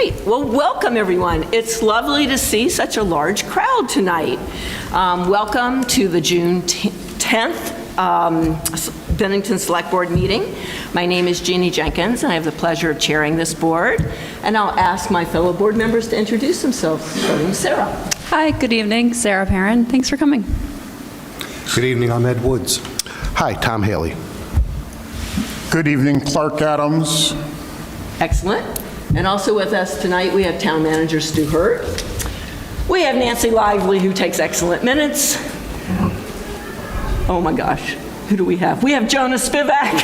right, well, welcome everyone. It's lovely to see such a large crowd tonight. Welcome to the June 10th Bennington Select Board meeting. My name is Jeannie Jenkins, and I have the pleasure of chairing this board. And I'll ask my fellow board members to introduce themselves, starting with Sarah. Hi, good evening. Sarah Perrin. Thanks for coming. Good evening, I'm Ed Woods. Hi, Tom Haley. Good evening, Clark Adams. Excellent. And also with us tonight, we have Town Manager Stu Hurt. We have Nancy Lively, who takes excellent minutes. Oh my gosh, who do we have? We have Jonah Spivak.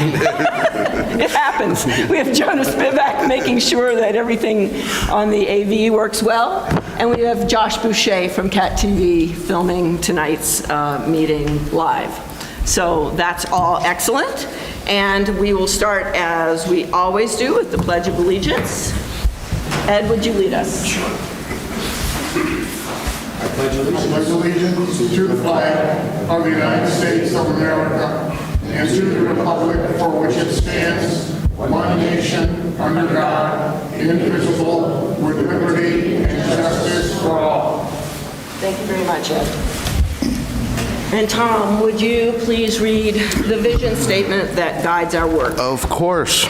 It happens. We have Jonah Spivak making sure that everything on the AV works well. And we have Josh Boucher from Cat TV filming tonight's meeting live. So that's all excellent. And we will start, as we always do, with the Pledge of Allegiance. Ed, would you lead us? I pledge allegiance to the flag of the United States of America and to the republic for which it stands, one nation, under God, indivisible, with liberty and justice for all. Thank you very much, Ed. And Tom, would you please read the vision statement that guides our work? Of course.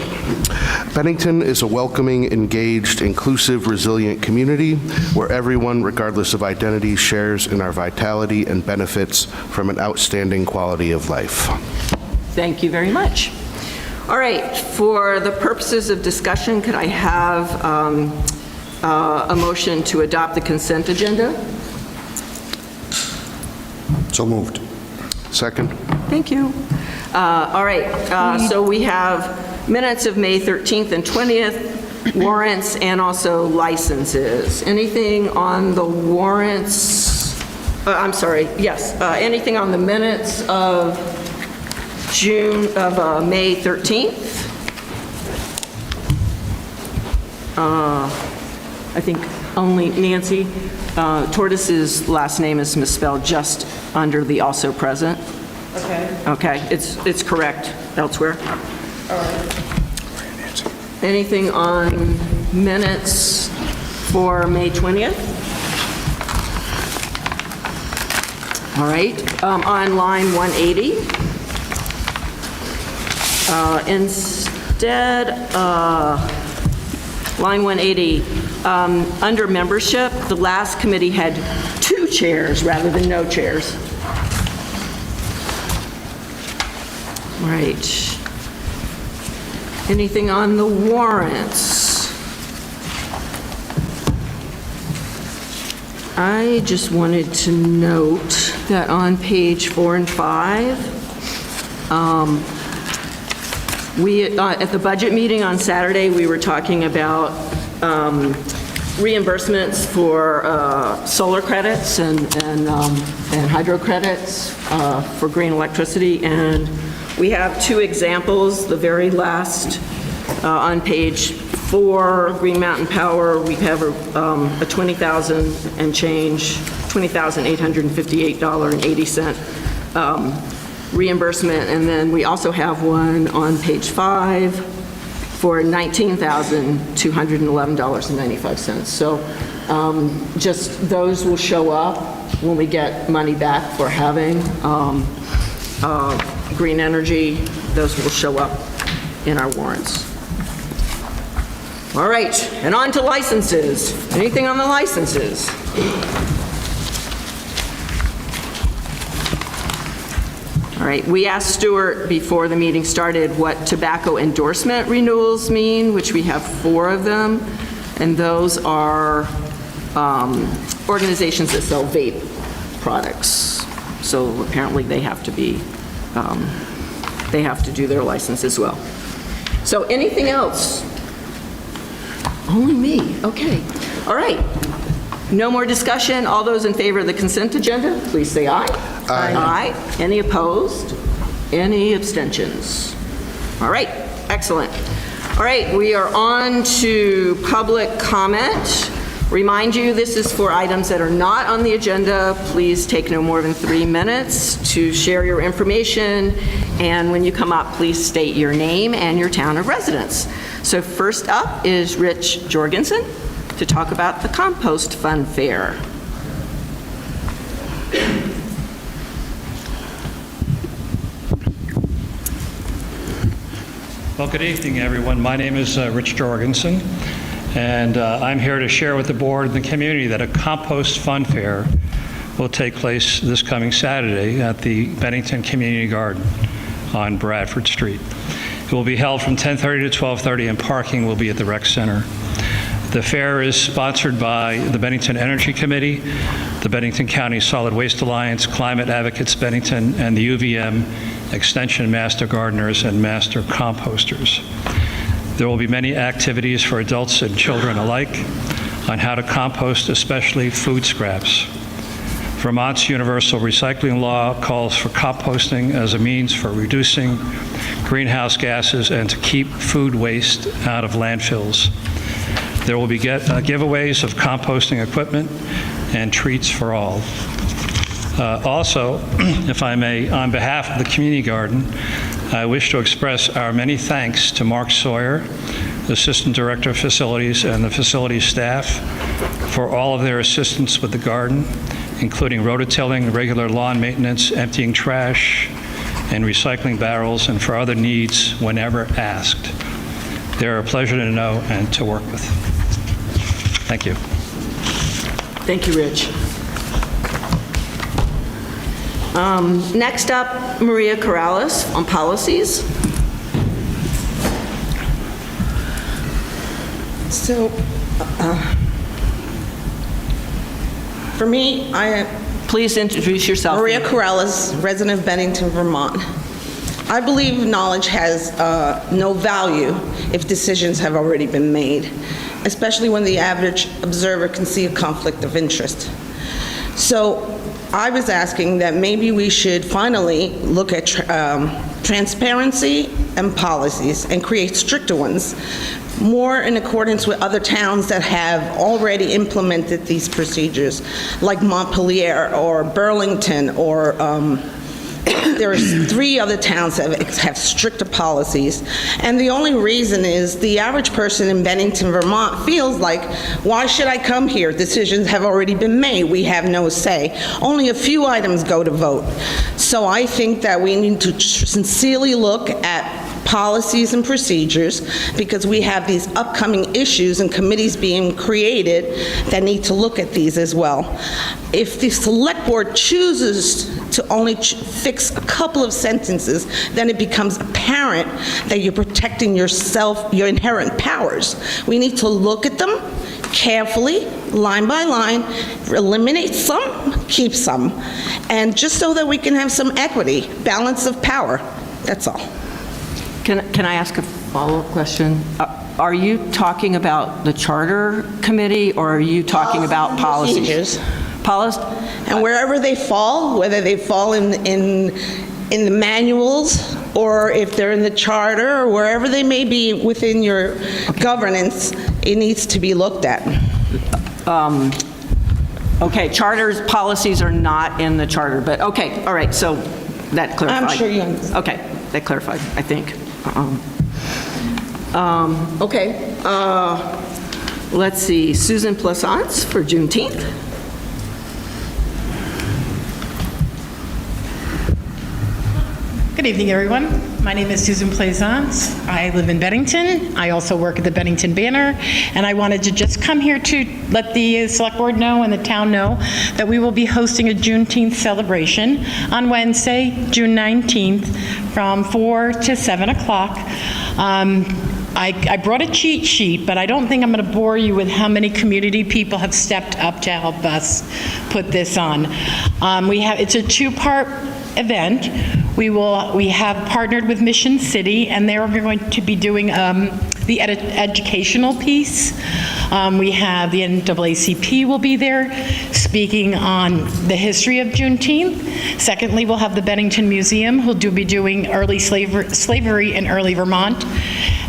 Bennington is a welcoming, engaged, inclusive, resilient community where everyone, regardless of identity, shares in our vitality and benefits from an outstanding quality of life. Thank you very much. All right, for the purposes of discussion, could I have a motion to adopt the consent agenda? So moved. Second. Thank you. All right, so we have minutes of May 13th and 20th, warrants, and also licenses. Anything on the warrants? I'm sorry, yes. Anything on the minutes of May 13th? I think only Nancy. Tortoise's last name is misspelled just under the also present. Okay. Okay, it's correct elsewhere. Anything on minutes for May 20th? All right, on line 180. Instead, line 180, under membership, the last committee had 2 chairs rather than no chairs. Right. Anything on the warrants? I just wanted to note that on page 4 and 5, at the budget meeting on Saturday, we were talking about reimbursements for solar credits and hydro credits for green electricity, and we have 2 examples. The very last, on page 4, Green Mountain Power, we have a $20,000 and change, $20,858.80 reimbursement, and then we also have one on page 5 for $19,211.95. So just those will show up when we get money back for having green energy. Those will show up in our warrants. All right, and on to licenses. Anything on the licenses? All right, we asked Stuart before the meeting started what tobacco endorsement renewals mean, which we have 4 of them, and those are organizations that sell vape products. So apparently they have to be, they have to do their license as well. So anything else? Only me, okay. All right, no more discussion. All those in favor of the consent agenda, please say aye. Aye. Aye. Any opposed? Any abstentions? All right, excellent. All right, we are on to public comment. Remind you, this is for items that are not on the agenda. Please take no more than 3 minutes to share your information, and when you come up, please state your name and your town of residence. So first up is Rich Jorgensen. to talk about the Compost Fun Fair. Well, good evening, everyone. My name is Rich Jorgensen, and I'm here to share with the board and the community that a Compost Fun Fair will take place this coming Saturday at the Bennington Community Garden on Bradford Street. It will be held from 10:30 to 12:30, and parking will be at the Rec Center. The fair is sponsored by the Bennington Energy Committee, the Bennington County Solid Waste Alliance, Climate Advocates Bennington, and the UVM Extension Master Gardeners and Master Composters. There will be many activities for adults and children alike on how to compost, especially food scraps. Vermont's universal recycling law calls for composting as a means for reducing greenhouse gases and to keep food waste out of landfills. There will be giveaways of composting equipment and treats for all. Also, if I may, on behalf of the Community Garden, I wish to express our many thanks to Mark Sawyer, the Assistant Director of Facilities, and the facilities staff for all of their assistance with the garden, including rototilling, regular lawn maintenance, emptying trash, and recycling barrels, and for other needs whenever asked. They're a pleasure to know and to work with. Thank you. Thank you, Rich. Next up, Maria Corrales on policies. So, for me, Please introduce yourself. Maria Corrales, resident of Bennington, Vermont. I believe knowledge has no value if decisions have already been made, especially when the average observer can see a conflict of interest. So I was asking that maybe we should finally look at transparency and policies and create stricter ones, more in accordance with other towns that have already implemented these procedures, like Montpelier or Burlington, or there are 3 other towns that have stricter policies. And the only reason is the average person in Bennington, Vermont feels like, why should I come here? Decisions have already been made. We have no say. Only a few items go to vote. So I think that we need to sincerely look at policies and procedures, because we have these upcoming issues and committees being created that need to look at these as well. If the select board chooses to only fix a couple of sentences, then it becomes apparent that you're protecting yourself, your inherent powers. We need to look at them carefully, line by line, eliminate some, keep some, and just so that we can have some equity, balance of power. That's all. Can I ask a follow-up question? Are you talking about the charter committee, or are you talking about policies? Policies. And wherever they fall, whether they fall in the manuals, or if they're in the charter, or wherever they may be within your governance, it needs to be looked at. Okay, charters, policies are not in the charter, but okay, all right, so that clarified. I'm sure you understand. Okay, that clarified, I think. Okay, let's see, Susan Plaisance for Juneteenth. Good evening, everyone. My name is Susan Plaisance. I live in Bennington. I also work at the Bennington Banner, and I wanted to just come here to let the select board know and the town know that we will be hosting a Juneteenth celebration on Wednesday, June 19th, from 4 to 7 o'clock. I brought a cheat sheet, but I don't think I'm going to bore you with how many community people have stepped up to help us put this on. It's a 2-part event. We have partnered with Mission City, and they're going to be doing the educational piece. We have the NAACP will be there speaking on the history of Juneteenth. Secondly, we'll have the Bennington Museum who'll be doing early slavery in early Vermont.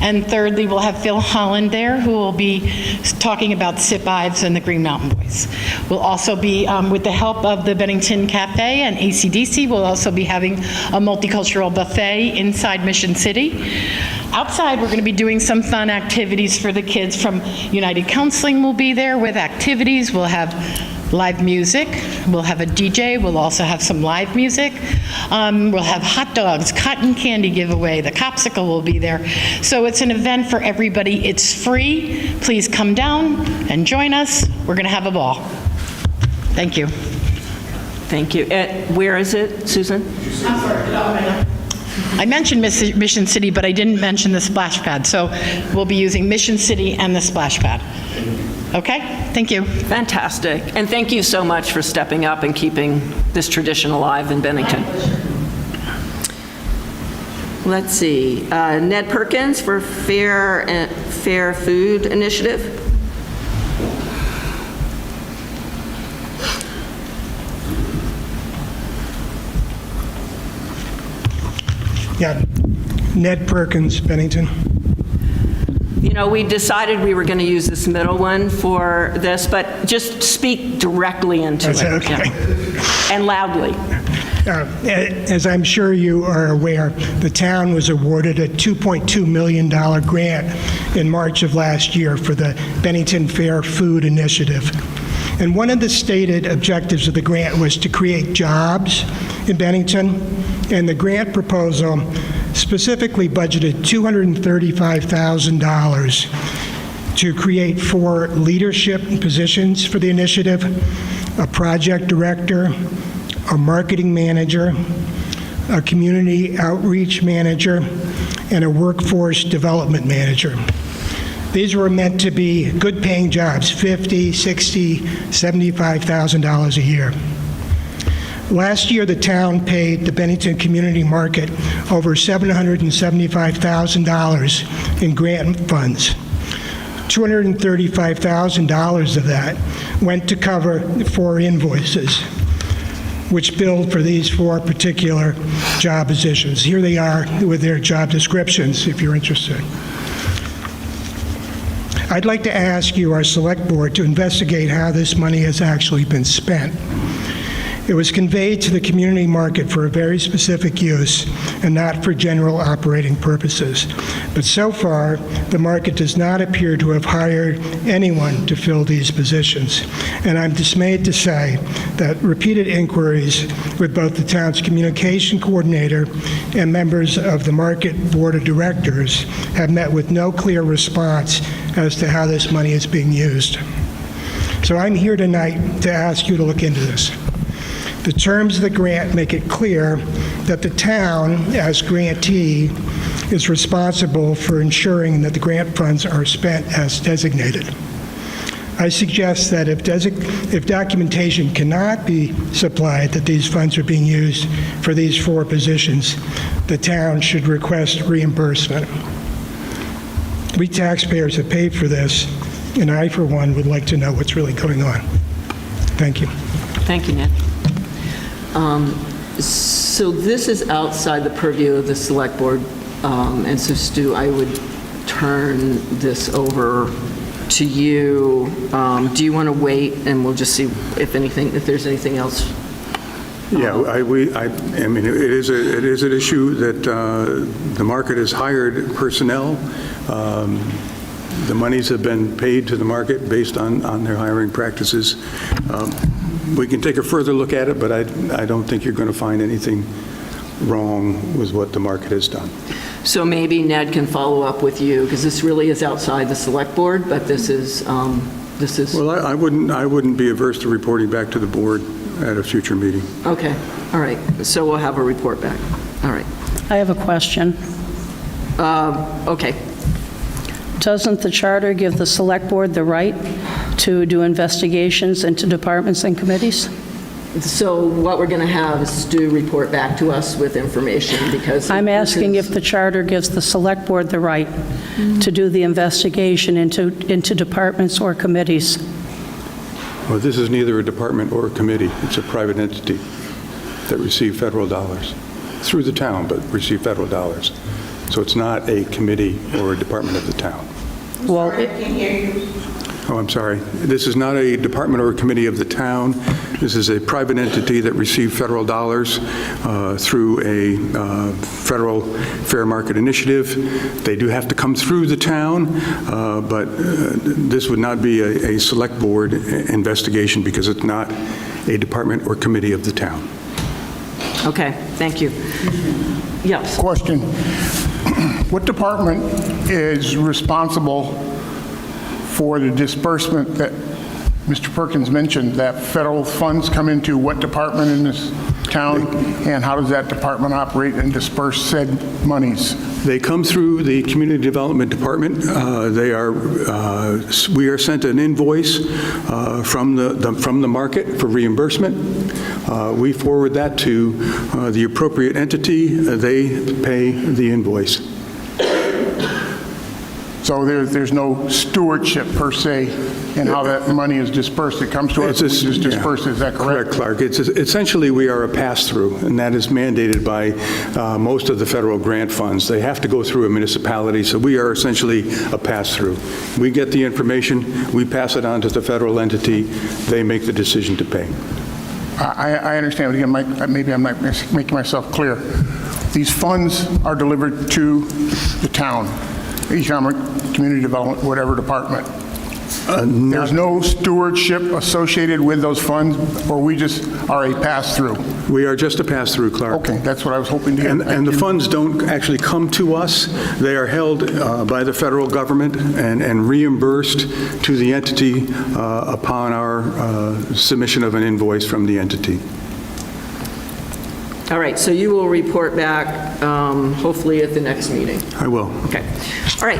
And thirdly, we'll have Phil Holland there, who will be talking about Sip Ives and the Green Mountain Boys. We'll also be, with the help of the Bennington Cafe and AC/DC, we'll also be having a multicultural buffet inside Mission City. Outside, we're going to be doing some fun activities for the kids from United Counseling will be there with activities. We'll have live music. We'll have a DJ. We'll also have some live music. We'll have hot dogs, cotton candy giveaway. The Copsicle will be there. So it's an event for everybody. It's free. Please come down and join us. We're going to have a ball. Thank you. Thank you. Where is it, Susan? I'm sorry, I mentioned Mission City, but I didn't mention the splash pad. So we'll be using Mission City and the splash pad. Okay? Thank you. Fantastic. And thank you so much for stepping up and keeping this tradition alive in Bennington. Let's see. Ned Perkins for Fair Food Initiative. Yeah, Ned Perkins, Bennington. You know, we decided we were going to use this middle one for this, but just speak directly into Is it. that okay? Yeah. And loudly. As I'm sure you are aware, the town was awarded a $2.2 million grant in March of last year for the Bennington Fair Food Initiative. And one of the stated objectives of the grant was to create jobs in Bennington, and the grant proposal specifically budgeted $235,000 to create 4 leadership positions for the initiative: a project director, a marketing manager, a community outreach manager, and a workforce development manager. These were meant to be good-paying jobs, $50,000, $60,000, $75,000 a year. Last year, the town paid the Bennington Community Market over $775,000 in grant funds. $235,000 of that went to cover 4 invoices, which billed for these 4 particular job positions. Here they are with their job descriptions, if you're interested. I'd like to ask you, our select board, to investigate how this money has actually been spent. It was conveyed to the community market for a very specific use and not for general operating purposes. But so far, the market does not appear to have hired anyone to fill these positions. And I'm dismayed to say that repeated inquiries with both the town's communication coordinator and members of the market board of directors have met with no clear response as to how this money is being used. So I'm here tonight to ask you to look into this. The terms of the grant make it clear that the town, as grantee, is responsible for ensuring that the grant funds are spent as designated. I suggest that if documentation cannot be supplied that these funds are being used for these 4 positions, the town should request reimbursement. We taxpayers have paid for this, and I, for one, would like to know what's really going on. Thank you. Thank you, Ned. So this is outside the purview of the select board, and so Stu, I would turn this over to you. Do you want to wait, and we'll just see if there's anything else? Yeah, I mean, it is an issue that the market has hired personnel. The monies have been paid to the market based on their hiring practices. We can take a further look at it, but I don't think you're going to find anything wrong with what the market has done. So maybe Ned can follow up with you, because this really is outside the select board, but this is. Well, I wouldn't be averse to reporting back to the board at a future meeting. Okay, all right. So we'll have a report back. All right. I have a question. Okay. Doesn't the charter give the select board the right to do investigations into departments and committees? So what we're going to have is Stu report back to us with information, because I'm asking if the charter gives the select board the right to do the investigation into departments or committees. Well, this is neither a department or a committee. It's a private entity that receive federal dollars through the town, but receive federal dollars. So it's not a committee or a department of the town. Well, Oh, I'm sorry. This is not a department or a committee of the town. This is a private entity that received federal dollars through a federal fair market initiative. They do have to come through the town, but this would not be a select board investigation because it's not a department or committee of the town. Okay, thank you. Yes. Question. What department is responsible for the disbursement that Mr. Perkins mentioned, that federal funds come into what department in this town, and how does that department operate and disperse said monies? They come through the Community Development Department. We are sent an invoice from the market for reimbursement. We forward that to the appropriate entity. They pay the invoice. So there's no stewardship per se in how that money is dispersed. It comes to us, we just disperse it. Is that correct? Correct, Clark. Essentially, we are a pass-through, and that is mandated by most of the federal grant funds. They have to go through a municipality, so we are essentially a pass-through. We get the information, we pass it on to the federal entity, they make the decision to pay. I understand, but again, maybe I'm not making myself clear. These funds are delivered to the town, economic, community development, whatever department. There's no stewardship associated with those funds, or we just are a pass-through? We are just a pass-through, Clark. Okay, that's what I was hoping to hear. And the funds don't actually come to us. They are held by the federal government and reimbursed to the entity upon our submission of an invoice from the entity. All right, so you will report back, hopefully at the next meeting. I will. Okay. All right,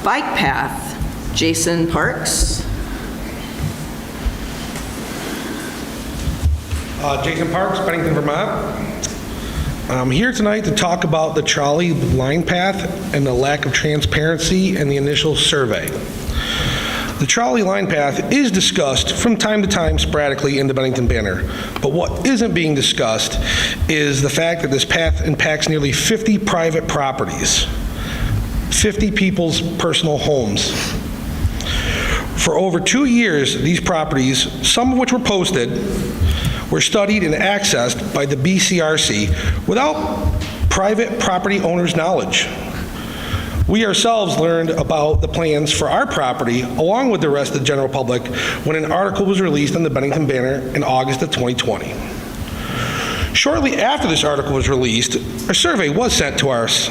bike path, Jason Parks. Jason Parks, Bennington, Vermont. I'm here tonight to talk about the trolley line path and the lack of transparency in the initial survey. The trolley line path is discussed from time to time sporadically in the Bennington Banner, but what isn't being discussed is the fact that this path impacts nearly 50 private properties, 50 people's personal homes. For over 2 years, these properties, some of which were posted, were studied and accessed by the BCRC without private property owners' knowledge. We ourselves learned about the plans for our property, along with the rest of the general public, when an article was released in the Bennington Banner in August of 2020. Shortly after this article was released, a survey was sent to us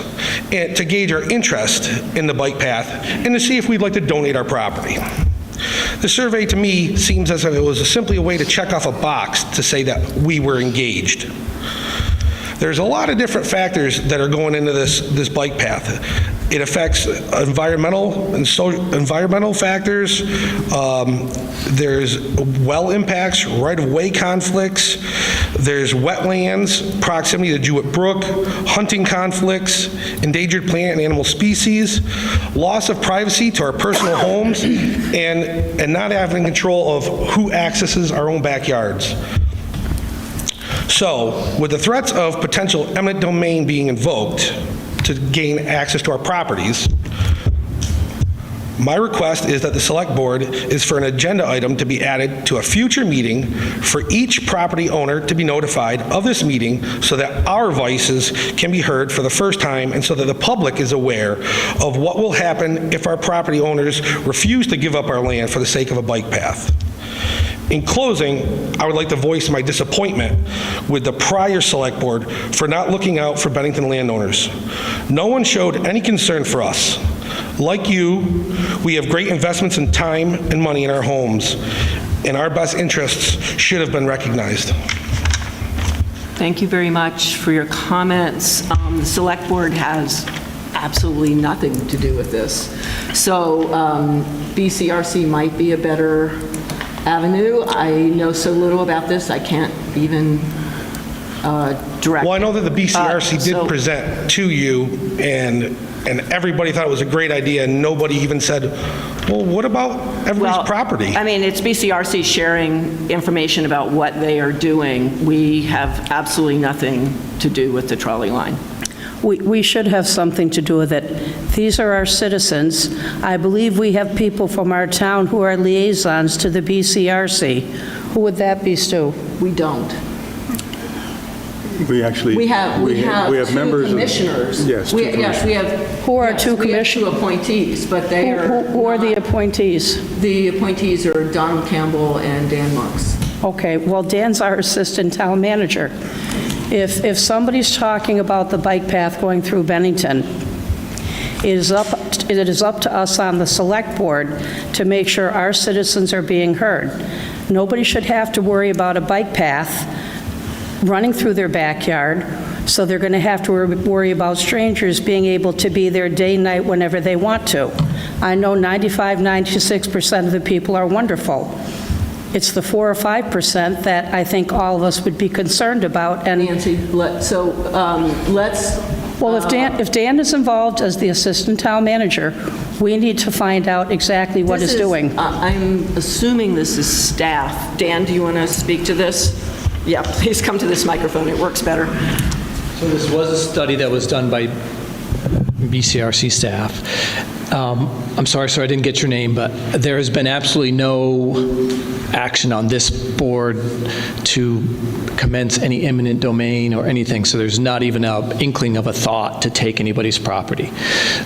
to gauge our interest in the bike path and to see if we'd like to donate our property. The survey to me seems as if it was simply a way to check off a box to say that we were engaged. There's a lot of different factors that are going into this bike path. It affects environmental factors. There's well impacts, right-of-way conflicts. There's wetlands, proximity to Jewett Brook, hunting conflicts, endangered plant and animal species, loss of privacy to our personal homes, and not having control of who accesses our own backyards. So, with the threats of potential eminent domain being invoked to gain access to our properties, my request is that the Select Board is for an agenda item to be added to a future meeting for each property owner to be notified of this meeting so that our voices can be heard for the first time and so that the public is aware of what will happen if our property owners refuse to give up our land for the sake of a bike path. In closing, I would like to voice my disappointment with the prior Select Board for not looking out for Bennington landowners. No one showed any concern for us. Like you, we have great investments in time and money in our homes, and our best interests should have been recognized. Thank you very much for your comments. The Select Board has absolutely nothing to do with this. So BCRC might be a better avenue. I know so little about this, I can't even direct. Well, I know that the BCRC did present to you, and everybody thought it was a great idea, and nobody even said, well, what about everybody's property? I mean, it's BCRC sharing information about what they are doing. We have absolutely nothing to do with the trolley line. we should have something to do with it. These are our citizens. I believe we have people from our town who are liaisons to the BCRC. Who would that be, Stu? We don't. We actually... We have two members commissioners. Yes, two Yes, we have... Who are yes, two we have commissioners? two appointees, but they are... Who are the appointees? The appointees are Donald Campbell and Dan Monks. Okay, well, Dan's our assistant town manager. If somebody's talking about the bike path going through Bennington, it is up to us on the select board to make sure our citizens are being heard. Nobody should have to worry about a bike path running through their backyard, so they're going to have to worry about strangers being able to be there day, night, whenever they want to. I know 95, 96% of the people are wonderful. It's the 4 or 5% that I think all of us would be concerned about. And Nancy, let's... well, if Dan is involved as the assistant town manager, we need to find out exactly what he's doing. I'm assuming this is staff. Dan, do you want to speak to this? Yeah, please come to this microphone. It works better. So this was a study that was done by BCRC staff. I'm sorry, sir, I didn't get your name, but there has been absolutely no action on this board to commence any eminent domain or anything, so there's not even an inkling of a thought to take anybody's property.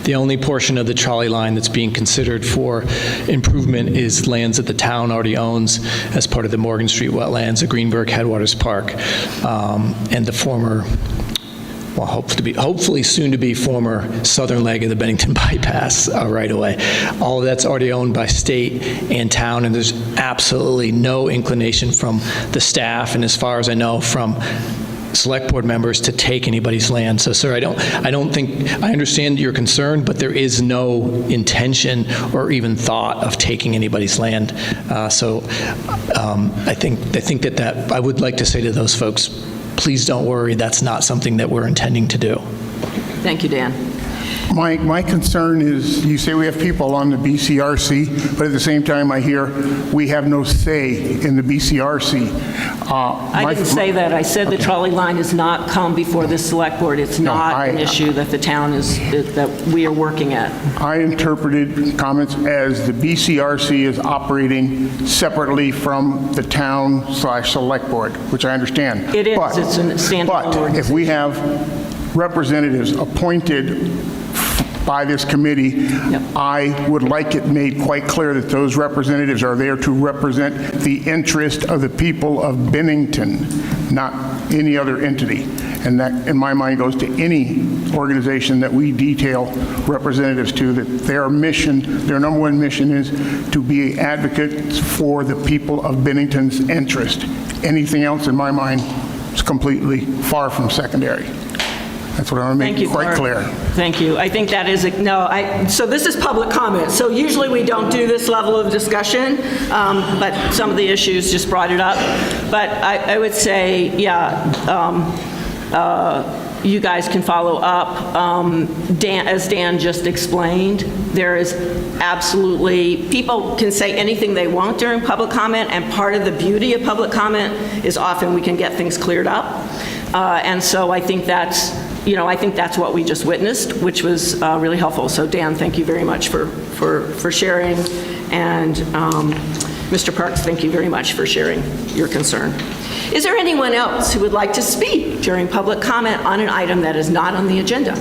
The only portion of the trolley line that's being considered for improvement is lands that the town already owns as part of the Morgan Street wetlands, the Greenberg Headwaters Park, and the former, well, hopefully soon to be former southern leg of the Bennington bypass right away. All of that's already owned by state and town, and there's absolutely no inclination from the staff, and as far as I know, from select board members to take anybody's land. So, sir, I don't think, I understand your concern, but there is no intention or even thought of taking anybody's land. I think that I would like to say to those folks, please don't worry, that's not something that we're intending to do. Thank you, Dan. My concern is, you say we have people on the BCRC, but at the same time I hear we have no say in the BCRC. I didn't say that. I said the trolley line has not come before the select board. It's not an issue that the town that we are working at. I interpreted comments as the BCRC is operating separately from the town/select board, which I understand. It is. It's a standalone organization. But if we have representatives appointed by this committee, I would like it made quite clear that those representatives are there to represent the interest of the people of Bennington, not any other entity. And that, in my mind, goes to any organization that we detail representatives to, that their mission, their number one mission is to be advocates for the people of Bennington's interest. Anything else, in my mind, is completely far from secondary. That's what I want to make quite clear. Thank you. I think that is, so this is public comment. So usually we don't do this level of discussion, but some of the issues just brought it up. But I would say, you guys can follow up. As Dan just explained, there is absolutely, people can say anything they want during public comment, and part of the beauty of public comment is often we can get things cleared up. And so I think that's what we just witnessed, which was really helpful. So Dan, thank you very much for sharing. And Mr. Parks, thank you very much for sharing your concern. Is there anyone else who would like to speak during public comment on an item that is not on the agenda?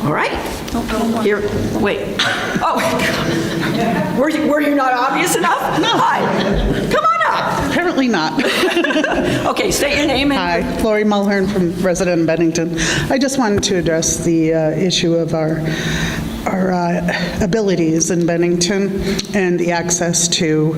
All right. Here, wait. Oh, were you not obvious enough? No. Hi. Come on up. Apparently not. Okay, state your name. Hi, Lori Mulhern from resident in Bennington. I just wanted to address the issue of our abilities in Bennington and the access to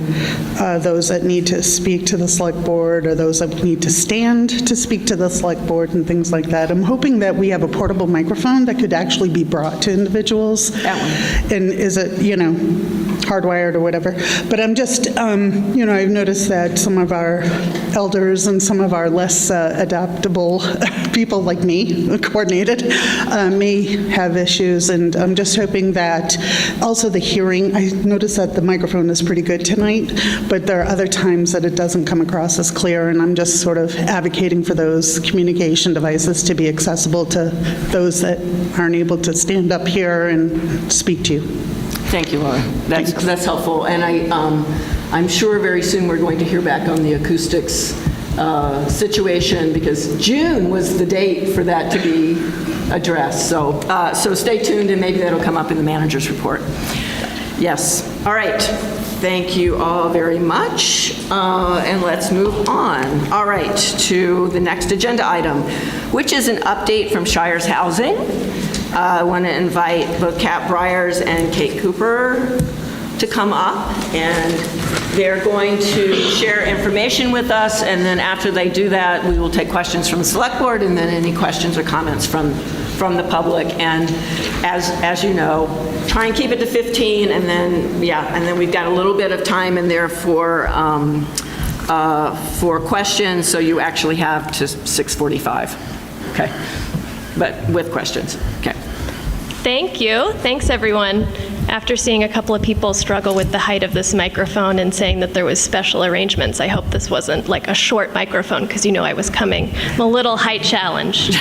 those that need to speak to the select board or those that need to stand to speak to the select board and things like that. I'm hoping that we have a portable microphone that could actually be brought to individuals. That one. And is it, hardwired or whatever. But I'm just, I've noticed that some of our elders and some of our less adaptable people like me, coordinated, may have issues, and I'm just hoping that also the hearing, I noticed that the microphone is pretty good tonight, but there are other times that it doesn't come across as clear, and I'm just sort of advocating for those communication devices to be accessible to those that aren't able to stand up here and speak to you. Thank you, Laura. That's helpful. And I'm sure very soon we're going to hear back on the acoustics situation, because June was the date for that to be addressed. So stay tuned, and maybe that'll come up in the manager's report. Yes. All right. Thank you all very much. And let's move on. All right, to the next agenda item, which is an update from Shires Housing. I want to invite both Kat Briers and Kate Cooper to come up, and they're going to share information with us, and then after they do that, we will take questions from the select board, and then any questions or comments from the public. And as you know, try and keep it to 15, and then we've got a little bit of time in there for questions, so you actually have to 6:45. Okay, but with questions. Okay. Thank you. Thanks, everyone. After seeing a couple of people struggle with the height of this microphone and saying that there was special arrangements, I hope this wasn't like a short microphone, because you know I was coming. I'm a little height challenged.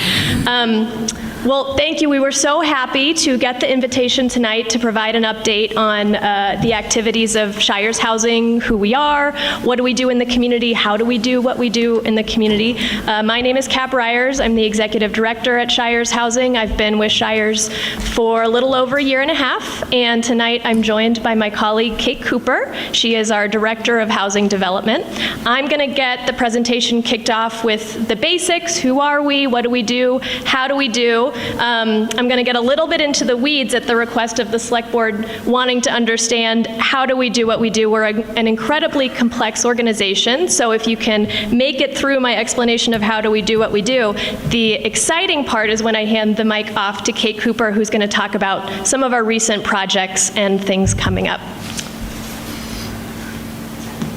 Well, thank you. We were so happy to get the invitation tonight to provide an update on the activities of Shires Housing, who we are, what do we do in the community, how do we do what we do in the community. My name is Kat Briers. I'm the executive director at Shires Housing. I've been with Shires for a little over a year and a half, and tonight I'm joined by my colleague Kate Cooper. She is our director of housing development. I'm going to get the presentation kicked off with the basics. Who are we? What do we do? How do we do? I'm going to get a little bit into the weeds at the request of the select board wanting to understand how do we do what we do. We're an incredibly complex organization, so if you can make it through my explanation of how do we do what we do, the exciting part is when I hand the mic off to Kate Cooper, who's going to talk about some of our recent projects and things coming up.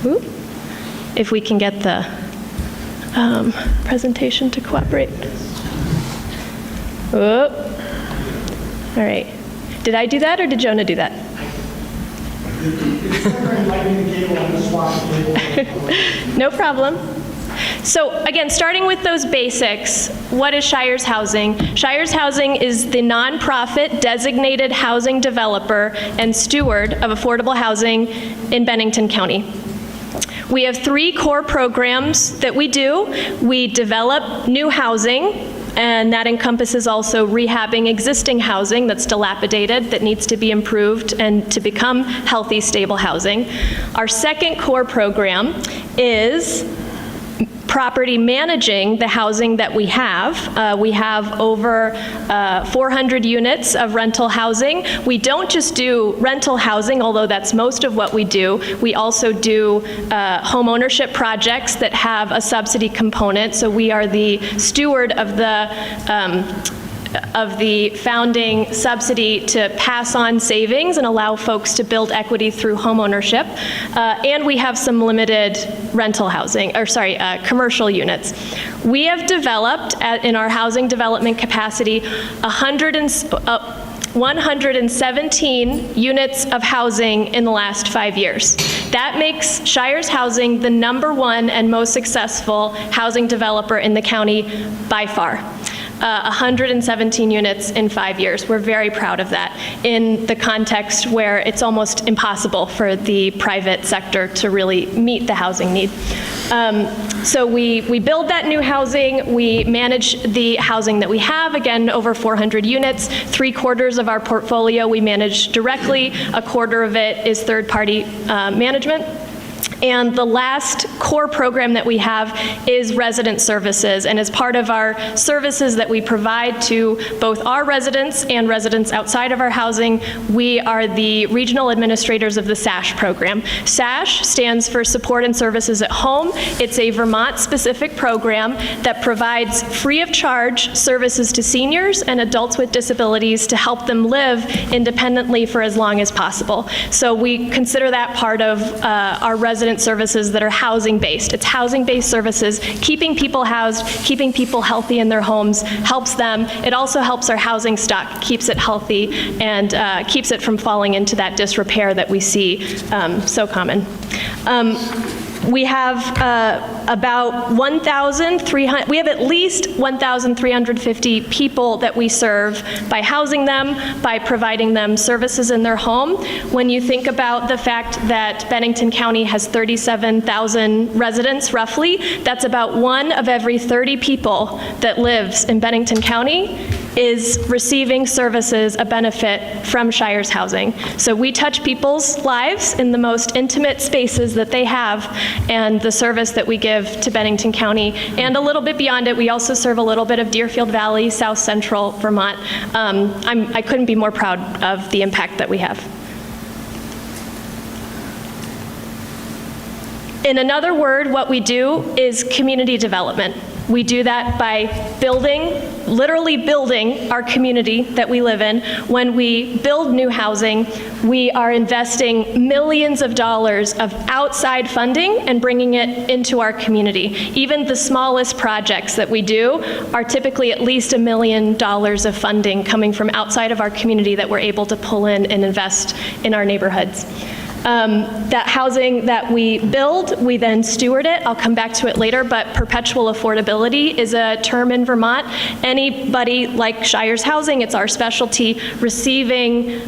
Ooh. If we can get the presentation to cooperate. Oh. All right. Did I do that, or did Jonah do that? No problem. So again, starting with those basics, what is Shires Housing? Shires Housing is the nonprofit designated housing developer and steward of affordable housing in Bennington County. We have 3 core programs that we do. We develop new housing, and that encompasses also rehabbing existing housing that's dilapidated, that needs to be improved and to become healthy, stable housing. Our second core program is property managing the housing that we have. We have over 400 units of rental housing. We don't just do rental housing, although that's most of what we do. We also do home ownership projects that have a subsidy component. So we are the steward of the founding subsidy to pass on savings and allow folks to build equity through home ownership. And we have some limited rental housing, commercial units. We have developed, in our housing development capacity, 117 units of housing in the last 5 years. That makes Shires Housing the #1 and most successful housing developer in the county by far. 117 units in 5 years. We're very proud of that in the context where it's almost impossible for the private sector to really meet the housing need. So we build that new housing, we manage the housing that we have, again, over 400 units. 3/4 of our portfolio we manage directly, 1/4 of it is third-party management. And the last core program that we have is resident services. And as part of our services that we provide to both our residents and residents outside of our housing, we are the regional administrators of the SASH program. SASH stands for Support and Services at Home. It's a Vermont-specific program that provides free of charge services to seniors and adults with disabilities to help them live independently for as long as possible. So we consider that part of our resident resident services that are housing-based. It's housing-based services. Keeping people housed, keeping people healthy in their homes helps them. It also helps our housing stock, keeps it healthy, and keeps it from falling into that disrepair that we see so common. We have about 1,300, we have at least 1,350 people that we serve by housing them, by providing them services in their home. When you think about the fact that Bennington County has 37,000 residents roughly, that's about 1 of every 30 people that lives in Bennington County is receiving services, a benefit from Shires Housing. So we touch people's lives in the most intimate spaces that they have, and the service that we give to Bennington County, and a little bit beyond it, we also serve a little bit of Deerfield Valley, South Central Vermont. I couldn't be more proud of the impact that we have. In another word, what we do is community development. We do that by building, literally building our community that we live in. When we build new housing, we are investing millions of dollars of outside funding and bringing it into our community. Even the smallest projects that we do are typically at least $1 million of funding coming from outside of our community that we're able to pull in and invest in our neighborhoods. That housing that we build, we then steward it. I'll come back to it later, but perpetual affordability is a term in Vermont. Anybody like Shires Housing, it's our specialty, receiving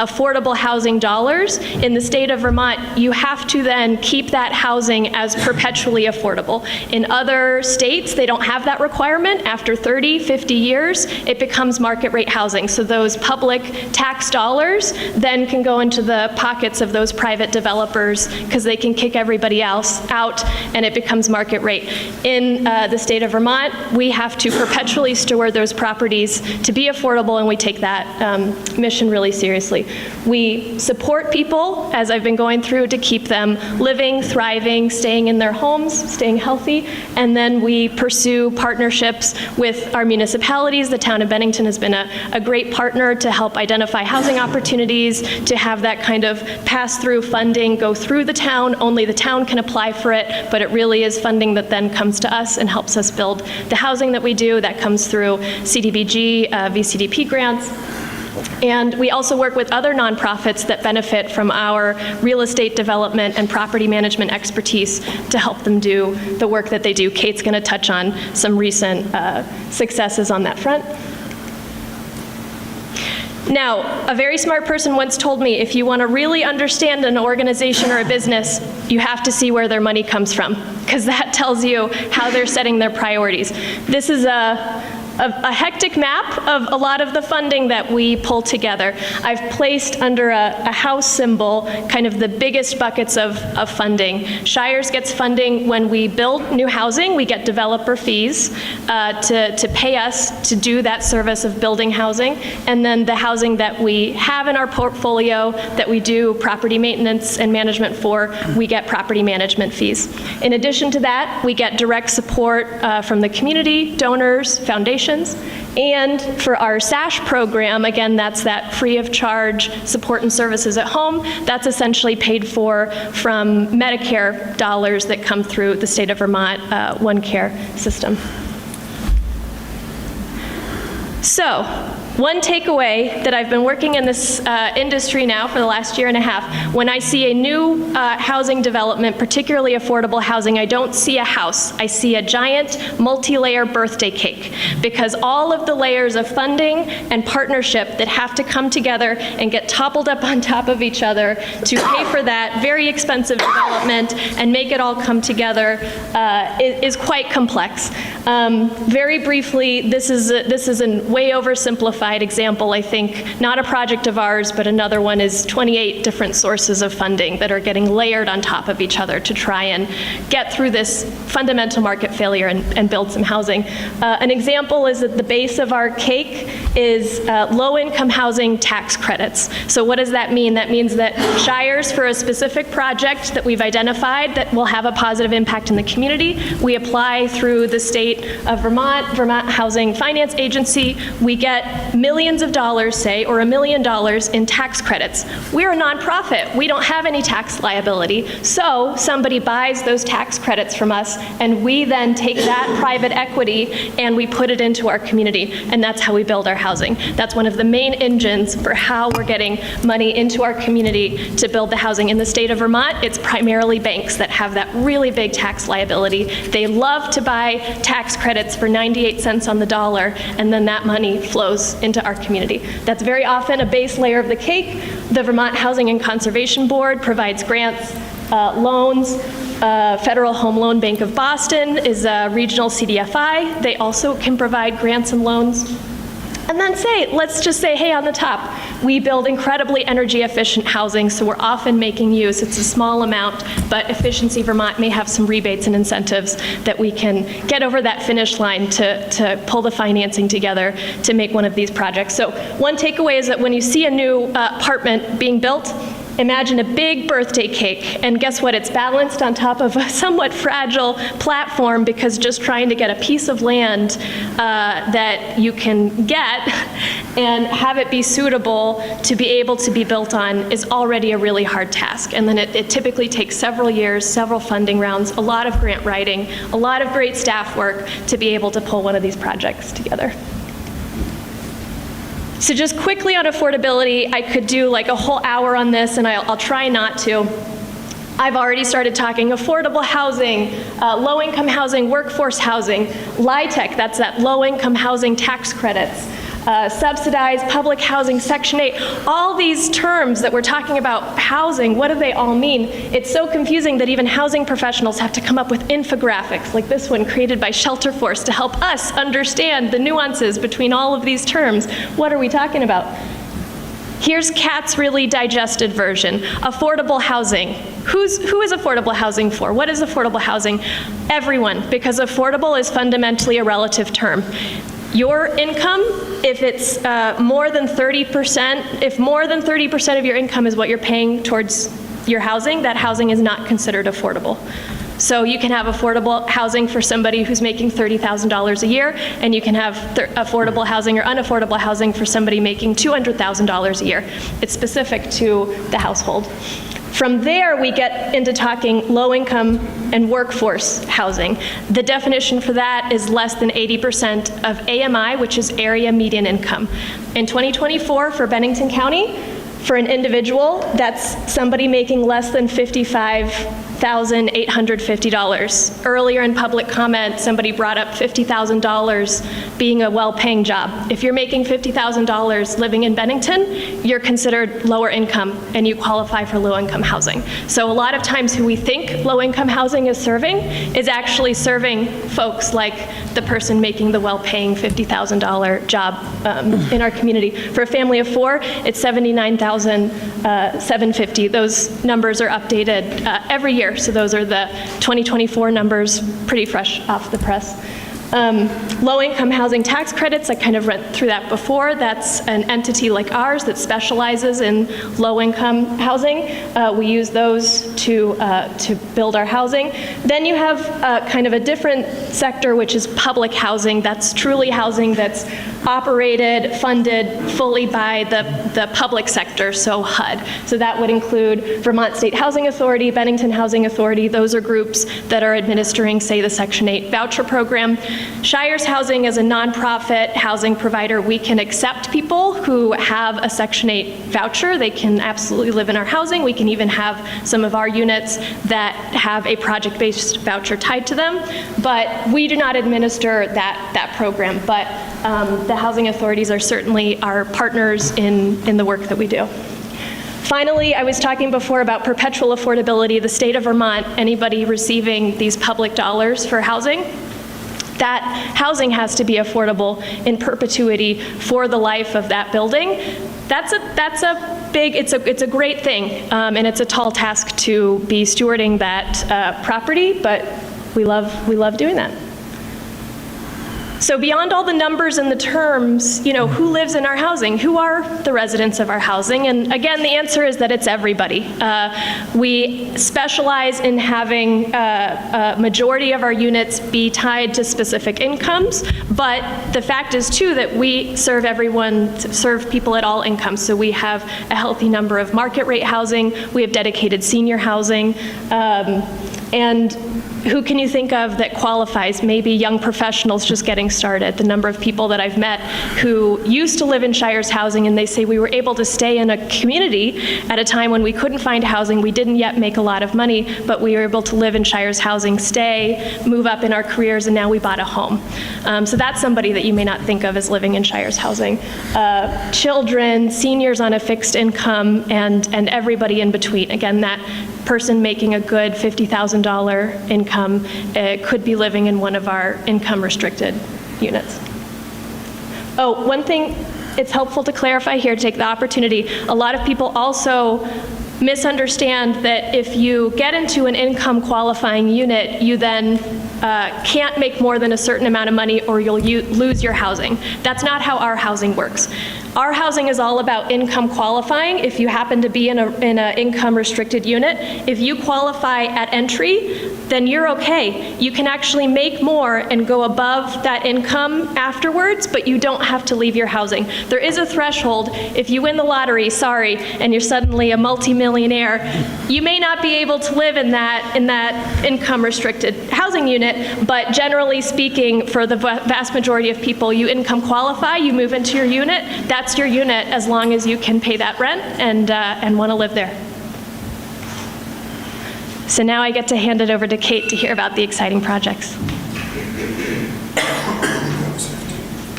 affordable housing dollars in the state of Vermont, you have to then keep that housing as perpetually affordable. In other states, they don't have that requirement. After 30, 50 years, it becomes market rate housing. So those public tax dollars then can go into the pockets of those private developers because they can kick everybody else out and it becomes market rate. In the state of Vermont, we have to perpetually steward those properties to be affordable, and we take that mission really seriously. We support people, as I've been going through, to keep them living, thriving, staying in their homes, staying healthy, and then we pursue partnerships with our municipalities. The town of Bennington has been a great partner to help identify housing opportunities, to have that kind of pass-through funding go through the town. Only the town can apply for it, but it really is funding that then comes to us and helps us build the housing that we do. That comes through CDBG, VCDP grants. And we also work with other nonprofits that benefit from our real estate development and property management expertise to help them do the work that they do. Kate's going to touch on some recent successes on that front. Now, a very smart person once told me, if you want to really understand an organization or a business, you have to see where their money comes from, because that tells you how they're setting their priorities. This is a hectic map of a lot of the funding that we pull together. I've placed under a house symbol kind of the biggest buckets of funding. Shires gets funding when we build new housing. We get developer fees to pay us to do that service of building housing. And then the housing that we have in our portfolio that we do property maintenance and management for, we get property management fees. In addition to that, we get direct support from the community, donors, foundations. And for our SASH program, again, that's that free of charge support and services at home. That's essentially paid for from Medicare dollars that come through the state of Vermont One Care system. So, one takeaway that I've been working in this industry now for the last year and a half, when I see a new housing development, particularly affordable housing, I don't see a house. I see a giant multi-layer birthday cake, because all of the layers of funding and partnership that have to come together and get toppled up on top of each other to pay for that very expensive development and make it all come together is quite complex. Very briefly, this is a way oversimplified example, I think. Not a project of ours, but another one is 28 different sources of funding that are getting layered on top of each other to try and get through this fundamental market failure and build some housing. An example is that the base of our cake is low-income housing tax credits. So what does that mean? That means that Shires, for a specific project that we've identified that will have a positive impact in the community, we apply through the state of Vermont Housing Finance Agency. We get millions of dollars, say, or $1 million in tax credits. We're a nonprofit. We don't have any tax liability. So somebody buys those tax credits from us, and we then take that private equity and we put it into our community, and that's how we build our housing. That's one of the main engines for how we're getting money into our community to build the housing. In the state of Vermont, it's primarily banks that have that really big tax liability. They love to buy tax credits for 98 cents on the dollar, and then that money flows into our community. That's very often a base layer of the cake. The Vermont Housing and Conservation Board provides grants, loans. Federal Home Loan Bank of Boston is a regional CDFI. They also can provide grants and loans. And then let's just say, hey, on the top, we build incredibly energy efficient housing, so we're often making use. It's a small amount, but Efficiency Vermont may have some rebates and incentives that we can get over that finish line to pull the financing together to make one of these projects. So one takeaway is that when you see a new apartment being built, imagine a big birthday cake, and guess what? It's balanced on top of a somewhat fragile platform, because just trying to get a piece of land that you can get and have it be suitable to be able to be built on is already a really hard task. And then it typically takes several years, several funding rounds, a lot of grant writing, a lot of great staff work to be able to pull one of these projects together. So just quickly on affordability, I could do like a whole hour on this, and I'll try not to. I've already started talking affordable housing, low-income housing, workforce housing, LIHTC, that's that low-income housing tax credits, subsidized public housing, Section 8, all these terms that we're talking about housing, what do they all mean? It's so confusing that even housing professionals have to come up with infographics like this one created by Shelterforce to help us understand the nuances between all of these terms. What are we talking about? Here's Kat's really digested version. Affordable housing. Who is affordable housing for? What is affordable housing? Everyone, because affordable is fundamentally a relative term. Your income, if it's more than 30%, if more than 30% of your income is what you're paying towards your housing, that housing is not considered affordable. So you can have affordable housing for somebody who's making $30,000 a year, and you can have affordable housing or unaffordable housing for somebody making $200,000 a year. It's specific to the household. From there, we get into talking low-income and workforce housing. The definition for that is less than 80% of AMI, which is area median income. In 2024, for Bennington County, for an individual, that's somebody making less than $55,850. Earlier in public comment, somebody brought up $50,000 being a well-paying job. If you're making $50,000 living in Bennington, you're considered lower income and you qualify for low-income housing. So a lot of times who we think low-income housing is serving is actually serving folks like the person making the well-paying $50,000 job in our community. For a family of 4, it's $79,750. Those numbers are updated every year. So those are the 2024 numbers, pretty fresh off the press. Low-income housing tax credits, I kind of went through that before. That's an entity like ours that specializes in low-income housing. We use those to build our housing. Then you have kind of a different sector, which is public housing. That's truly housing that's operated, funded fully by the public sector, so HUD. So that would include Vermont State Housing Authority, Bennington Housing Authority. Those are groups that are administering, say, the Section 8 voucher program. Shires Housing is a nonprofit housing provider. We can accept people who have a Section 8 voucher. They can absolutely live in our housing. We can even have some of our units that have a project-based voucher tied to them. But we do not administer that program. But the housing authorities are certainly our partners in the work that we do. Finally, I was talking before about perpetual affordability. The state of Vermont, anybody receiving these public dollars for housing, that housing has to be affordable in perpetuity for the life of that building. That's a big, it's a great thing, and it's a tall task to be stewarding that property, but we love doing that. So beyond all the numbers and the terms, who lives in our housing? Who are the residents of our housing? And again, the answer is that it's everybody. We specialize in having a majority of our units be tied to specific incomes, but the fact is too that we serve people at all incomes. So we have a healthy number of market rate housing, we have dedicated senior housing, and who can you think of that qualifies? Maybe young professionals just getting started. The number of people that I've met who used to live in Shires housing, and they say we were able to stay in a community at a time when we couldn't find housing, we didn't yet make a lot of money, but we were able to live in Shires housing, stay, move up in our careers, and now we bought a home. So that's somebody that you may not think of as living in Shires housing. Children, seniors on a fixed income, and everybody in between. Again, that person making a good $50,000 income could be living in one of our income-restricted units. Oh, one thing it's helpful to clarify here, to take the opportunity, a lot of people also misunderstand that if you get into an income qualifying unit, you then can't make more than a certain amount of money or you'll lose your housing. That's not how our housing works. Our housing is all about income qualifying. If you happen to be in an income restricted unit, if you qualify at entry, then you're okay. You can actually make more and go above that income afterwards, but you don't have to leave your housing. There is a threshold. If you win the lottery, sorry, and you're suddenly a multimillionaire, you may not be able to live in that income restricted housing unit, but generally speaking, for the vast majority of people, you income qualify, you move into your unit, that's your unit as long as you can pay that rent and want to live there. So now I get to hand it over to Kate to hear about the exciting projects.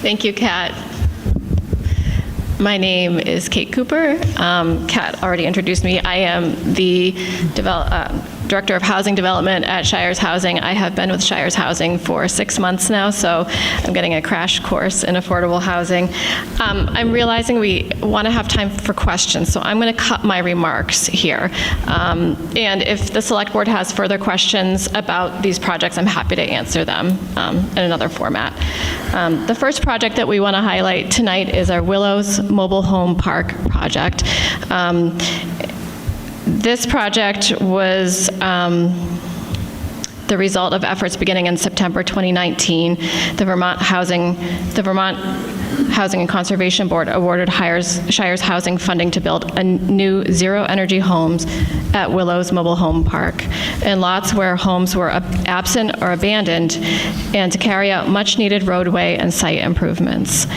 Thank you, Kat. My name is Kate Cooper. Kat already introduced me. I am the Director of Housing Development at Shires Housing. I have been with Shires Housing for 6 months now, so I'm getting a crash course in affordable housing. I'm realizing we want to have time for questions, so I'm going to cut my remarks here. And if the Select Board has further questions about these projects, I'm happy to answer them in another format. The first project that we want to highlight tonight is our Willows Mobile Home Park project. This project was the result of efforts beginning in September 2019. The Vermont Housing and Conservation Board awarded Shires Housing funding to build a new zero-energy homes at Willows Mobile Home Park in lots where homes were absent or abandoned, and to carry out much-needed roadway and site improvements.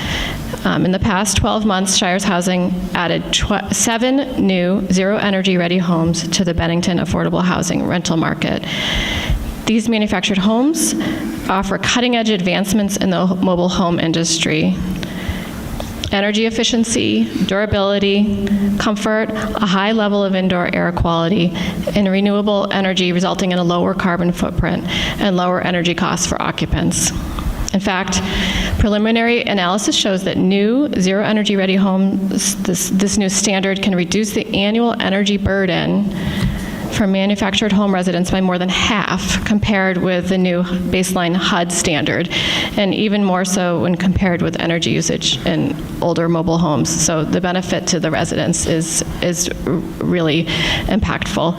In the past 12 months, Shires Housing added 7 new zero-energy ready homes to the Bennington affordable housing rental market. These manufactured homes offer cutting-edge advancements in the mobile home industry. Energy efficiency, durability, comfort, a high level of indoor air quality, and renewable energy resulting in a lower carbon footprint and lower energy costs for occupants. In fact, preliminary analysis shows that new zero-energy ready homes, this new standard can reduce the annual energy burden for manufactured home residents by more than half compared with the new baseline HUD standard, and even more so when compared with energy usage in older mobile homes. So the benefit to the residents is really impactful.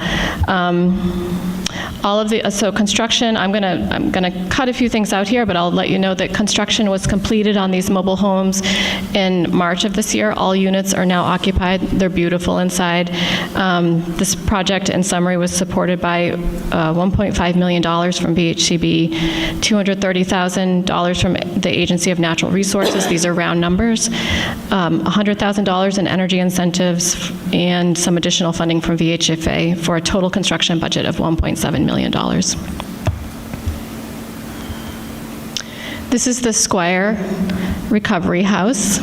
So construction, I'm gonna cut a few things out here, but I'll let you know that construction was completed on these mobile homes in March of this year. All units are now occupied. They're beautiful inside. This project, in summary, was supported by $1.5 million from BHCB, $230,000 from the Agency of Natural Resources. These are round numbers. $100,000 in energy incentives and some additional funding from VHFA for a total construction budget of $1.7 million. This is the Squire Recovery House.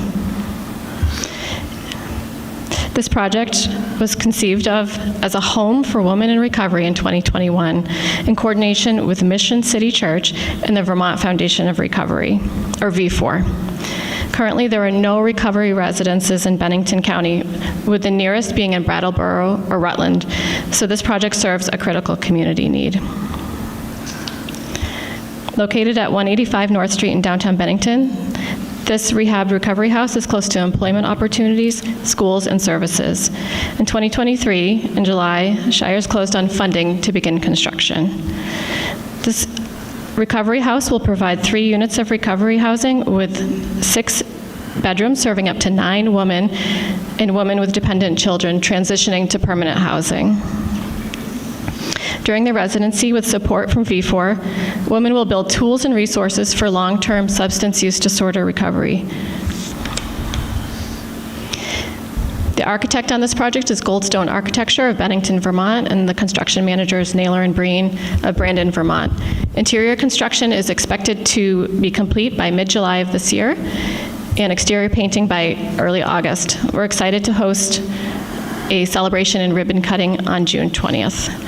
This project was conceived of as a home for women in recovery in 2021 in coordination with Mission City Church and the Vermont Foundation of Recovery, or V4. Currently, there are no recovery residences in Bennington County, with the nearest being in Brattleboro or Rutland, so this project serves a critical community need. Located at 185 North Street in downtown Bennington, this rehab recovery house is close to employment opportunities, schools, and services. In 2023, in July, Shires closed on funding to begin construction. This recovery house will provide 3 units of recovery housing with 6 bedrooms serving up to 9 women and women with dependent children transitioning to permanent housing. During the residency, with support from V4, women will build tools and resources for long-term substance use disorder recovery. The architect on this project is Goldstone Architecture of Bennington, Vermont, and the construction manager is Naylor and Breen of Brandon, Vermont. Interior construction is expected to be complete by mid-July of this year, and exterior painting by early August. We're excited to host a celebration and ribbon cutting on June 20th.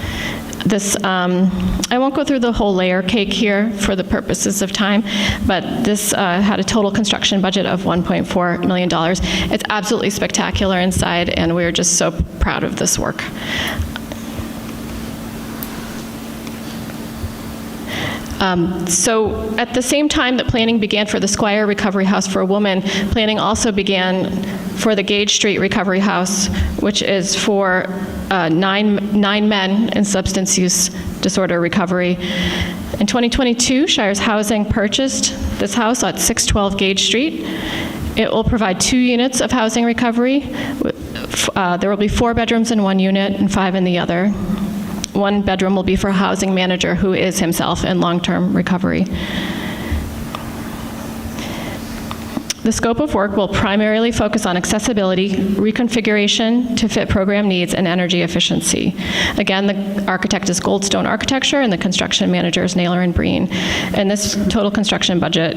This, I won't go through the whole layer cake here for the purposes of time, but this had a total construction budget of $1.4 million. It's absolutely spectacular inside, and we're just so proud of this work. So at the same time that planning began for the Squire Recovery House for a Woman, planning also began for the Gage Street Recovery House, which is for 9 men in substance use disorder recovery. In 2022, Shires Housing purchased this house at 612 Gage Street. It will provide 2 units of housing recovery. There will be 4 bedrooms in one unit and 5 in the other. 1 bedroom will be for a housing manager who is himself in long-term recovery. The scope of work will primarily focus on accessibility, reconfiguration to fit program needs, and energy efficiency. Again, the architect is Goldstone Architecture, and the construction manager is Naylor and Breen. And this total construction budget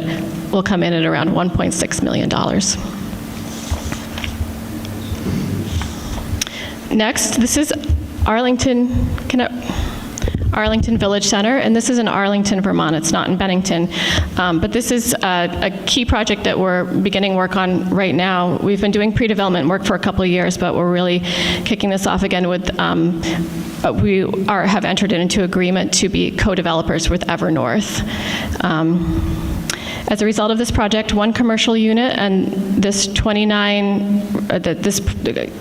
will come in at around $1.6 million. Next, this is Arlington Village Center, and this is in Arlington, Vermont. It's not in Bennington. But this is a key project that we're beginning work on right now. We've been doing pre-development work for a couple of years, but we're really kicking this off again with, have entered into agreement to be co-developers with Evernorth. As a result of this project, 1 commercial unit and this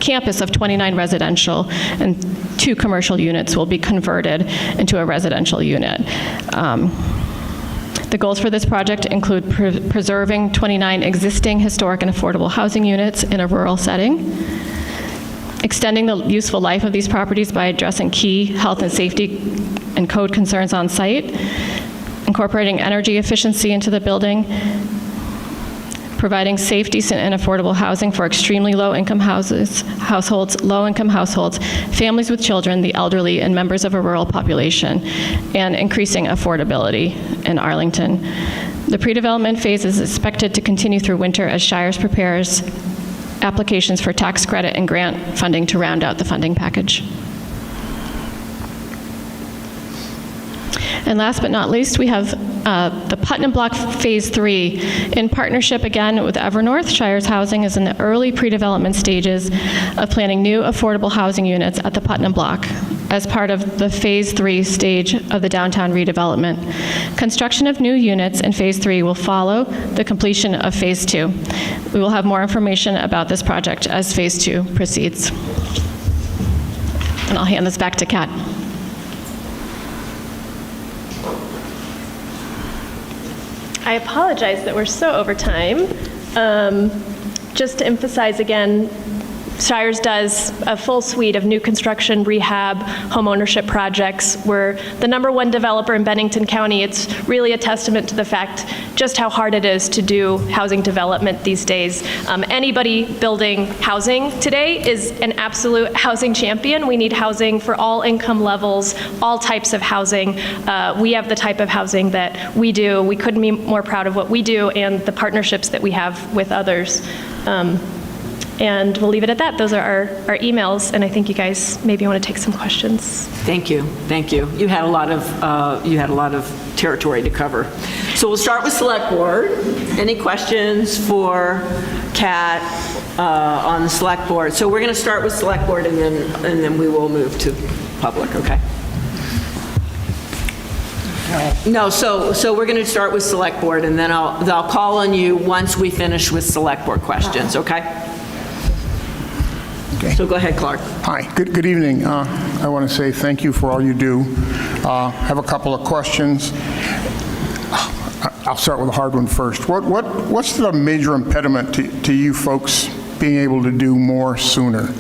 campus of 29 residential and 2 commercial units will be converted into a residential unit. The goals for this project include preserving 29 existing historic and affordable housing units in a rural setting, extending the useful life of these properties by addressing key health and safety and code concerns on site, incorporating energy efficiency into the building, providing safe, decent, and affordable housing for extremely low-income households, low-income households, families with children, the elderly, and members of a rural population, and increasing affordability in Arlington. The pre-development phase is expected to continue through winter as Shires prepares applications for tax credit and grant funding to round out the funding package. And last but not least, we have the Putnam Block Phase 3. In partnership, again, with Evernorth, Shires Housing is in the early pre-development stages of planning new affordable housing units at the Putnam Block as part of the Phase 3 stage of the downtown redevelopment. Construction of new units in Phase 3 will follow the completion of Phase 2. We will have more information about this project as Phase 2 proceeds. And I'll hand this back to Kat. I apologize that we're so over time. Just to emphasize again, Shires does a full suite of new construction, rehab, home ownership projects. We're the #1 developer in Bennington County. It's really a testament to the fact just how hard it is to do housing development these days. Anybody building housing today is an absolute housing champion. We need housing for all income levels, all types of housing. We have the type of housing that we do. We couldn't be more proud of what we do and the partnerships that we have with others. And we'll leave it at that. Those are our emails, and I think you guys maybe want to take some questions. Thank you, thank you. You had a lot of territory to cover. So we'll start with Select Board. Any questions for Kat on the Select Board? So we're going to start with Select Board, and then we will move to public. Okay. No, so we're going to start with Select Board, and then I'll call on you once we finish with Select Board questions, okay? Okay. So go ahead, Clark. Hi, good evening. I want to say thank you for all you do. Have a couple of questions. I'll start with a hard one first. What's the major impediment to you folks being able to do more sooner?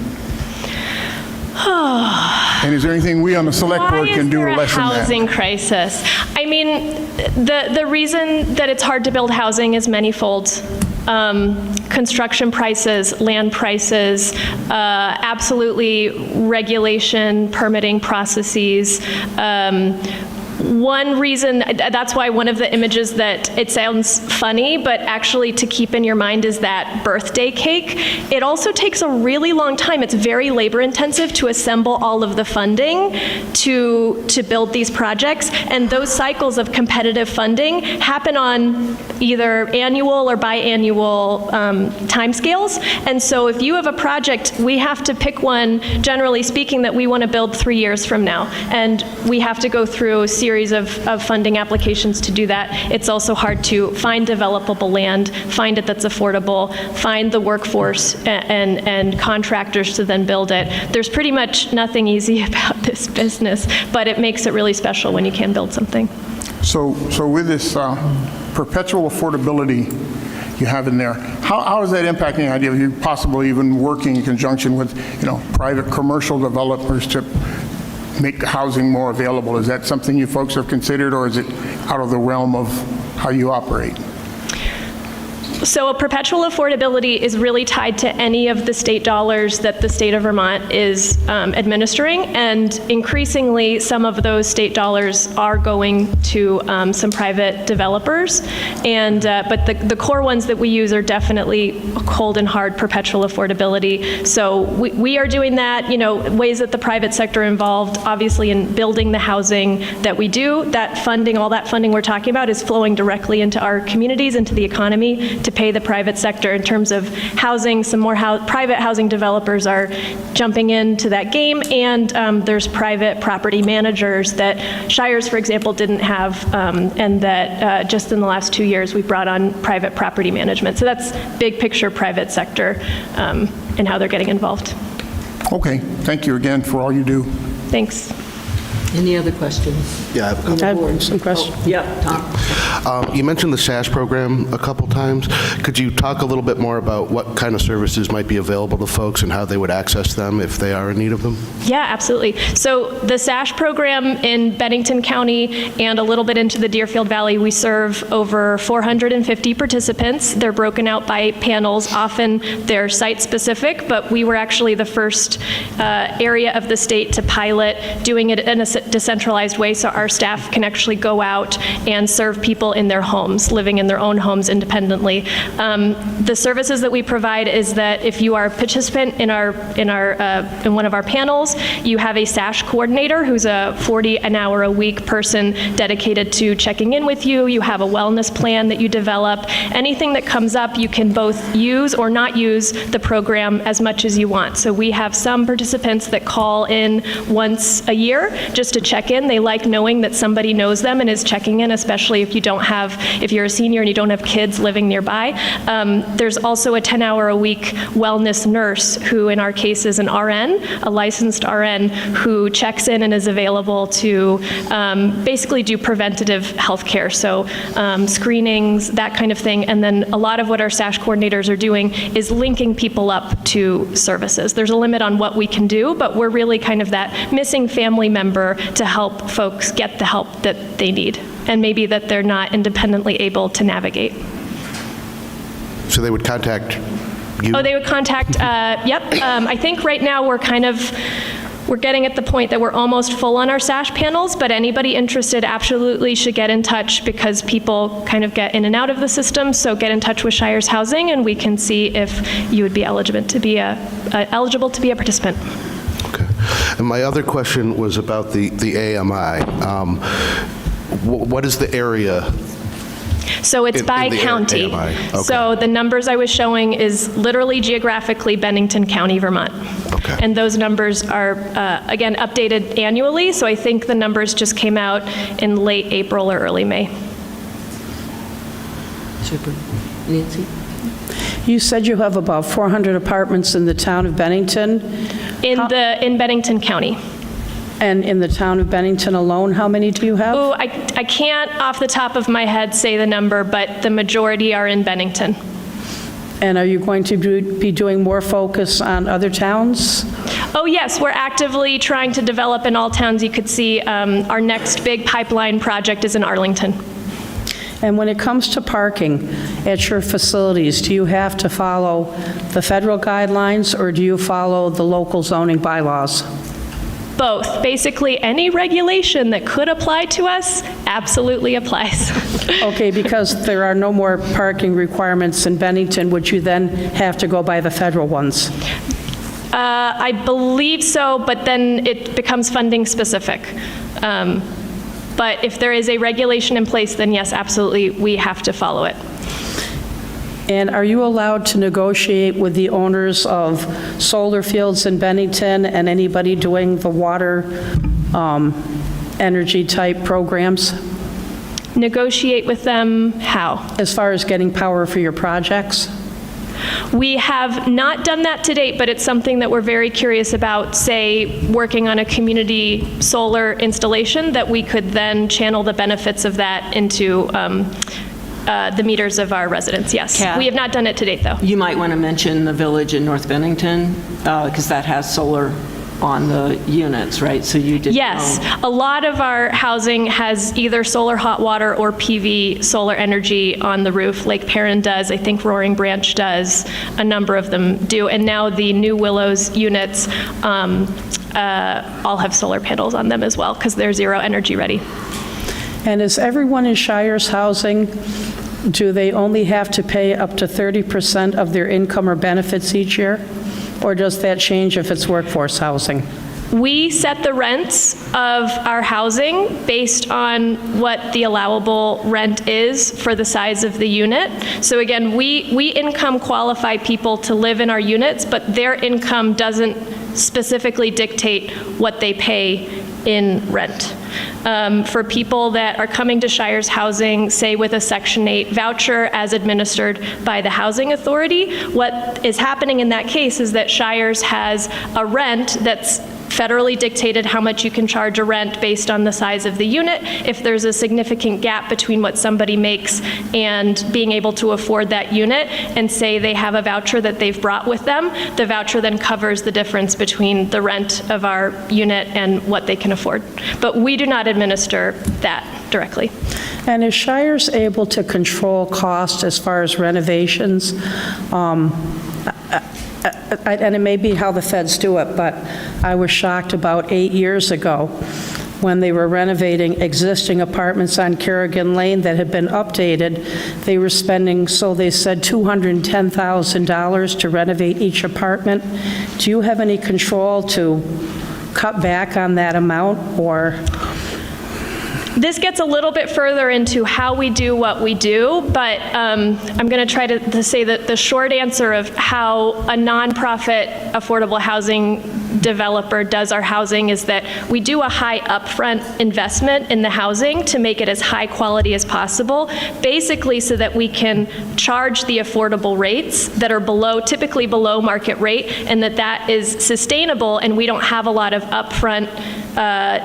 And is there anything we on the Select Board can do to lessen that? Why is there a housing crisis? I mean, the reason that it's hard to build housing is manifold. Construction prices, land prices, absolutely regulation, permitting processes. One reason, that's why one of the images that it sounds funny, but actually to keep in your mind is that birthday cake. It also takes a really long time. It's very labor intensive to assemble all of the funding to build these projects. And those cycles of competitive funding happen on either annual or biannual timescales. And so if you have a project, we have to pick one, generally speaking, that we want to build 3 years from now. And we have to go through a series of funding applications to do that. It's also hard to find developable land, find it that's affordable, find the workforce and contractors to then build it. There's pretty much nothing easy about this business, but it makes it really special when you can build something. So with this perpetual affordability you have in there, how is that impacting the idea of you possibly even working in conjunction with, private commercial developers to make housing more available? Is that something you folks have considered, or is it out of the realm of how you operate? So a perpetual affordability is really tied to any of the state dollars that the state of Vermont is administering, and increasingly some of those state dollars are going to some private developers, and but the core ones that we use are definitely cold and hard perpetual affordability. So we are doing that, ways that the private sector involved, obviously in building the housing that we do. That funding, all that funding we're talking about is flowing directly into our communities, into the economy, to pay the private sector in terms of housing. Some more private housing developers are jumping into that game, and there's private property managers that Shires, for example, didn't have, and that just in the last 2 years we brought on private property management. So that's big picture private sector and how they're getting involved. Okay, thank you again for all you do. Thanks. Any other questions? Yeah, I have a couple. I have some questions. Tom. You mentioned the SASH program a couple times. Could you talk a little bit more about what kind of services might be available to folks and how they would access them if they are in need of them? Yeah, absolutely. So the SASH program in Bennington County and a little bit into the Deerfield Valley, we serve over 450 participants. They're broken out by panels. Often they're site-specific, but we were actually the first area of the state to pilot doing it in a decentralized way, so our staff can actually go out and serve people in their homes, living in their own homes independently. The services that we provide is that if you are a participant in one of our panels, you have a SASH coordinator who's a 40 an hour a week person dedicated to checking in with you. You have a wellness plan that you develop. Anything that comes up, you can both use or not use the program as much as you want. So we have some participants that call in once a year just to check in. They like knowing that somebody knows them and is checking in, especially if you're a senior and you don't have kids living nearby. There's also a 10-hour a week wellness nurse who in our case is an RN, a licensed RN, who checks in and is available to basically do preventative health care, so screenings, that kind of thing. And then a lot of what our SASH coordinators are doing is linking people up to services. There's a limit on what we can do, but we're really kind of that missing family member to help folks get the help that they need, and maybe that they're not independently able to navigate. So they would contact you? Oh, they would contact, yep. I think right now we're getting at the point that we're almost full on our SASH panels, but anybody interested absolutely should get in touch, because people kind of get in and out of the system. So get in touch with Shires Housing and we can see if you would be eligible to be a participant. And my other question was about the AMI. What is the area So it's by in the county. AMI, okay. So the numbers I was showing is literally geographically Bennington County, Vermont. Okay. And those numbers are, again, updated annually, so I think the numbers just came out in late April or early May. Super. Nancy? You said you have about 400 apartments in the town of Bennington. In Bennington County. And in the town of Bennington alone, how many do you have? Ooh, I can't off the top of my head say the number, but the majority are in Bennington. And are you going to be doing more focus on other towns? Oh, yes, we're actively trying to develop in all towns. You could see our next big pipeline project is in Arlington. And when it comes to parking at your facilities, do you have to follow the federal guidelines, or do you follow the local zoning bylaws? Both. Basically, any regulation that could apply to us absolutely applies. Okay, because there are no more parking requirements in Bennington, would you then have to go by the federal ones? I believe so, but then it becomes funding specific. But if there is a regulation in place, then yes, absolutely, we have to follow it. And are you allowed to negotiate with the owners of solar fields in Bennington and anybody doing the water energy type programs? Negotiate with them how? As far as getting power for your projects? We have not done that to date, but it's something that we're very curious about, say, working on a community solar installation, that we could then channel the benefits of that into the meters of our residents, yes. Kat? We have not done it to date, though. You might want to mention the village in North Bennington, because that has solar on the units, right? So you did. Yes, a lot of our housing has either solar hot water or PV solar energy on the roof. Lake Perrin does, I think Roaring Branch does, a number of them do. And now the New Willows units all have solar panels on them as well, because they're zero energy ready. And is everyone in Shires housing, do they only have to pay up to 30% of their income or benefits each year? Or does that change if it's workforce housing? We set the rents of our housing based on what the allowable rent is for the size of the unit. So again, we income qualify people to live in our units, but their income doesn't specifically dictate what they pay in rent. For people that are coming to Shires Housing, say with a Section 8 voucher as administered by the Housing Authority, what is happening in that case is that Shires has a rent that's federally dictated how much you can charge a rent based on the size of the unit. If there's a significant gap between what somebody makes and being able to afford that unit, and say they have a voucher that they've brought with them, the voucher then covers the difference between the rent of our unit and what they can afford. But we do not administer that directly. And is Shires able to control cost as far as renovations? And it may be how the feds do it, but I was shocked about 8 years ago when they were renovating existing apartments on Kerrigan Lane that had been updated. They were spending, so they said, $210,000 to renovate each apartment. Do you have any control to cut back on that amount, or? This gets a little bit further into how we do what we do, but I'm going to try to say that the short answer of how a nonprofit affordable housing developer does our housing is that we do a high upfront investment in the housing to make it as high quality as possible, basically so that we can charge the affordable rates that are typically below market rate, and that is sustainable, and we don't have a lot of upfront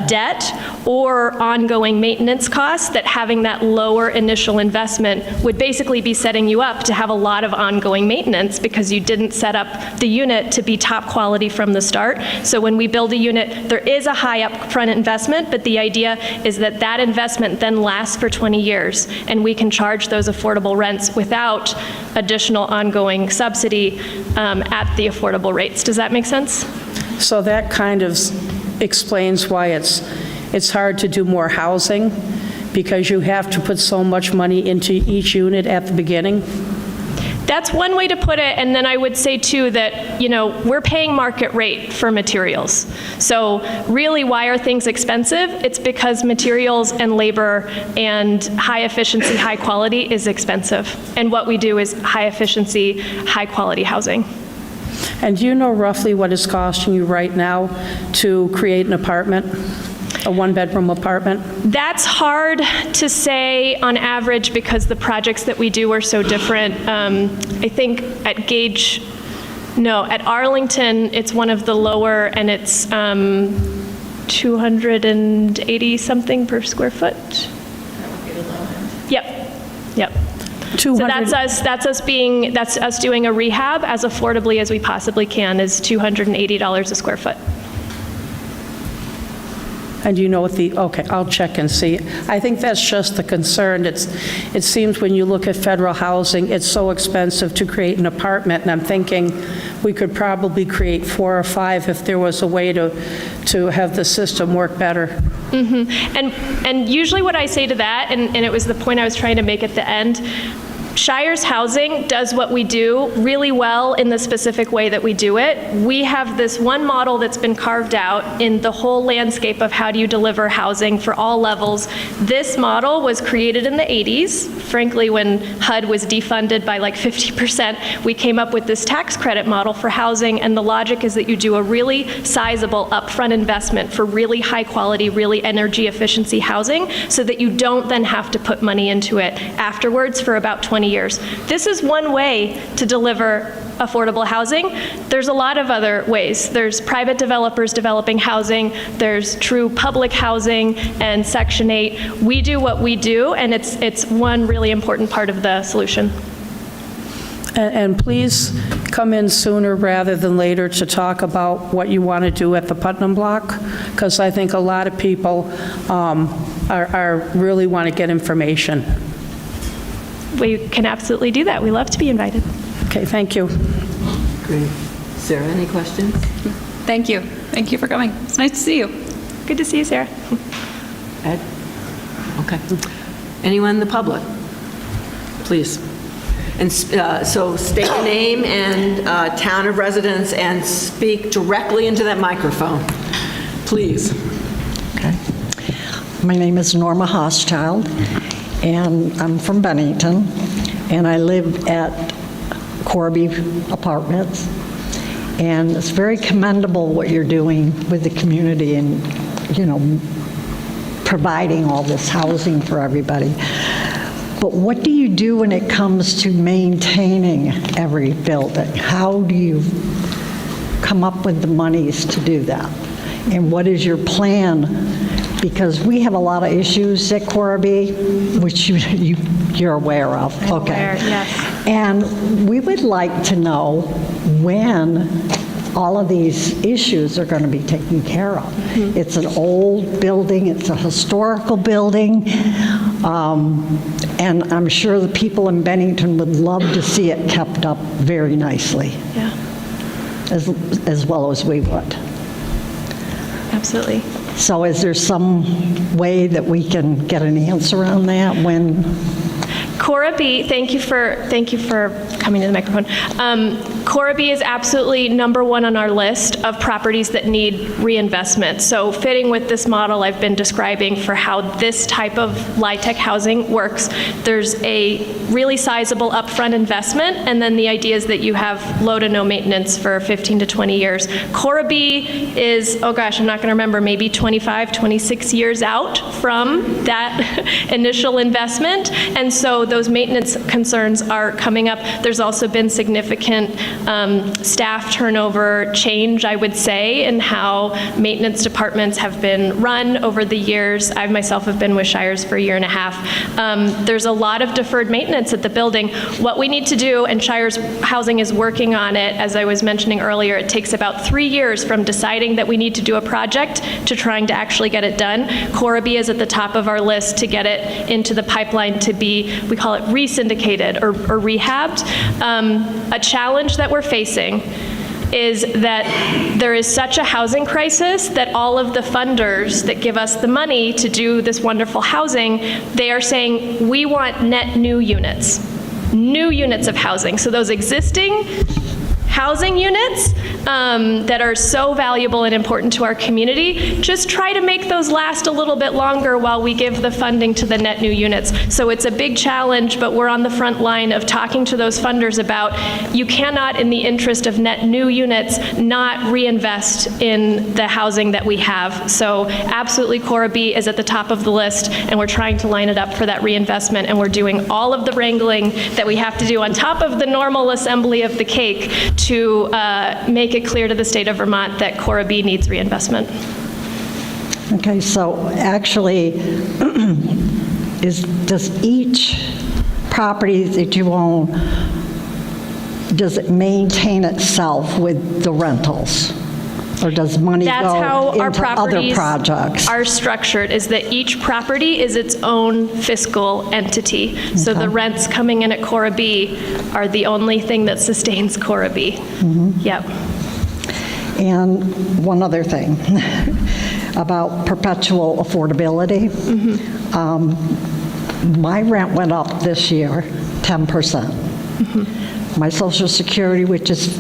debt or ongoing maintenance costs, that having that lower initial investment would basically be setting you up to have a lot of ongoing maintenance because you didn't set up the unit to be top quality from the start. So when we build a unit, there is a high upfront investment, but the idea is that that investment then lasts for 20 years, and we can charge those affordable rents without additional ongoing subsidy at the affordable rates. Does that make sense? So that kind of explains why it's hard to do more housing, because you have to put so much money into each unit at the beginning? That's one way to put it, and then I would say too that, we're paying market rate for materials. So really, why are things expensive? It's because materials and labor and high efficiency, high quality is expensive. And what we do is high efficiency, high quality housing. And do you know roughly what it's costing you right now to create an apartment, a one-bedroom apartment? That's hard to say on average because the projects that we do are so different. I think at at Arlington, it's one of the lower, and it's 280 something per square foot. Yep. So that's us doing a rehab as affordably as we possibly can is $280 a square foot. And do you know what okay, I'll check and see. I think that's just the concern. It seems when you look at federal housing, it's so expensive to create an apartment, and I'm thinking we could probably create 4 or 5 if there was a way to have the system work better. Mm-hmm. And usually what I say to that, and it was the point I was trying to make at the end, Shires Housing does what we do really well in the specific way that we do it. We have this one model that's been carved out in the whole landscape of how do you deliver housing for all levels. This model was created in the 80s. Frankly, when HUD was defunded by like 50%, we came up with this tax credit model for housing, and the logic is that you do a really sizable upfront investment for really high quality, really energy efficiency housing so that you don't then have to put money into it afterwards for about 20 years. This is one way to deliver affordable housing. There's a lot of other ways. There's private developers developing housing, there's true public housing and Section 8. We do what we do, and it's one really important part of the solution. And please come in sooner rather than later to talk about what you want to do at the Putnam Block, because I think a lot of people really want to get information. We can absolutely do that. We love to be invited. Okay, thank you. Great. Sarah, any questions? Thank you. Thank you for coming. It's nice to see you. Good to see you, Sarah. Ed? Okay. Anyone in the public? Please. And so state your name and town of residence and speak directly into that microphone. Please. Okay. My name is Norma Hochschild, and I'm from Bennington, and I live at Corby Apartments. And it's very commendable what you're doing with the community and, providing all this housing for everybody. But what do you do when it comes to maintaining every building? How do you come up with the monies to do that? And what is your plan? Because we have a lot of issues at Corby, which you're aware of. I'm aware, yes. And we would like to know when all of these issues are going to be taken care of. Mm-hmm. It's an old building, it's a historical building, and I'm sure the people in Bennington would love to see it kept up very nicely. Yeah. As well as we would. Absolutely. So is there some way that we can get an answer on that when? Corby, thank you for coming to the microphone. Corby is absolutely #1 on our list of properties that need reinvestment. So fitting with this model I've been describing for how this type of LIHTC housing works, there's a really sizable upfront investment, and then the idea is that you have low to no maintenance for 15 to 20 years. Corby is, oh gosh, I'm not going to remember, maybe 25, 26 years out from that initial investment, and so those maintenance concerns are coming up. There's also been significant staff turnover change, I would say, in how maintenance departments have been run over the years. I myself have been with Shires for a year and a half. There's a lot of deferred maintenance at the building. What we need to do, and Shires Housing is working on it, as I was mentioning earlier, it takes about 3 years from deciding that we need to do a project to trying to actually get it done. Corby is at the top of our list to get it into the pipeline to be, we call it re-syndicated or rehabbed. A challenge that we're facing is that there is such a housing crisis that all of the funders that give us the money to do this wonderful housing, they are saying, we want net new units. new units of housing. So those existing housing units that are so valuable and important to our community, just try to make those last a little bit longer while we give the funding to the net new units. So it's a big challenge, but we're on the front line of talking to those funders about you cannot, in the interest of net new units, not reinvest in the housing that we have. So absolutely Cora B is at the top of the list, and we're trying to line it up for that reinvestment, and we're doing all of the wrangling that we have to do on top of the normal assembly of the cake to make it clear to the state of Vermont that Cora B needs reinvestment. Okay, so actually, does each property that you own, does it maintain itself with the rentals? Or does money That's go how our into other properties projects? are structured, is that each property is its own fiscal entity. So the rents coming in at Cora B are the only thing that sustains Cora B. Yep. And one other thing about perpetual affordability. My rent went up this year 10%. My Social Security, which is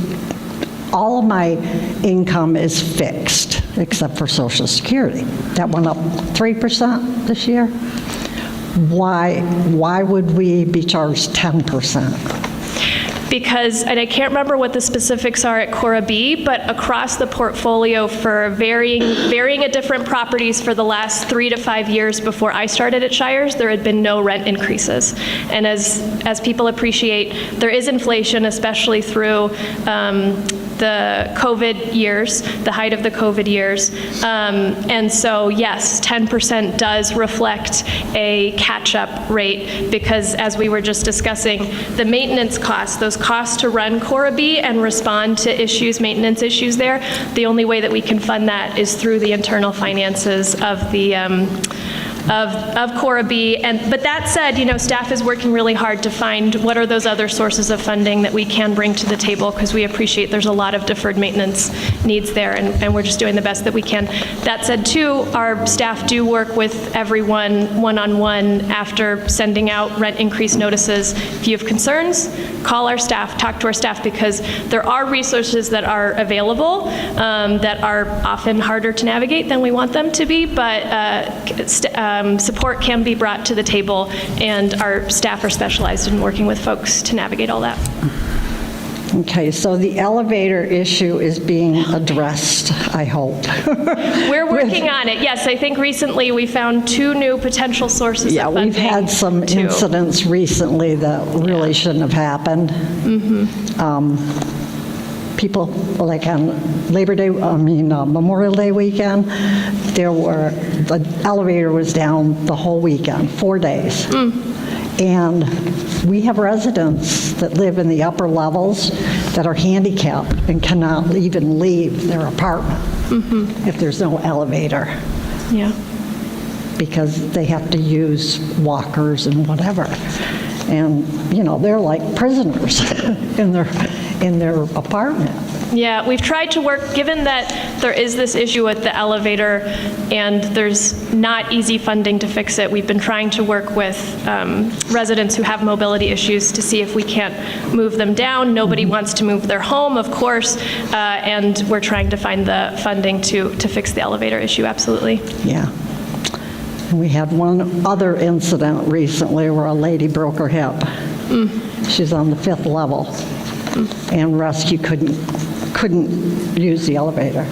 all of my income is fixed, except for Social Security. That went up 3% this year. Why would we be charged 10%? Because, and I can't remember what the specifics are at Cora B, but across the portfolio for varying at different properties for the last 3 to 5 years before I started at Shires, there had been no rent increases. And as people appreciate, there is inflation, especially through the COVID years, the height of the COVID years. And so, yes, 10% does reflect a catch-up rate because, as we were just discussing, the maintenance costs, those costs to run Cora B and respond to issues, maintenance issues there, the only way that we can fund that is through the internal finances of the of Cora B. But that said, staff is working really hard to find what are those other sources of funding that we can bring to the table, because we appreciate there's a lot of deferred maintenance needs there, and we're just doing the best that we can. That said, too, our staff do work with everyone one-on-one after sending out rent increase notices. If you have concerns, call our staff, talk to our staff, because there are resources that are available that are often harder to navigate than we want them to be, but support can be brought to the table, and our staff are specialized in working with folks to navigate all that. Okay, so the elevator issue is being addressed, I hope. We're working on it. Yes, I think recently we found 2 new potential sources of funding. Yeah, we've had some incidents recently that really shouldn't have happened. People, like on Memorial Day weekend, the elevator was down the whole weekend, 4 days. And we have residents that live in the upper levels that are handicapped and cannot even leave their apartment if there's no elevator. Yeah. Because they have to use walkers and whatever. And, they're like prisoners in their apartment. Yeah, we've tried to work, given that there is this issue with the elevator and there's not easy funding to fix it, we've been trying to work with residents who have mobility issues to see if we can't move them down. Nobody wants to move their home, of course, and we're trying to find the funding to fix the elevator issue, absolutely. Yeah. And we had one other incident recently where a lady broke her hip. She's on the 5th level, and rescue couldn't use the elevator.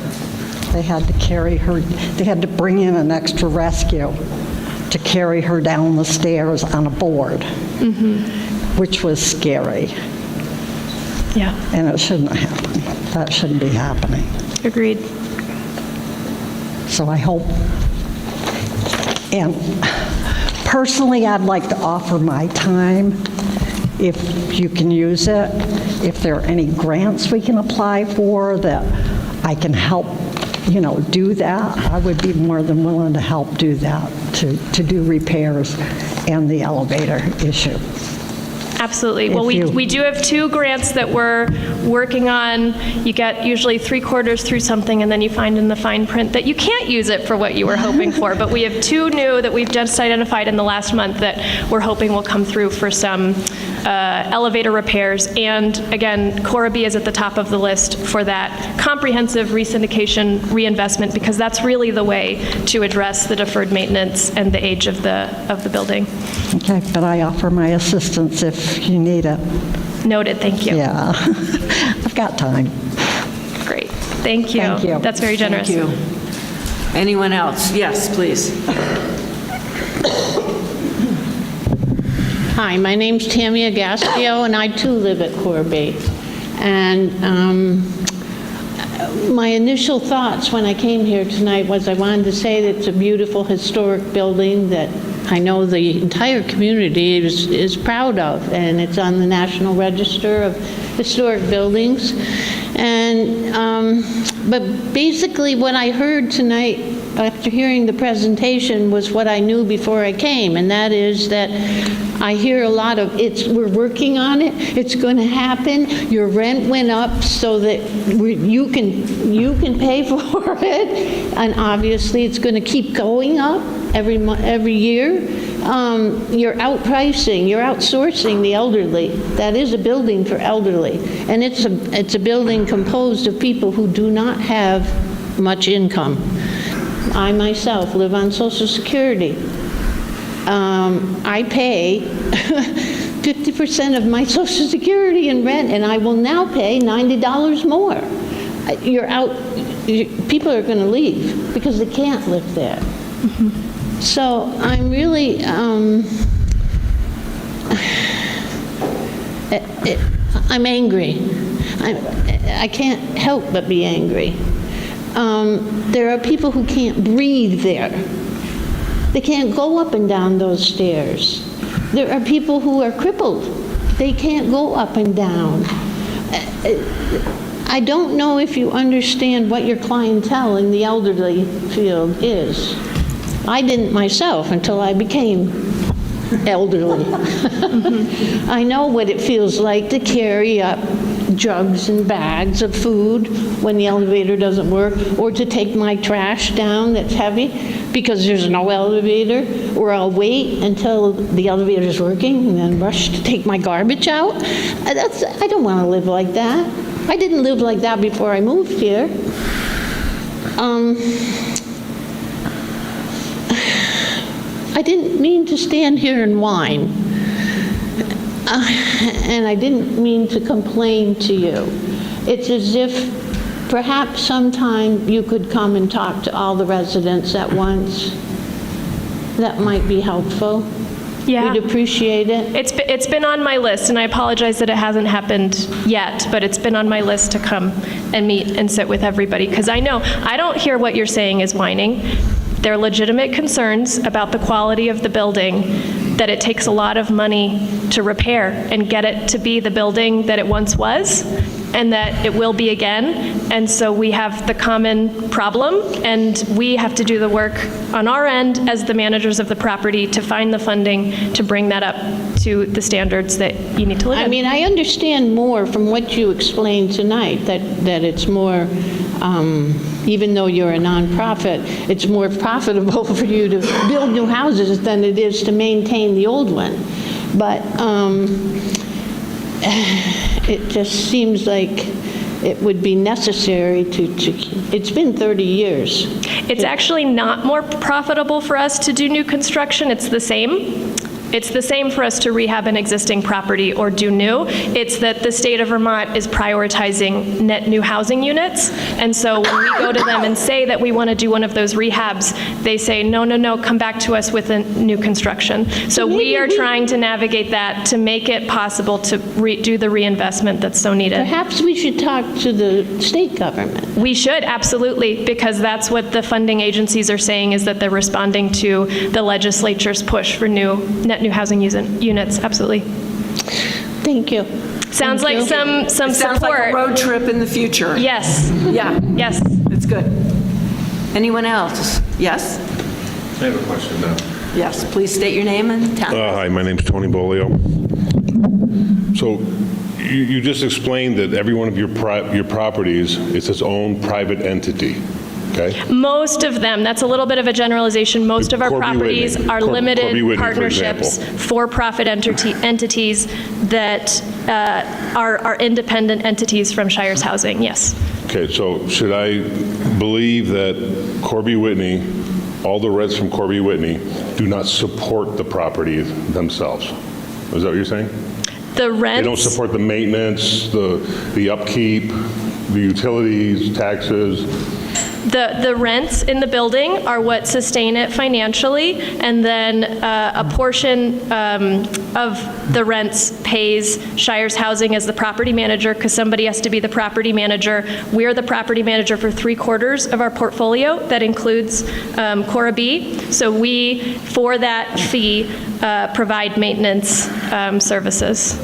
They had to carry her, they had to bring in an extra rescue to carry her down the stairs on a board, which was scary. Yeah. And it shouldn't happen. That shouldn't be happening. Agreed. So I hope, and personally, I'd like to offer my time, if you can use it, if there are any grants we can apply for that I can help, do that, I would be more than willing to help do that, to do repairs and the elevator issue. Absolutely. Well, we do have 2 grants that we're working on. You get usually 3/4 through something, and then you find in the fine print that you can't use it for what you were hoping for. But we have 2 new that we've just identified in the last month that we're hoping will come through for some elevator repairs. And again, Cora B is at the top of the list for that comprehensive resyndication reinvestment, because that's really the way to address the deferred maintenance and the age of the building. Okay, but I offer my assistance if you need it. Noted, thank you. Yeah, I've got time. Great, thank you. Thank you. That's very generous. Thank you. Anyone else? Yes, please. Hi, my name's Tammy Agastio, and I too live at Corby. And my initial thoughts when I came here tonight was I wanted to say that it's a beautiful historic building that I know the entire community is proud of, and it's on the National Register of Historic Buildings. And but basically what I heard tonight after hearing the presentation was what I knew before I came, and that is that I hear a lot of, we're working on it, it's going to happen, your rent went up so that you can pay for it, and obviously it's going to keep going up every year. You're outpricing, you're outsourcing the elderly. That is a building for elderly, and it's a building composed of people who do not have much income. I myself live on Social Security. I pay 50% of my Social Security in rent, and I will now pay $90 more. People are going to leave because they can't live there. Mm-hmm. So I'm really, I'm angry. I can't help but be angry. There are people who can't breathe there. They can't go up and down those stairs. There are people who are crippled. They can't go up and down. I don't know if you understand what your clientele in the elderly field is. I didn't myself until I became elderly. I know what it feels like to carry up jugs and bags of food when the elevator doesn't work, or to take my trash down that's heavy because there's no elevator, or I'll wait until the elevator's working and then rush to take my garbage out. I don't want to live like that. I didn't live like that before I moved here. I didn't mean to stand here and whine. And I didn't mean to complain to you. It's as if perhaps sometime you could come and talk to all the residents at once. That might be helpful. Yeah. We'd appreciate it. It's been on my list, and I apologize that it hasn't happened yet, but it's been on my list to come and meet and sit with everybody, because I know I don't hear what you're saying is whining. There are legitimate concerns about the quality of the building, that it takes a lot of money to repair and get it to be the building that it once was, and that it will be again. And so we have the common problem, and we have to do the work on our end as the managers of the property to find the funding to bring that up to the standards that you need to live in. I mean, I understand more from what you explained tonight, that it's more, even though you're a nonprofit, it's more profitable for you to build new houses than it is to maintain the old one. But it just seems like it would be necessary to it's been 30 years. It's actually not more profitable for us to do new construction. It's the same. It's the same for us to rehab an existing property or do new. It's that the state of Vermont is prioritizing net new housing units. And so when we go to them and say that we want to do one of those rehabs, they say, no, no, no, come back to us with a new construction. So we are trying to navigate that to make it possible to do the reinvestment that's so needed. Perhaps we should talk to the state government. We should, absolutely, because that's what the funding agencies are saying, is that they're responding to the legislature's push for net new housing units. Absolutely. Thank you. Sounds like some Sounds support. like a road trip in the future. Yes. Yeah. Yes. It's good. Anyone else? Yes? I have a question now. Yes, please state your name and town. Hi, my name's Tony Bolio. So you just explained that every one of your properties is its own private entity, okay? Most of them, that's a little bit of a generalization, most of our Corby properties Whitney. are Corby limited Whitney, for partnerships, example. for-profit entities that are independent entities from Shires Housing, yes. Okay, so should I believe that Corby Whitney, all the rents from Corby Whitney, do not support the property themselves? Is that what you're saying? The rents... They don't support the maintenance, the upkeep, the utilities, taxes? The rents in the building are what sustain it financially, and then a portion of the rents pays Shires Housing as the property manager, because somebody has to be the property manager. We're the property manager for 3/4 of our portfolio. That includes Cora B. So we, for that fee, provide maintenance services.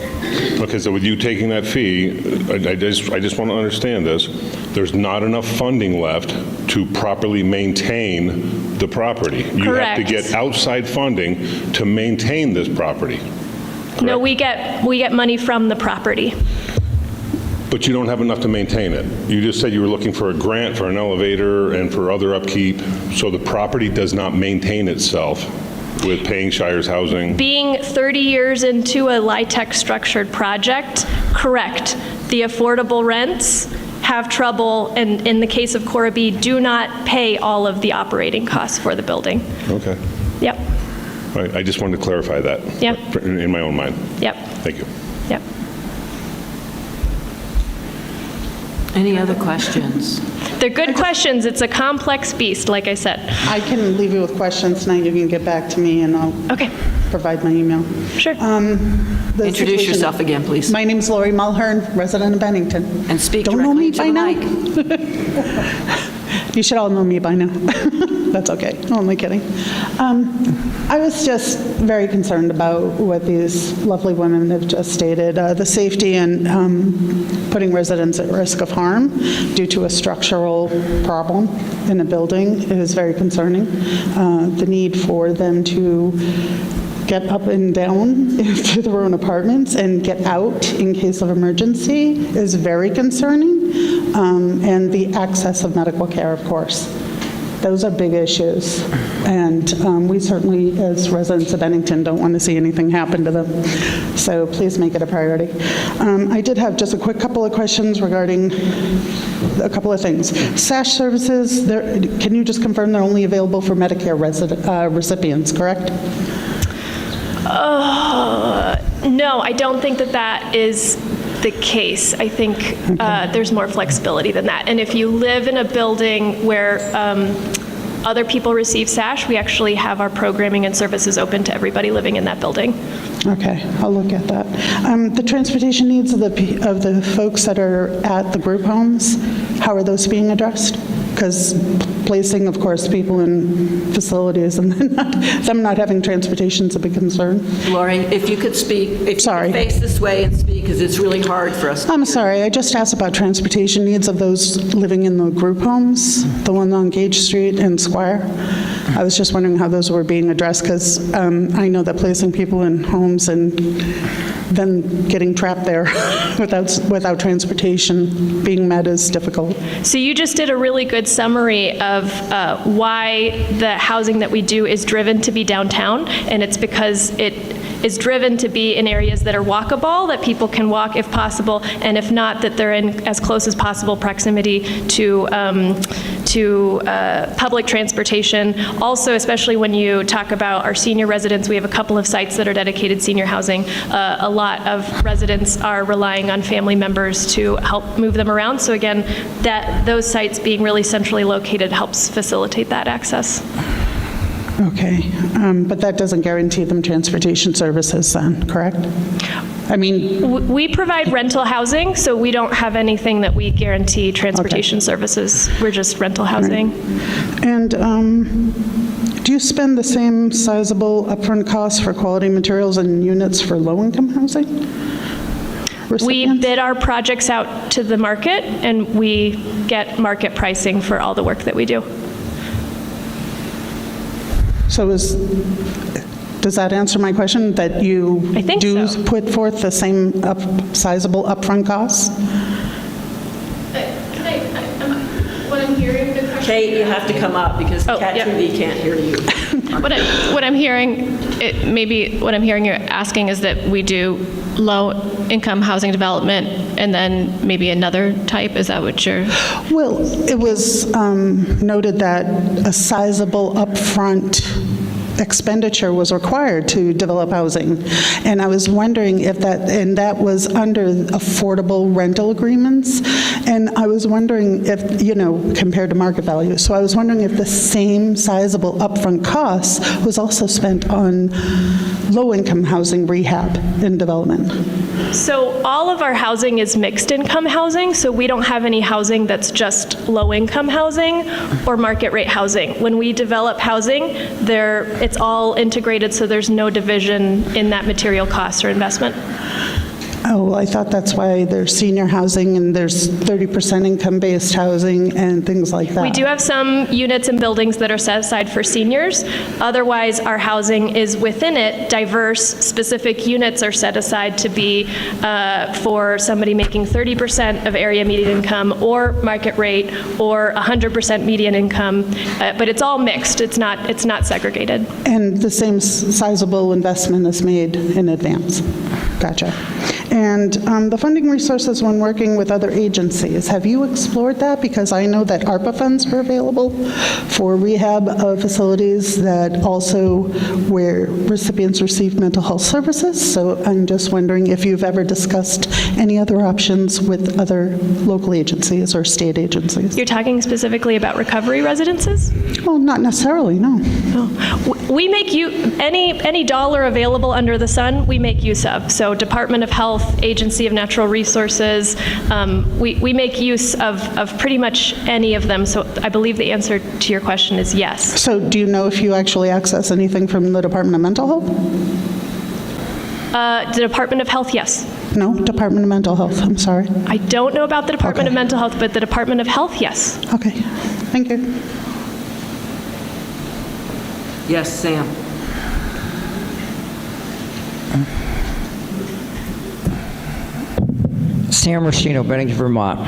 Okay, so with you taking that fee, I just want to understand this, there's not enough funding left to properly maintain the property. You have to get outside funding to maintain this property. Correct? No, we get money from the property. But you don't have enough to maintain it. You just said you were looking for a grant for an elevator and for other upkeep, so the property does not maintain itself with paying Shires Housing. Being 30 years into a LIHTC structured project, correct. The affordable rents have trouble, and in the case of Cora B, do not pay all of the operating costs for the building. Okay. Yep. All right, I just wanted to clarify that. Yep. In my own mind. Yep. Thank you. Yep. Any other questions? They're good questions. It's a complex beast, like I said. I can leave you with questions now. You can get back to me, and I'll provide my email. Sure. Introduce yourself again, please. My name's Lori Mulhern, resident of Bennington. And speak Don't know directly me to by the now. mic. You should all know me by now. That's okay. Only kidding. I was just very concerned about what these lovely women have just stated. The safety and putting residents at risk of harm due to a structural problem in a building is very concerning. The need for them to get up and down to their own apartments and get out in case of emergency is very concerning. And the access of medical care, of course. Those are big issues. And we certainly, as residents of Bennington, don't want to see anything happen to them. So please make it a priority. I did have just a quick couple of questions regarding a couple of things. SASH services, can you just confirm they're only available for Medicare recipients, correct? No, I don't think that is the case. I think there's more flexibility than that. And if you live in a building where other people receive SASH, we actually have our programming and services open to everybody living in that building. Okay, I'll look at that. The transportation needs of the folks that are at the group homes, how are those being addressed? Because placing, of course, people in facilities and them not having transportation is a big concern. Lori, if you could speak, if you could face this way and speak, because it's really hard for us. I'm sorry, I just asked about transportation needs of those living in the group homes, the one on Gage Street and Squire. I was just wondering how those were being addressed, because I know that placing people in homes and then getting trapped there without transportation being met is difficult. So you just did a really good summary of why the housing that we do is driven to be downtown, and it's because it is driven to be in areas that are walkable, that people can walk if possible, and if not, that they're in as close as possible proximity to public transportation. Also, especially when you talk about our senior residents, we have a couple of sites that are dedicated senior housing. A lot of residents are relying on family members to help move them around. So again, those sites being really centrally located helps facilitate that access. Okay, but that doesn't guarantee them transportation services then, correct? I mean... We provide rental housing, so we don't have anything that we guarantee transportation services. We're just rental housing. Right. And do you spend the same sizable upfront costs for quality materials and units for low-income housing? We bid our projects out to the market, and we get market pricing for all the work that we do. So Does that answer my question, that you do put forth the same sizable upfront costs? What I'm hearing, the question... Kate, you have to come up because Cat TV can't hear you. What I'm hearing, maybe what I'm hearing you're asking is that we do low-income housing development and then maybe another type. Is that what you're... Well, it was noted that a sizable upfront expenditure was required to develop housing. And I was wondering if that was under affordable rental agreements. And I was wondering if, compared to market value. So I was wondering if the same sizable upfront cost was also spent on low-income housing rehab and development. So all of our housing is mixed income housing, so we don't have any housing that's just low income housing or market rate housing. When we develop housing, it's all integrated, so there's no division in that material cost or investment. Oh, well, I thought that's why there's senior housing and there's 30% income-based housing and things like that. We do have some units and buildings that are set aside for seniors. Otherwise, our housing is within it, diverse, specific units are set aside to be for somebody making 30% of area median income or market rate or 100% median income, but it's all mixed. It's not segregated. And the same sizable investment is made in advance. Gotcha. And the funding resources when working with other agencies, have you explored that? Because I know that ARPA funds are available for rehab of facilities that also where recipients receive mental health services. So I'm just wondering if you've ever discussed any other options with other local agencies or state agencies. You're talking specifically about recovery residences? Well, not necessarily, no. We make any dollar available under the sun, we make use of. So Department of Health, Agency of Natural Resources, we make use of pretty much any of them. So I believe the answer to your question is yes. So do you know if you actually access anything from the Department of Mental Health? The Department of Health, yes. No, Department of Mental Health, I'm sorry. I don't know about the Department of Mental Health, but the Department of Health, yes. Okay, thank you. Yes, Sam. Sam Racino, Bennington, Vermont.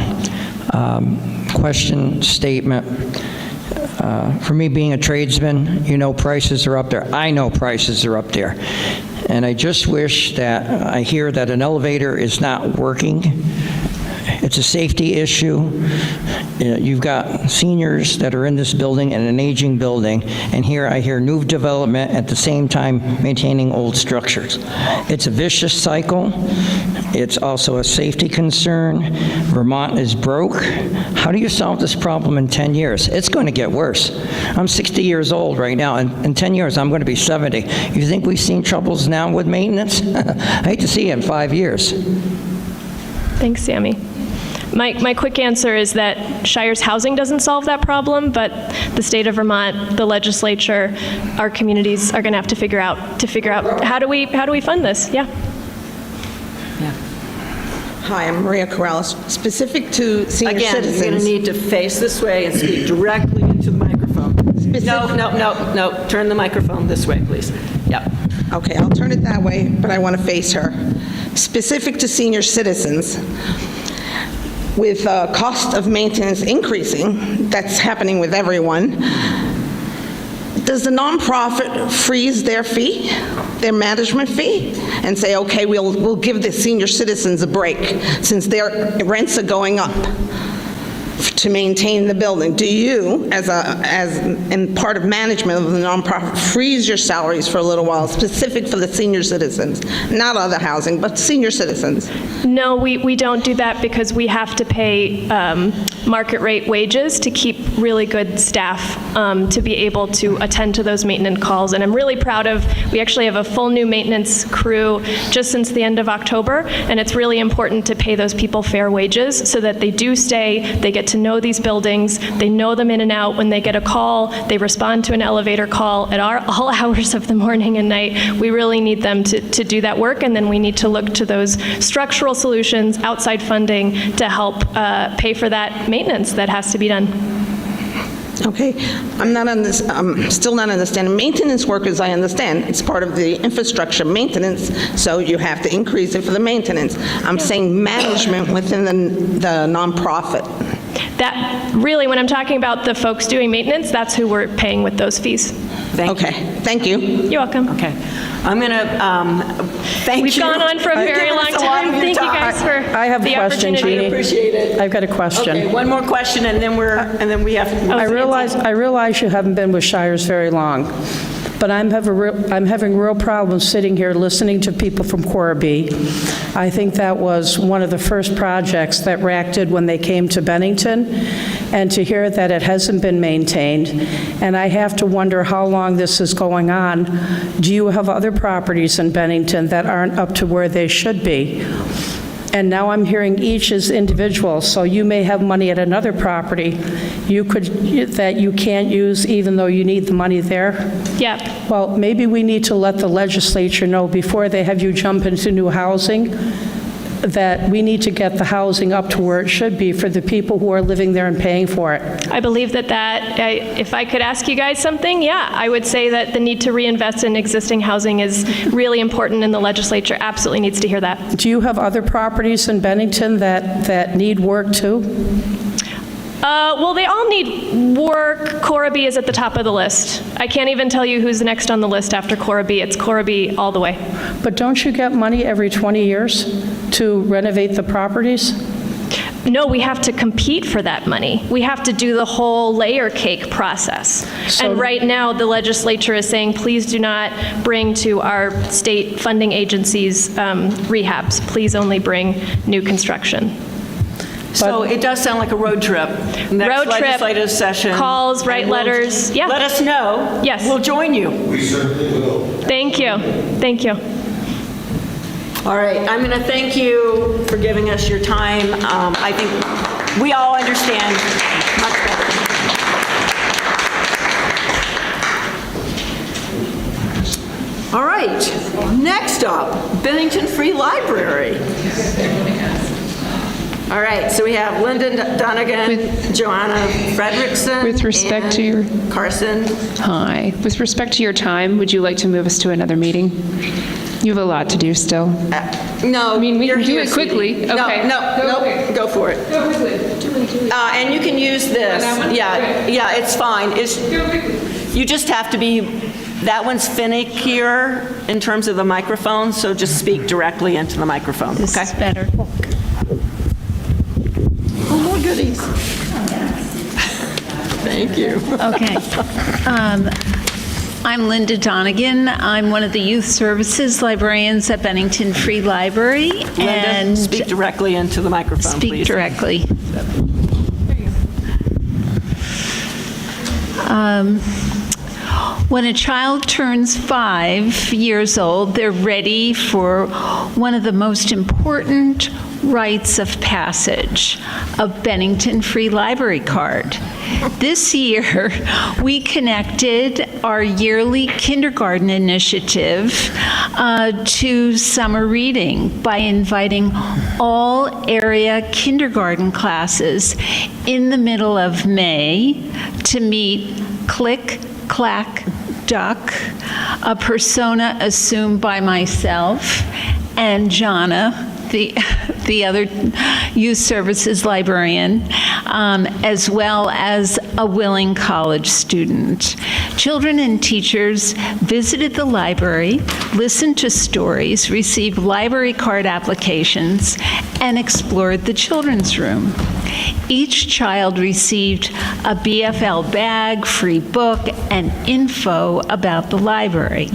Question, statement. For me, being a tradesman, prices are up there. I know prices are up there. And I just wish that I hear that an elevator is not working. It's a safety issue. You've got seniors that are in this building and an aging building, and here I hear new development at the same time maintaining old structures. It's a vicious cycle. It's also a safety concern. Vermont is broke. How do you solve this problem in 10 years? It's going to get worse. I'm 60 years old right now, and in 10 years I'm going to be 70. You think we've seen troubles now with maintenance? I hate to see it in 5 years. Thanks, Sammy. My quick answer is that Shire's housing doesn't solve that problem, but the state of Vermont, the legislature, our communities are going to have to figure out how do we fund this? Yeah. Hi, I'm Maria Corrales. Specific to senior citizens. Again, you're going to need to face this way and speak directly into the microphone. No. Turn the microphone this way, please. Yep. Okay, I'll turn it that way, but I want to face her. Specific to senior citizens, with cost of maintenance increasing, that's happening with everyone, does the nonprofit freeze their fee, their management fee, and say, okay, we'll give the senior citizens a break since their rents are going up to maintain the building? Do you, as part of management of the nonprofit, freeze your salaries for a little while, specific for the senior citizens, not other housing, but senior citizens? No, we don't do that because we have to pay market rate wages to keep really good staff to be able to attend to those maintenance calls. And I'm really proud of, we actually have a full new maintenance crew just since the end of October, and it's really important to pay those people fair wages so that they do stay, they get to know these buildings, they know them in and out. When they get a call, they respond to an elevator call at all hours of the morning and night. We really need them to do that work, and then we need to look to those structural solutions, outside funding, to help pay for that maintenance that has to be done. Okay, I'm still not understanding. Maintenance workers, I understand, it's part of the infrastructure maintenance, so you have to increase it for the maintenance. I'm saying management within the nonprofit. That, really, when I'm talking about the folks doing maintenance, that's who we're paying with those fees. Thank you. You're welcome. Okay. I'm going to thank you. We've gone on for a very long time. Thank you guys for I have a the question, opportunity. Jeannie. I appreciate it. I've got a question. Okay, one more question, and then we have. I realize you haven't been with Shires very long, but I'm having real problems sitting here listening to people from Corby. I think that was one of the first projects that RAC did when they came to Bennington, and to hear that it hasn't been maintained, and I have to wonder how long this is going on. Do you have other properties in Bennington that aren't up to where they should be? And now I'm hearing each is individual, so you may have money at another property that you can't use even though you need the money there? Yep. Well, maybe we need to let the legislature know before they have you jump into new housing that we need to get the housing up to where it should be for the people who are living there and paying for it. I believe that if I could ask you guys something, yeah, I would say that the need to reinvest in existing housing is really important, and the legislature absolutely needs to hear that. Do you have other properties in Bennington that need work too? Well, they all need work. Corby is at the top of the list. I can't even tell you who's next on the list after Corby. It's Corby all the way. But don't you get money every 20 years to renovate the properties? No, we have to compete for that money. We have to do the whole layer cake process. And right now, the legislature is saying, please do not bring to our state funding agencies rehabs. Please only bring new construction. So it does sound like a road trip. Next Road trip, legislative session. calls, write letters. Yeah. Let us know. Yes. We'll join you. We certainly will. Thank you. Thank you. All right, I'm going to thank you for giving us your time. I think we all understand much better. All right, next up, Bennington Free Library. All right, so we have Lyndon Donegan, Joanna Fredrickson, With respect to your Carson. Hi. With respect to your time, would you like to move us to another meeting? You have a lot to do still. No, I mean, we you're can do here, it quickly. Stevie. Okay. No, go for it. Go quickly. And you can use this. that one? Yeah, it's fine. Go quickly. You just have to be, that one's finickier in terms of the microphone, so just speak directly into the microphone, This okay? is better. Oh, more goodies. Thank you. Okay. I'm Linda Donegan. I'm one of the youth services librarians at Bennington Free Library. Linda, and speak directly into the microphone, speak please. directly. When a child turns 5 years old, they're ready for one of the most important rites of passage, a Bennington Free Library card. This year, we connected our yearly kindergarten initiative to summer reading by inviting all area kindergarten classes in the middle of May to meet Click, Clack, Duck, a persona assumed by myself and Jana, the other youth services librarian, as well as a willing college student. Children and teachers visited the library, listened to stories, received library card applications, and explored the children's room. Each child received a BFL bag, free book, and info about the library.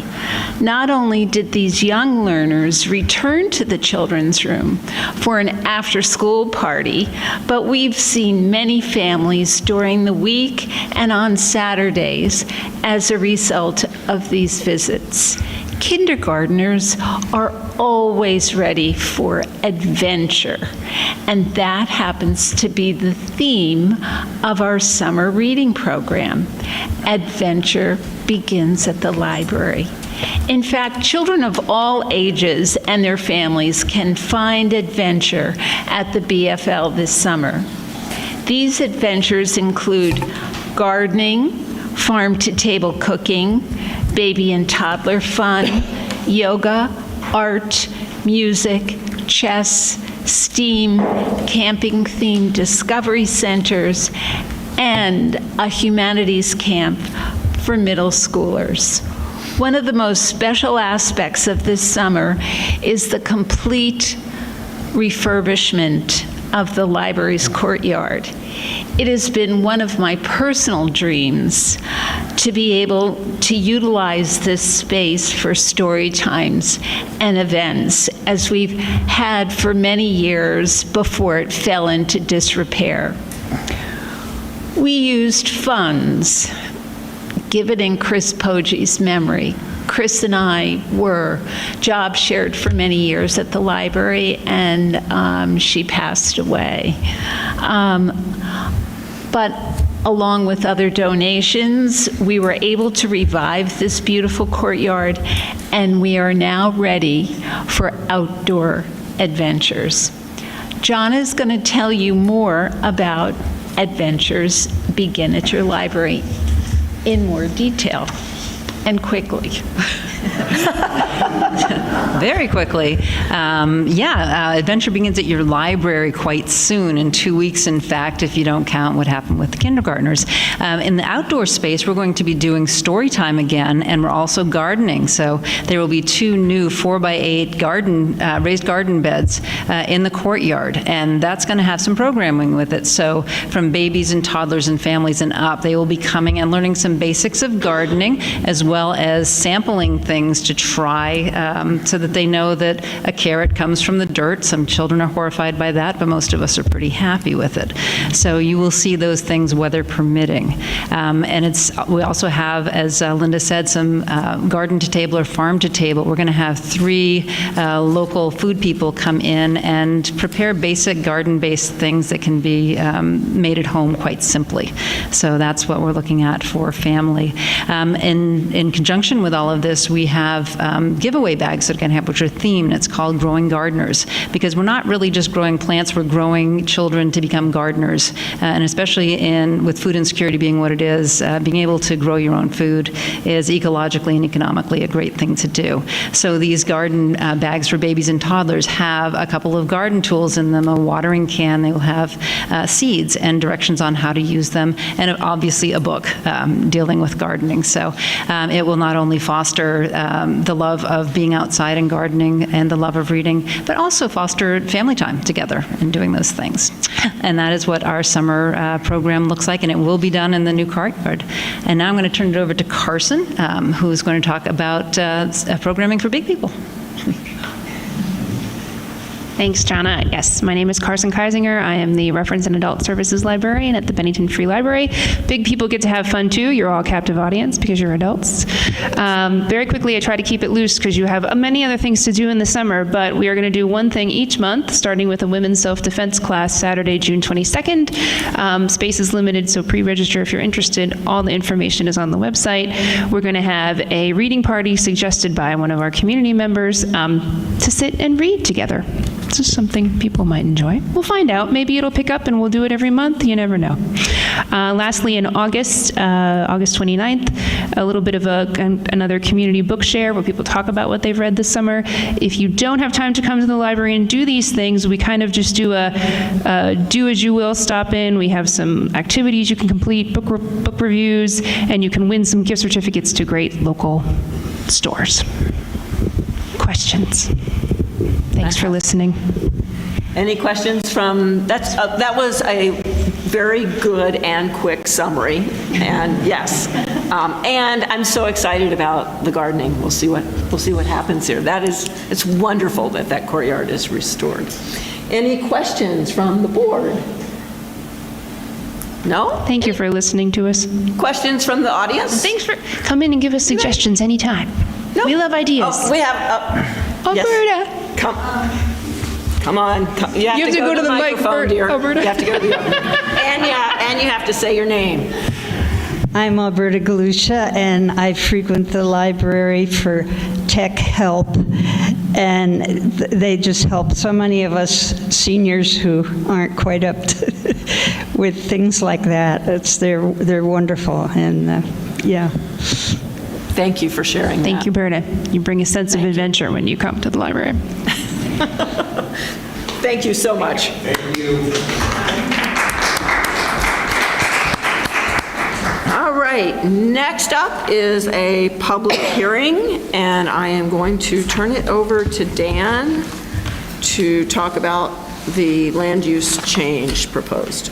Not only did these young learners return to the children's room for an after-school party, but we've seen many families during the week and on Saturdays as a result of these visits. Kindergartners are always ready for adventure, and that happens to be the theme of our summer reading program. Adventure begins at the library. In fact, children of all ages and their families can find adventure at the BFL this summer. These adventures include gardening, farm-to-table cooking, baby and toddler fun, yoga, art, music, chess, STEAM, camping-themed discovery centers, and a humanities camp for middle schoolers. One of the most special aspects of this summer is the complete refurbishment of the library's courtyard. It has been one of my personal dreams to be able to utilize this space for story times and events, as we've had for many years before it fell into disrepair. We used funds given in Chris Poggi's memory. Chris and I were job shared for many years at the library, and she passed away. But along with other donations, we were able to revive this beautiful courtyard, and we are now ready for outdoor adventures. John is going to tell you more about Adventures Begin at Your Library in more detail and quickly. Very quickly. Adventure begins at your library quite soon, in 2 weeks, in fact, if you don't count what happened with the kindergartners. In the outdoor space, we're going to be doing story time again, and we're also gardening. So there will be 2 new 4x8 raised garden beds in the courtyard, and that's going to have some programming with it. So from babies and toddlers and families and up, they will be coming and learning some basics of gardening, as well as sampling things to try, so that they know that a carrot comes from the dirt. Some children are horrified by that, but most of us are pretty happy with it. So you will see those things, weather permitting. We also have, as Linda said, some garden to table or farm to table. We're going to have 3 local food people come in and prepare basic garden-based things that can be made at home quite simply. So that's what we're looking at for family. In conjunction with all of this, we have giveaway bags that are going to have, which are themed. It's called Growing Gardeners, because we're not really just growing plants, we're growing children to become gardeners. And especially with food insecurity being what it is, being able to grow your own food is ecologically and economically a great thing to do. So these garden bags for babies and toddlers have a couple of garden tools in them, a watering can, they will have seeds and directions on how to use them, and obviously a book dealing with gardening. So it will not only foster the love of being outside and gardening and the love of reading, but also foster family time together and doing those things. And that is what our summer program looks like, and it will be done in the new courtyard. And now I'm going to turn it over to Carson, who's going to talk about programming for big people. Thanks, Jana. Yes, my name is Carson Keisinger. I am the Reference and Adult Services Librarian at the Bennington Free Library. Big people get to have fun too. You're all captive audience because you're adults. Very quickly, I try to keep it loose because you have many other things to do in the summer, but we are going to do one thing each month, starting with a women's self-defense class Saturday, June 22nd. Space is limited, so pre-register if you're interested. All the information is on the website. We're going to have a reading party suggested by one of our community members to sit and read together. It's just something people might enjoy. We'll find out. Maybe it'll pick up and we'll do it every month. You never know. Lastly, in August 29th, a little bit of another community book share where people talk about what they've read this summer. If you don't have time to come to the library and do these things, we kind of just do a do as you will, stop in. We have some activities you can complete, book reviews, and you can win some gift certificates to great local stores. Questions? Thanks for listening. Any questions from, that was a very good and quick summary, and yes. And I'm so excited about the gardening. We'll see what happens here. It's wonderful that courtyard is restored. Any questions from the board? No? Thank you for listening to us. Questions from the audience? Thanks for come in and give us suggestions anytime. No? We love ideas. Oh, we have Alberta. Yes. Come on. You have to go to the microphone, dear. Alberta. You have to go to the and you have to say your name. I'm Alberta Galusha, and I frequent the library for tech help. And they just help so many of us seniors who aren't quite up to with things like that. They're wonderful, and yeah. Thank you for sharing Thank that. you, Berta. You bring a sense of adventure when you come to the library. Thank you so much. Thank you. All right, next up is a public hearing, and I am going to turn it over to Dan to talk about the land use change proposed.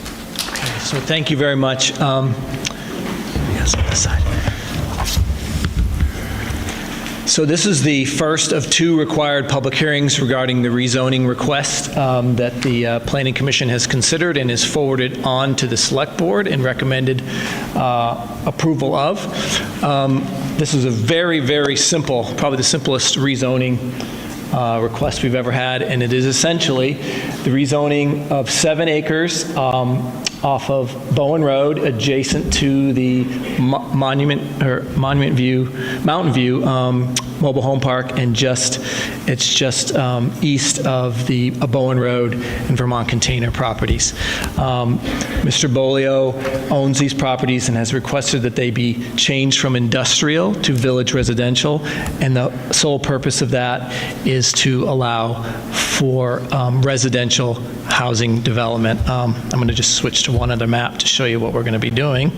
Okay, so thank you very much. Yes, on this side. So this is the first of two required public hearings regarding the rezoning request that the Planning Commission has considered and is forwarded on to the Select Board and recommended approval of. This is a very, very simple, probably the simplest rezoning request we've ever had, and it is essentially the rezoning of 7 acres off of Bowen Road, adjacent to the Mountain View mobile home park, and it's just east of the Bowen Road and Vermont Container properties. Mr. Bolio owns these properties and has requested that they be changed from industrial to village residential, and the sole purpose of that is to allow for residential housing development. I'm going to just switch to one other map to show you what we're going to be doing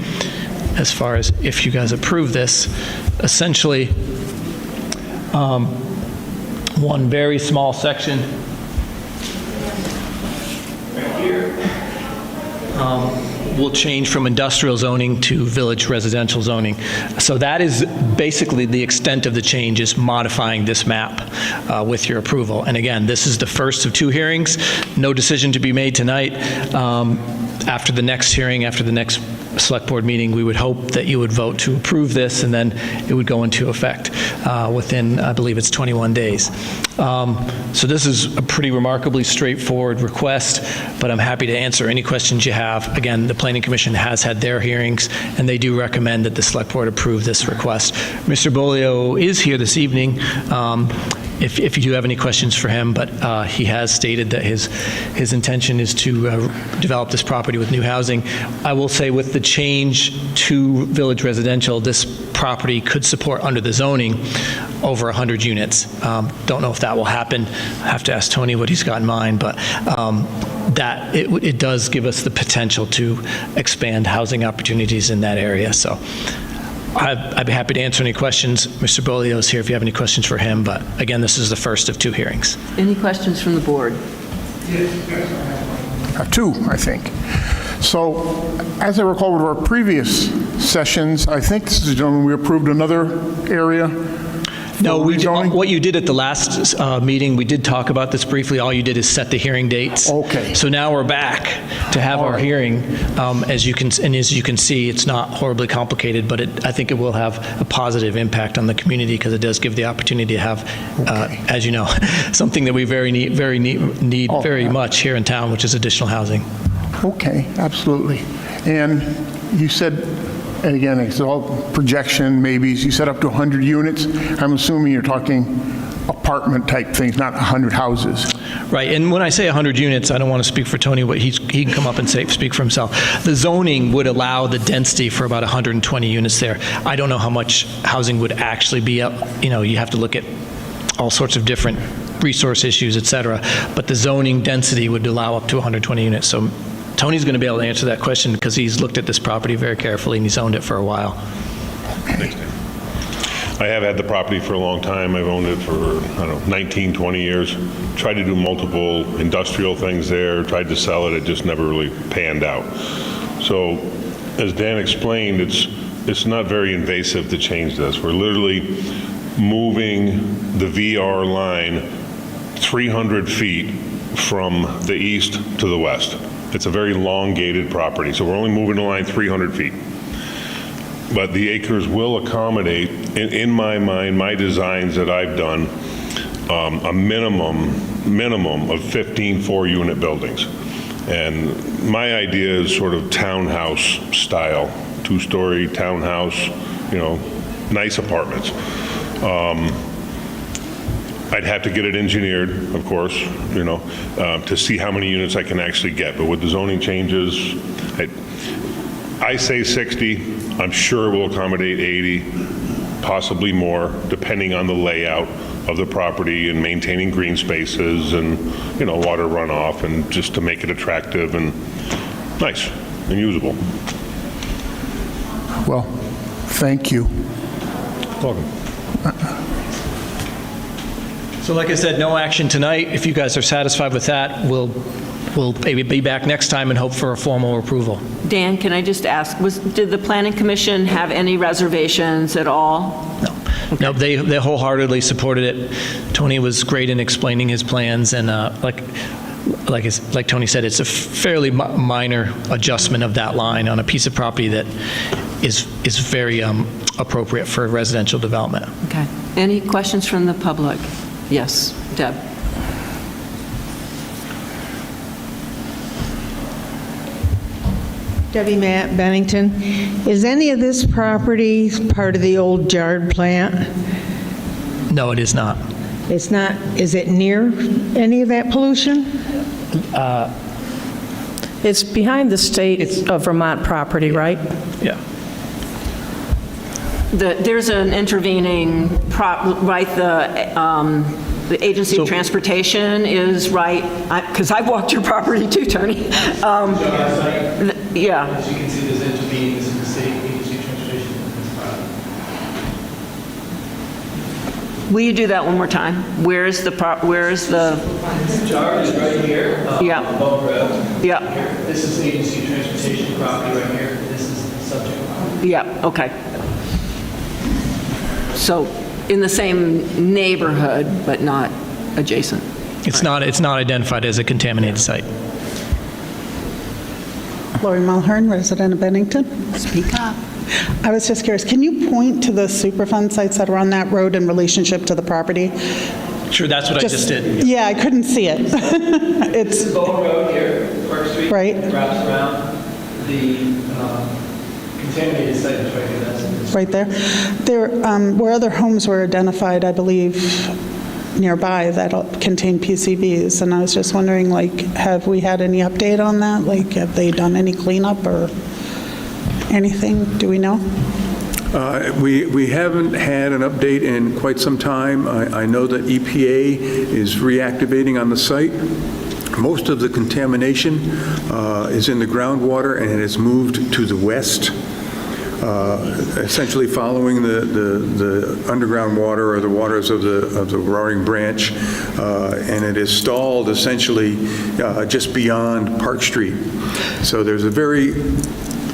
as far as if you guys approve this. Essentially, one very small section right here will change from industrial zoning to village residential zoning. So that is basically the extent of the change, is modifying this map with your approval. And again, this is the first of 2 hearings. No decision to be made tonight. After the next hearing, after the next Select Board meeting, we would hope that you would vote to approve this, and then it would go into effect within, I believe it's 21 days. So this is a pretty remarkably straightforward request, but I'm happy to answer any questions you have. Again, the Planning Commission has had their hearings, and they do recommend that the Select Board approve this request. Mr. Bolio is here this evening. If you do have any questions for him, but he has stated that his intention is to develop this property with new housing. I will say, with the change to village residential, this property could support, under the zoning, over 100 units. Don't know if that will happen. I have to ask Tony what he's got in mind, but that it does give us the potential to expand housing opportunities in that area. So I'd be happy to answer any questions. Mr. Bolio is here if you have any questions for him, but again, this is the first of 2 hearings. Any questions from the board? Two, I think. So, as I recall with our previous sessions, I think this is when we approved another area. No, what you did at the last meeting, we did talk about this briefly. All you did is set the hearing dates. Okay. So now we're back to have our hearing. As you can see, it's not horribly complicated, but I think it will have a positive impact on the community, because it does give the opportunity to have, as you know, something that we need very much here in town, which is additional housing. Okay, absolutely. And you said, and again, it's all projection, maybe, you said up to 100 units. I'm assuming you're talking apartment-type things, not 100 houses. Right, and when I say 100 units, I don't want to speak for Tony, but he can come up and speak for himself. The zoning would allow the density for about 120 units there. I don't know how much housing would actually be up. You have to look at all sorts of different resource issues, et cetera, but the zoning density would allow up to 120 units. So Tony's going to be able to answer that question, because he's looked at this property very carefully and he's owned it for a while. I have had the property for a long time. I've owned it for, 19, 20 years. Tried to do multiple industrial things there, tried to sell it. It just never really panned out. So, as Dan explained, it's not very invasive to change this. We're literally moving the VR line 300 feet from the east to the west. It's a very long-gated property, so we're only moving the line 300 feet. But the acres will accommodate, in my mind, my designs that I've done, a minimum of 15 4-unit buildings. And my idea is sort of townhouse style, 2-story townhouse, nice apartments. I'd have to get it engineered, of course, you know, to see how many units I can actually get. But with the zoning changes, I say 60. I'm sure we'll accommodate 80, possibly more, depending on the layout of the property and maintaining green spaces and, you know, water runoff, and just to make it attractive and nice and usable. Well, thank you. Welcome. So like I said, no action tonight. If you guys are satisfied with that, we'll maybe be back next time and hope for a formal approval. Dan, can I just ask, did the Planning Commission have any reservations at all? No, they wholeheartedly supported it. Tony was great in explaining his plans, and like Tony said, it's a fairly minor adjustment of that line on a piece of property that is very appropriate for residential development. Okay. Any questions from the public? Yes, Deb. Debbie Matt, Bennington. Is any of this property part of the old Jard plant? No, it is not. It's not. Is it near any of that pollution? It's behind the state of Vermont property, right? Yeah. There's an intervening, right, the Agency of Transportation is right, because I've walked your property too, Tony. Yeah. As you can see, there's intervening, this is the state agency of transportation. Will you do that one more time? Where's the? Jar is right here. Yeah. Above road. Yeah. This is agency of transportation property right here. This is the subject property. Yeah, okay. So in the same neighborhood, but not adjacent. It's not identified as a contaminated site. Lori Mulhern, resident of Bennington. Speak up. I was just curious, can you point to the Superfund sites that are on that road in relationship to the property? Sure, that's what I just did. Yeah, I couldn't see it. It's the Bow Road here, Park Street. Right. It wraps around. The contaminated site is right here. That's right there. There were other homes were identified, I believe, nearby that contain PCBs, and I was just wondering, like, have we had any update on that? Like, have they done any cleanup or anything? Do we know? We haven't had an update in quite some time. I know that EPA is reactivating on the site. Most of the contamination is in the groundwater, and it has moved to the west. Essentially following the underground water or the waters of the Roaring Branch, and it is stalled essentially just beyond Park Street. So there's a very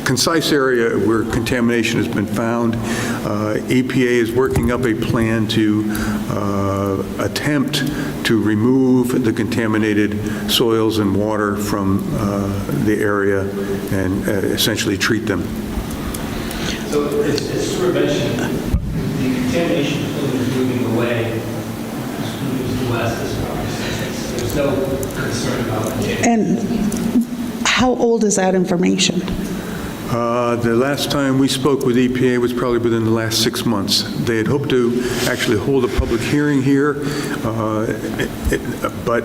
concise area where contamination has been found. EPA is working up a plan to attempt to remove the contaminated soils and water from the area and essentially treat them. So as Stuart mentioned, the contamination plume is moving away. It's moving to the west. There's no concern about contamination. And how old is that information? The last time we spoke with EPA was probably within the last 6 months. They had hoped to actually hold a public hearing here, but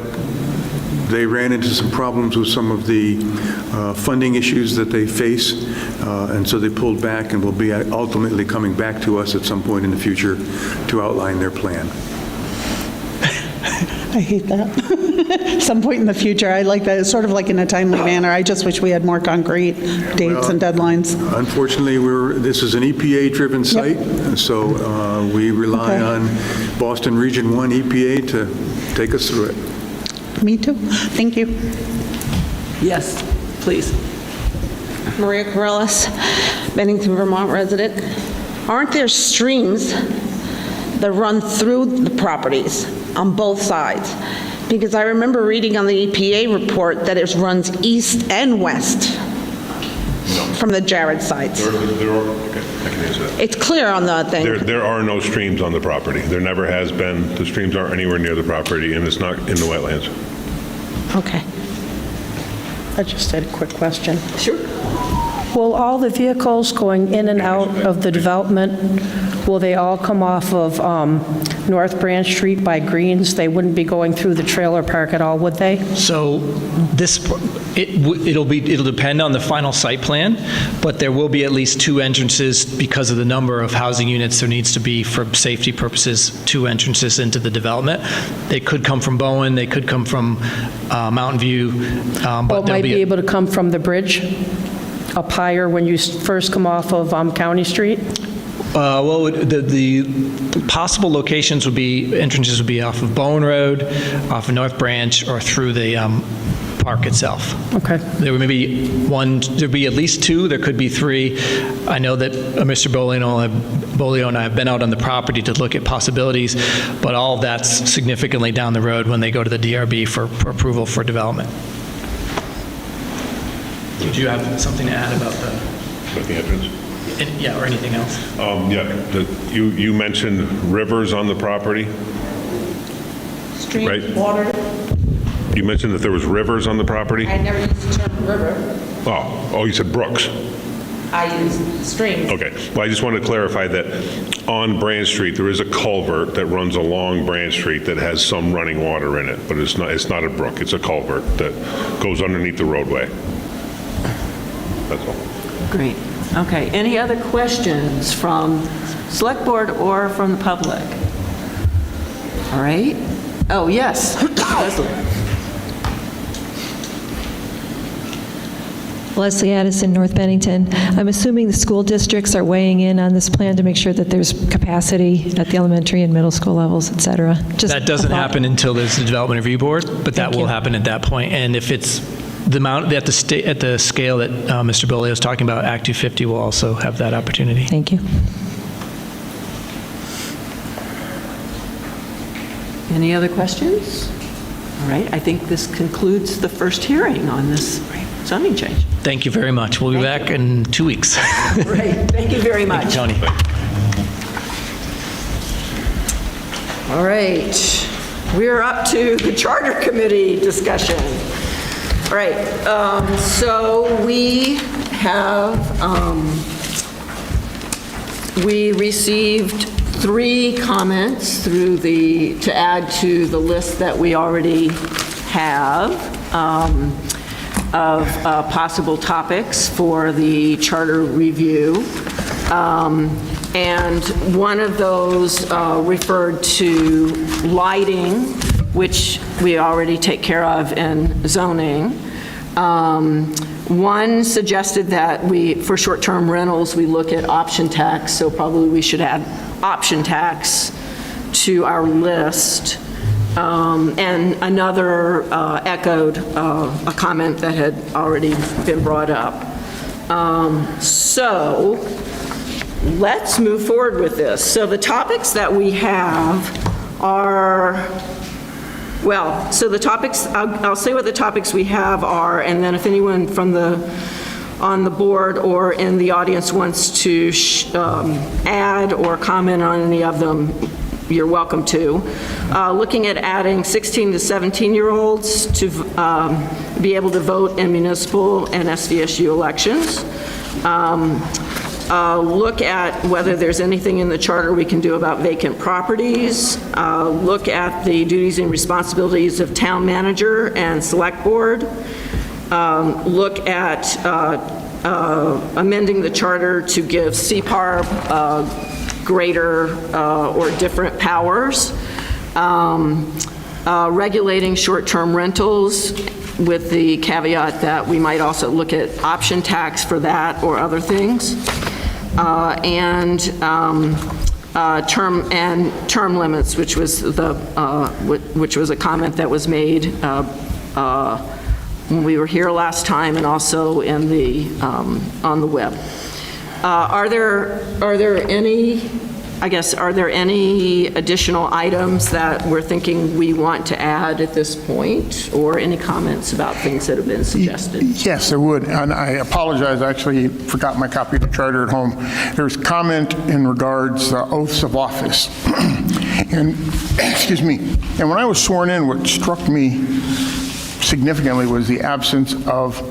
they ran into some problems with some of the funding issues that they face, and so they pulled back and will be ultimately coming back to us at some point in the future to outline their plan. I hate that. Some point in the future, I like that. It's sort of like in a timely manner. I just wish we had more concrete dates and deadlines. Unfortunately, this is an EPA-driven site, so we rely on Boston Region 1 EPA to take us through it. Me too. Thank you. Yes, please. Maria Corellis, Bennington, Vermont resident. Aren't there streams that run through the properties on both sides? Because I remember reading on the EPA report that it runs east and west from the Jared sites. Okay, I can answer that. It's clear on the thing. There are no streams on the property. There never has been. The streams aren't anywhere near the property, and it's not in the wetlands. Okay. I just had a quick question. Sure. Will all the vehicles going in and out of the development, will they all come off of North Branch Street by Greens? They wouldn't be going through the trailer park at all, would they? So it'll depend on the final site plan, but there will be at least 2 entrances because of the number of housing units. There needs to be, for safety purposes, 2 entrances into the development. They could come from Bowen, they could come from Mountain View, but Might be able to come from the bridge up higher when you first come off of County Street? Well, the possible locations would be, entrances would be off of Bowen Road, off of North Branch, or through the park itself. Okay. There may be there'd be at least 2, there could be 3. I know that Mr. Bolio and I have been out on the property to look at possibilities, but all of that's significantly down the road when they go to the DRB for approval for development. Did you have something to add about the entrance? Yeah, or anything else? You mentioned rivers on the property? Stream, right? water. You mentioned that there was rivers on the property? I never used the term river. Oh, you said brooks. I use streams. Okay. Well, I just want to clarify that on Branch Street, there is a culvert that runs along Branch Street that has some running water in it, but it's not a brook. It's a culvert that goes underneath the roadway. That's all. Great. Okay. Any other questions from Select Board or from the public? All right. Oh, yes. Leslie Addison, North Bennington. I'm assuming the school districts are weighing in on this plan to make sure that there's capacity at the elementary and middle school levers, et cetera. That doesn't happen until there's the Development Review Board, but that will happen at that point. And if it's the amount at the scale that Mr. Bolio is talking about, Act 250 will also have that opportunity. Thank you. Any other questions? All right. I think this concludes the first hearing on this zoning change. Thank you very much. We'll be back in 2 weeks. Great. Thank you very much. Thank you, Tony. All right. We're up to the Charter Committee discussion. All right. So we received 3 comments to add to the list that we already have of possible topics for the charter review. And one of those referred to lighting, which we already take care of in zoning. One suggested that for short-term rentals, we look at option tax, so probably we should add option tax to our list. And another echoed a comment that had already been brought up. So let's move forward with this. So the topics that we have are, well, so the topics, I'll say what the topics we have are, and then if anyone from on the board or in the audience wants to add or comment on any of them, you're welcome to. Looking at adding 16 to 17-year-olds to be able to vote in municipal and SVSU elections. Look at whether there's anything in the charter we can do about vacant properties. Look at the duties and responsibilities of town manager and select board. Look at amending the charter to give CPARB greater or different powers. Regulating short-term rentals with the caveat that we might also look at option tax for that or other things. And term limits, which was a comment that was made when we were here last time, and also in the on the web. Are there any additional items that we're thinking we want to add at this point, or any comments about things that have been suggested? Yes, there would, and I apologize, I actually forgot my copy of the charter at home. There's comment in regards to oaths of office. And, excuse me, and when I was sworn in, what struck me significantly was the absence of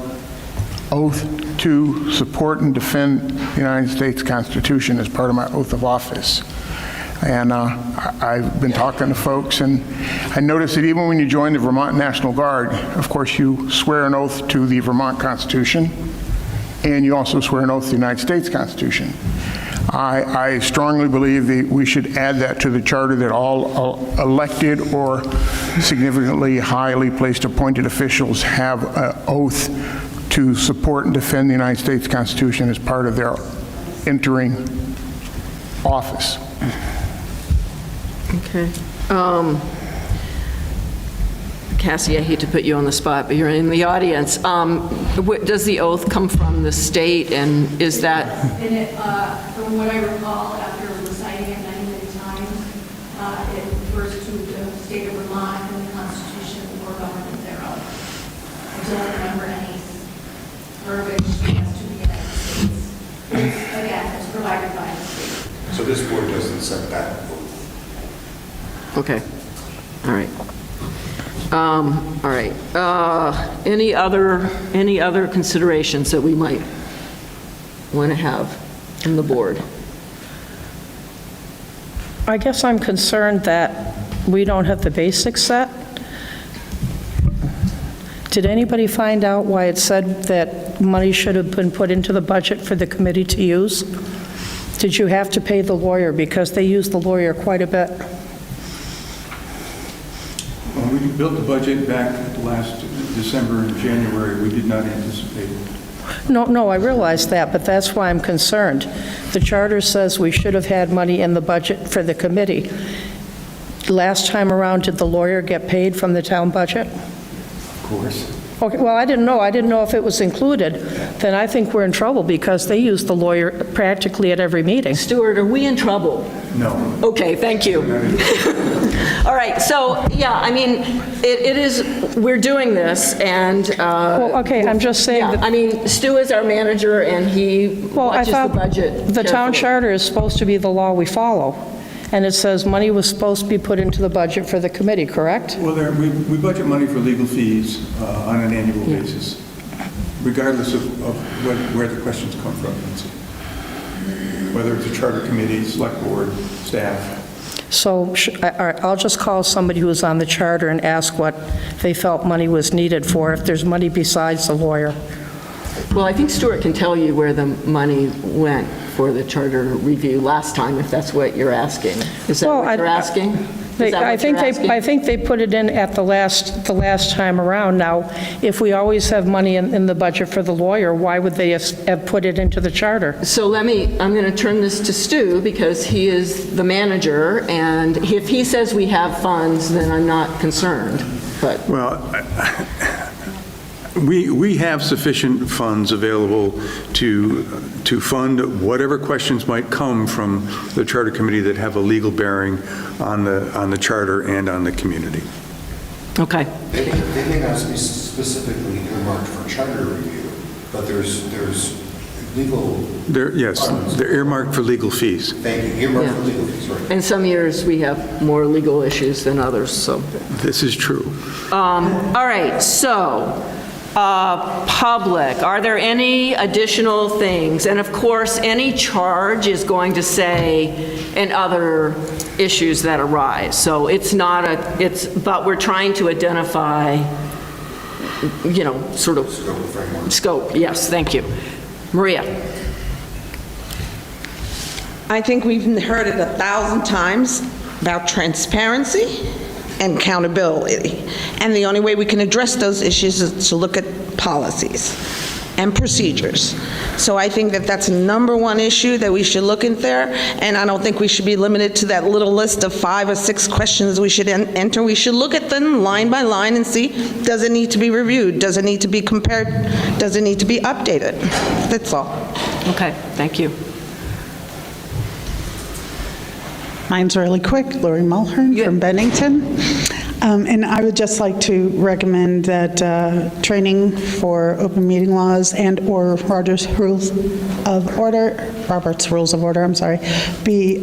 oath to support and defend the United States Constitution as part of my oath of office. And I've been talking to folks, and I noticed that even when you join the Vermont National Guard, of course, you swear an oath to the Vermont Constitution, and you also swear an oath to the United States Constitution. I strongly believe that we should add that to the charter, that all elected or significantly highly placed appointed officials have an oath to support and defend the United States Constitution as part of their entering office. Okay. Cassie, I hate to put you on the spot, but you're in the audience. Does the oath come from the state, and is that? And it, from what I recall, after reciting it many, many times, it refers to the state of Vermont and the Constitution or government thereof. I don't remember any verbiage as to the United States. Again, it's provided by the state. So this board doesn't set that oath? Okay. All right. All right. Any other considerations that we might want to have from the board? I guess I'm concerned that we don't have the basics set. Did anybody find out why it said that money should have been put into the budget for the committee to use? Did you have to pay the lawyer? Because they use the lawyer quite a bit. When we built the budget back last December and January, we did not anticipate. No, I realize that, but that's why I'm concerned. The charter says we should have had money in the budget for the committee. Last time around, did the lawyer get paid from the town budget? Of course. Okay, well, I didn't know if it was included. Then I think we're in trouble because they use the lawyer practically at every meeting. Stuart, are we in trouble? No. Okay, thank you. All right, so, yeah, I mean, it is, we're doing this, and... well, okay, I'm just saying... Yeah, I mean, Stu is our manager, and he watches the budget the town carefully. charter is supposed to be the law we follow, and it says money was supposed to be put into the budget for the committee, correct? Well, we budget money for legal fees on an annual basis, regardless of where the questions come from, whether it's a charter committee, select board, staff. So all right, I'll just call somebody who's on the charter and ask what they felt money was needed for, if there's money besides the lawyer. Well, I think Stuart can tell you where the money went for the charter review last time, if that's what you're asking. Is that what you're asking? I think they put it in at the last time around. Now, if we always have money in the budget for the lawyer, why would they have put it into the charter? So I'm going to turn this to Stu, because he is the manager, and if he says we have funds, then I'm not concerned, but... Well, we have sufficient funds available to fund whatever questions might come from the charter committee that have a legal bearing on the charter and on the community. Okay. They may not be specifically earmarked for charter review, but there's legal... Yes, they're earmarked for legal fees. Thank you, earmarked for legal fees, right. And some years we have more legal issues than others, so... This is true. All right, so... public, are there any additional things? And of course, any charge is going to say, and other issues that arise. So it's not but we're trying to identify, sort of scope. Yes, thank you. Maria. I think we've heard it 1,000 times about transparency and accountability. And the only way we can address those issues is to look at policies and procedures. So I think that that's number one issue that we should look in there, and I don't think we should be limited to that little list of 5 or 6 questions we should enter. We should look at them line by line and see, does it need to be reviewed? Does it need to be compared? Does it need to be updated? That's all. Okay, thank you. Mine's really quick. Lori Mulhern from Bennington. And I would just like to recommend that training for open meeting laws and/or Robert's Rules of Order, be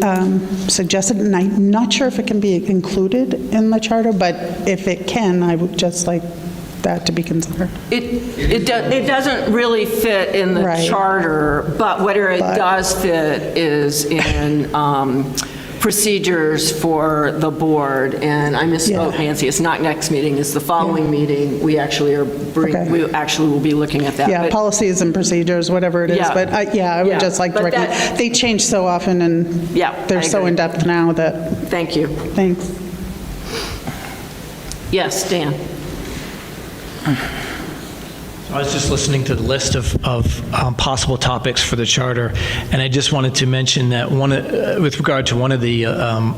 suggested. And I'm not sure if it can be included in the charter, but if it can, I would just like that to be considered. It doesn't really fit in the Right. charter, but where it does fit is in procedures for the board. And I misspoke, Yeah. Nancy, it's not next meeting, it's the following meeting. We actually Okay. we actually will be looking at that. Yeah, But- policies and procedures, whatever it is, Yeah. but I would Yeah, just like to but recommend, that- they change so often, and Yeah, they're I so agree. in-depth now that, Thank you. thanks. Yes, Dan? I was just listening to the list of possible topics for the charter, and I just wanted to mention that with regard to one of the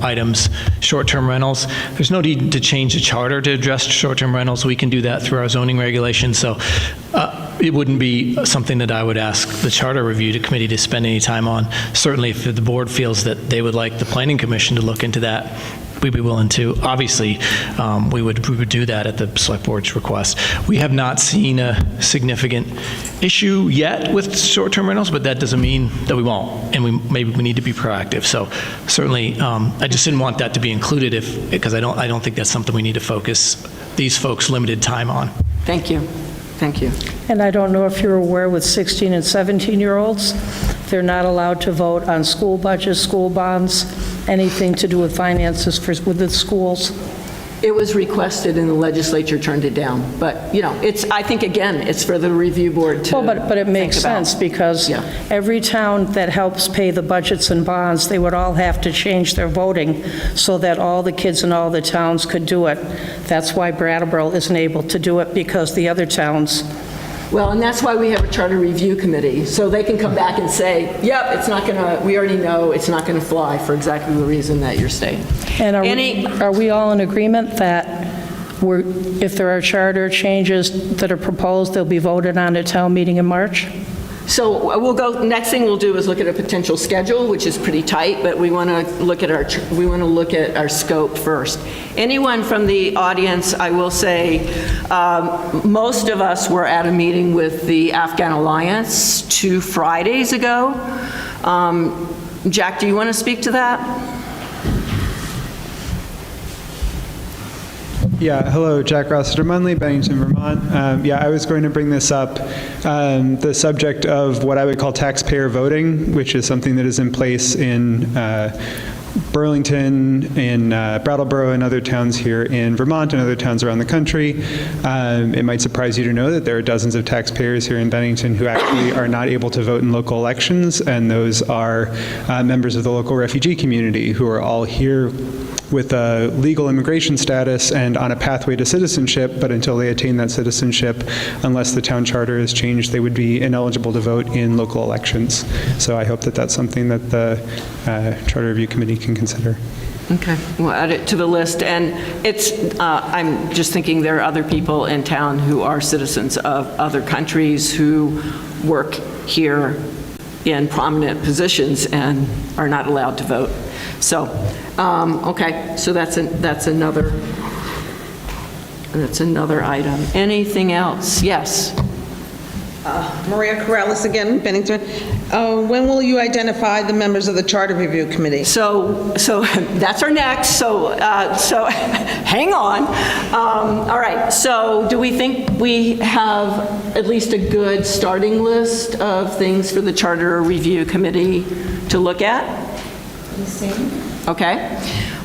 items, short-term rentals, there's no need to change the charter to address short-term rentals. We can do that through our zoning regulations, so it wouldn't be something that I would ask the Charter Review Committee to spend any time on. Certainly, if the board feels that they would like the Planning Commission to look into that, we'd be willing to. Obviously, we would do that at the Select Board's request. We have not seen a significant issue yet with short-term rentals, but that doesn't mean that we won't, and maybe we need to be proactive. So certainly, I just didn't want that to be included because I don't think that's something we need to focus these folks' limited time on. Thank you. Thank you. And I don't know if you're aware with 16 and 17-year-olds, they're not allowed to vote on school budgets, school bonds, anything to do with finances with the schools. It was requested and the legislature turned it down. But, I think, again, it's for the review board to Well, but it makes think about. sense because every town that helps pay the budgets and bonds, they would all have to change their voting so that all the kids in all the towns could do it. That's why Brattleboro isn't able to do it because the other towns. Well, and that's why we have a charter review committee, so they can come back and say, yep, it's not gonna, we already know it's not gonna fly for exactly the reason that you're stating. And are we all in agreement that if there are charter changes that are proposed, they'll be voted on at town meeting in March? So next thing we'll do is look at a potential schedule, which is pretty tight, but we want to look at our scope first. Anyone from the audience, I will say, most of us were at a meeting with the Afghan Alliance 2 Fridays ago. Jack, do you want to speak to that? Yeah, hello, Jack Rossiter-Munley, Bennington, Vermont. I was going to bring this up, the subject of what I would call taxpayer voting, which is something that is in place in Burlington, in Brattleboro, and other towns here in Vermont, and other towns around the country. It might surprise you to know that there are dozens of taxpayers here in Bennington who actually are not able to vote in local elections, and those are members of the local refugee community who are all here with a legal immigration status and on a pathway to citizenship, but until they attain that citizenship, unless the town charter is changed, they would be ineligible to vote in local elections. So I hope that that's something that the Charter Review Committee can consider. Okay, we'll add it to the list. And I'm just thinking there are other people in town who are citizens of other countries who work here in prominent positions and are not allowed to vote. So, okay, so that's another item. Anything else? Yes. Maria Corrales again, Bennington. When will you identify the members of the Charter Review Committee? So that's our next, so hang on. All right, so do we think we have at least a good starting list of things for the Charter Review Committee to look at? Okay.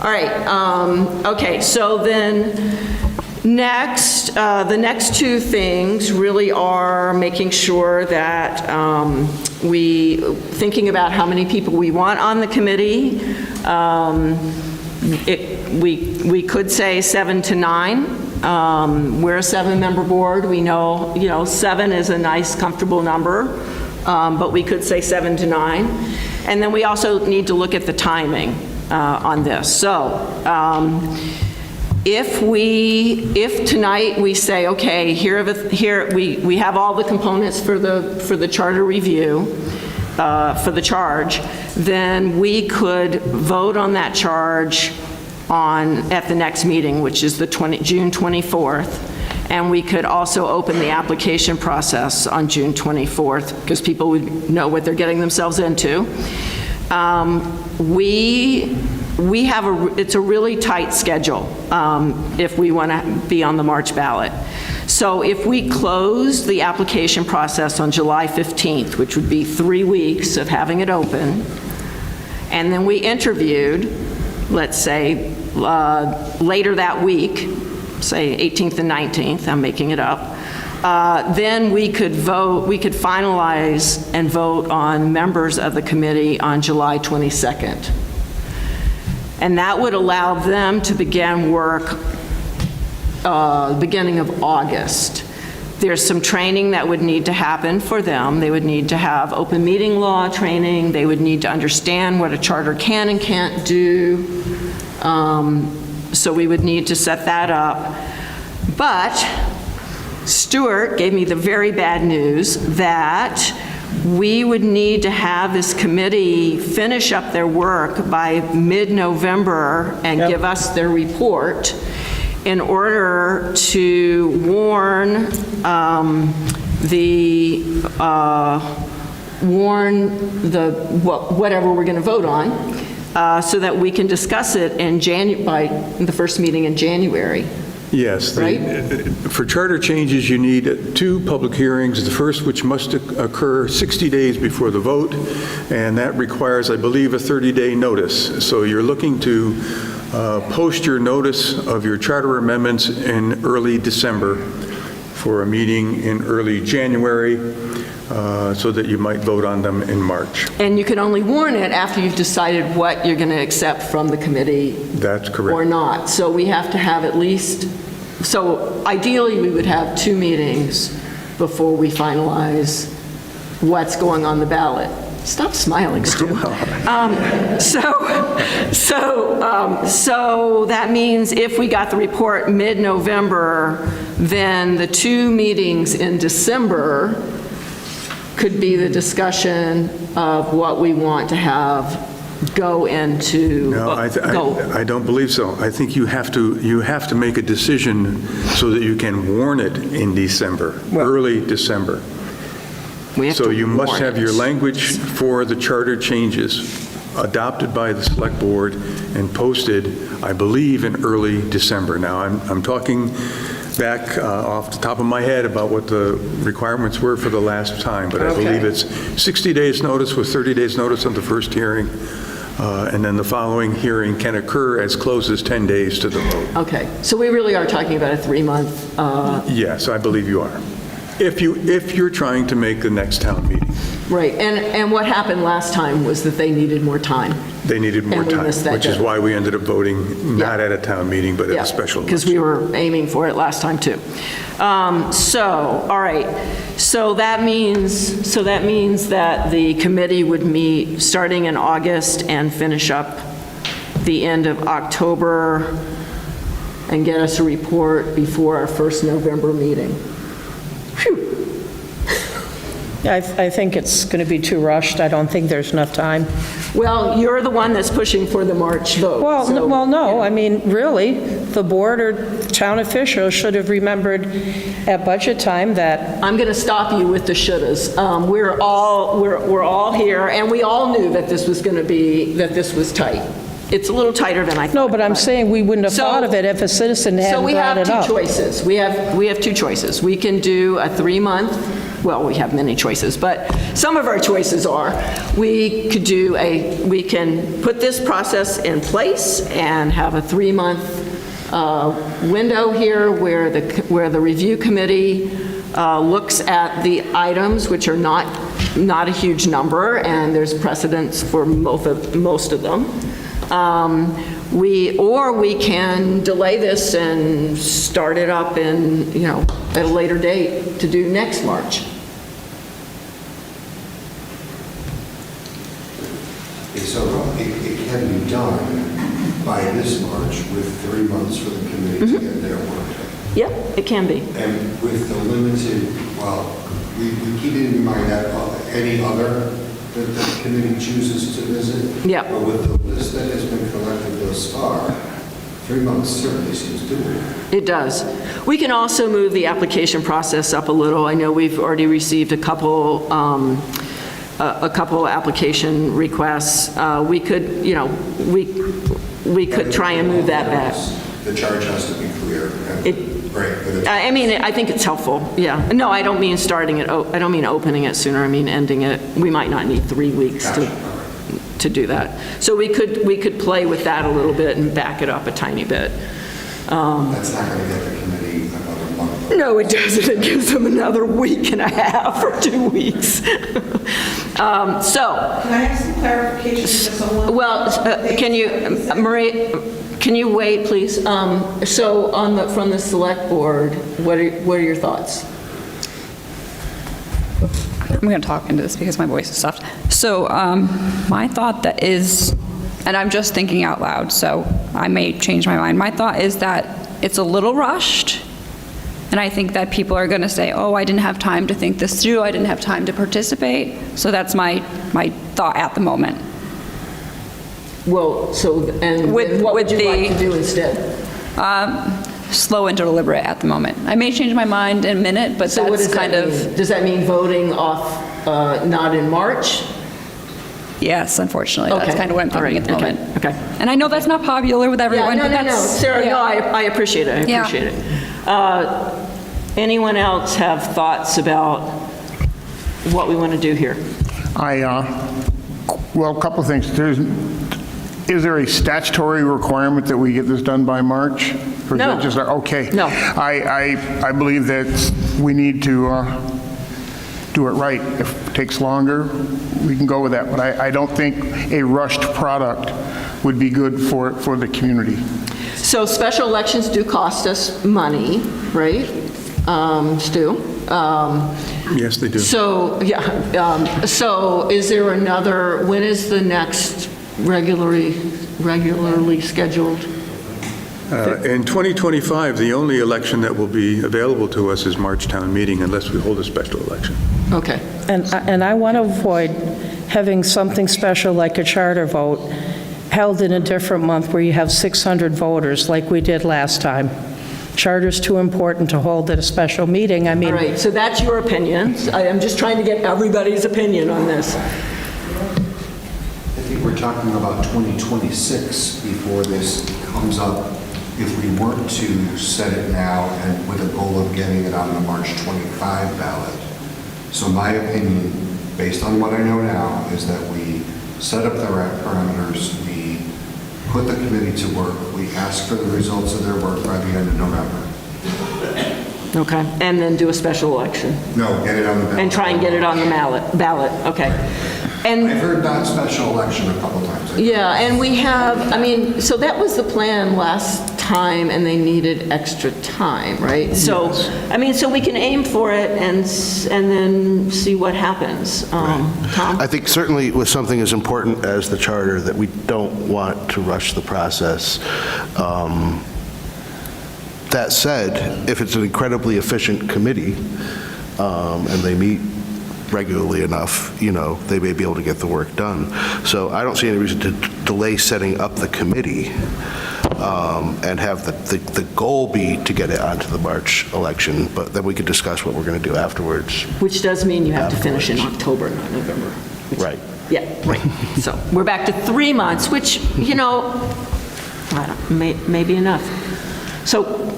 All right. Okay, so then next, the next two things really are making sure that thinking about how many people we want on the committee. We could say 7 to 9. We're a 7-member board. We know, 7 is a nice, comfortable number, but we could say 7 to 9. And then we also need to look at the timing on this. So if tonight we say, okay, here we have all the components for the charter review, for the charge, then we could vote on that charge at the next meeting, which is the June 24th. And we could also open the application process on June 24th because people would know what they're getting themselves into. We it's a really tight schedule if we want to be on the March ballot. So if we closed the application process on July 15th, which would be 3 weeks of having it open, and then we interviewed, let's say, later that week, say 18th and 19th, I'm making it up, then we could finalize and vote on members of the committee on July 22nd. And that would allow them to begin work beginning of August. There's some training that would need to happen for them. They would need to have open meeting law training. They would need to understand what a charter can and can't do. So we would need to set that up. But Stuart gave me the very bad news that we would need to have this committee finish up their work by mid-November and give us their report in order to warn whatever we're going to vote on, so that we can discuss it by the first meeting in January. Yes. For charter changes, you need 2 public hearings, the first which must occur 60 days before the vote, and that requires, I believe, a 30-day notice. So you're looking to post your notice of your charter amendments in early December for a meeting in early January, so that you might vote on them in March. And you can only warn it after you've decided what you're going to accept from the committee. That's correct. Or not. So we have to have at least, so ideally we would have 2 meetings before we finalize what's going on the ballot. Stop smiling, Stu. So that means if we got the report mid-November, then the 2 meetings in December could be the discussion of what we want to have go into. No, I don't believe so. I think you have to make a decision so that you can warn it in December, early December. So you must have your language for the charter changes adopted by the select board and posted, I believe, in early December. Now, I'm talking back off the top of my head about what the requirements were for the last time, but I believe it's 60 days notice with 30 days notice on the first hearing, and then the following hearing can occur as close as 10 days to the vote. Okay, so we really are talking about a 3-month. Yes, I believe you are. If you're trying to make the next town meeting. Right, and what happened last time was that they needed more time. They needed more time, which is why we ended up voting not at a town meeting, but at a special election. Because we were aiming for it last time too. All right, so that means that the committee would meet starting in August and finish up the end of October and get us a report before our first November meeting. Phew. I think it's going to be too rushed. I don't think there's enough time. Well, you're the one that's pushing for the March vote. Well, no, I mean, really, the board or town officials should have remembered at budget time that... I'm going to stop you with the shouldas. We're all here, and we all knew that this was going to be, that this was tight. It's a little tighter than I thought. No, but I'm saying we wouldn't have thought of it if a citizen hadn't brought it up. So we have 2 choices. We have 2 choices. We can do a 3-month, well, we have many choices, but some of our choices are, we can put this process in place and have a 3-month window here where the review committee looks at the items, which are not a huge number, and there's precedence for most of them. We can delay this and start it up in, at a later date to do next March. So it can be done by this March with 3 months for the committee to get their work done. Yep, it can be. And with the limited, we keep it in mind that any other that the committee chooses to visit. Yeah. But with the list that has been collected thus far, 3 months certainly seems doable. It does. We can also move the application process up a little. I know we've already received a couple a couple application requests. We could, you know, we could try and move that back. The charge has to be clear. Right. I mean, I think it's helpful, yeah. No, I don't mean starting it, I don't mean opening it sooner, I mean ending it. We might not need 3 weeks to do that. So we could play with that a little bit and back it up a tiny bit. That's not going to get the committee another month. No, it doesn't. It gives them another week and a half or 2 weeks. So. Can I have some clarification just on one? Well, can you, Marie, can you wait, please? So from the select board, what are your thoughts? I'm going to talk into this because my voice is soft. So my thought that is, and I'm just thinking out loud, so I may change my mind. My thought is that it's a little rushed, and I think that people are going to say, oh, I didn't have time to think this through, I didn't have time to participate. So that's my thought at the moment. Well, so, and what would you like to do instead? Slow and deliberate at the moment. I may change my mind in a minute, but So what that's does kind that of... mean? Does that mean voting off not in March? Yes, unfortunately. That's Okay. kind of what I'm thinking at the Okay. moment. Okay. And I know that's not popular with everyone, Yeah, but no, that's... Sarah, yeah. no, I appreciate it, Yeah. it. Anyone else have thoughts about what we want to do here? Well, a couple of things. Is there a statutory requirement that we get this done by March? Or is No. that just, okay. No. I believe that we need to do it right. If it takes longer, we can go with that. But I don't think a rushed product would be good for the community. So special elections do cost us money, right, Stu? Yes, they do. So, yeah, so is there another, when is the next regularly scheduled? In 2025, the only election that will be available to us is March town meeting unless we hold a special election. Okay. And I want to avoid having something special like a charter vote held in a different month where you have 600 voters like we did last time. Charter's too important to hold at a special meeting. I mean... All right, so that's your opinion. I'm just trying to get everybody's opinion on this. I think we're talking about 2026 before this comes up, if we weren't to set it now and with a goal of getting it on the March 25 ballot. So my opinion, based on what I know now, is that we set up the parameters, we put the committee to work, we ask for the results of their work by the end of November. Okay, and then do a special election? No, get it on the ballot. And try and get it on the ballot, okay. And I've heard that special election a couple times. yeah, and we have, I mean, so that was the plan last time, and they needed extra time, right? So, I mean, so we can aim for it and then see what happens. Tom? I think certainly with something as important as the charter that we don't want to rush the process. That said, if it's an incredibly efficient committee and they meet regularly enough, you know, they may be able to get the work done. So I don't see any reason to delay setting up the committee and have the goal be to get it onto the March election, but then we could discuss what we're going to do afterwards. Which does mean you have to finish in October, not November. Right. Yeah, right. So we're back to 3 months, which, you know, I don't, may be enough. So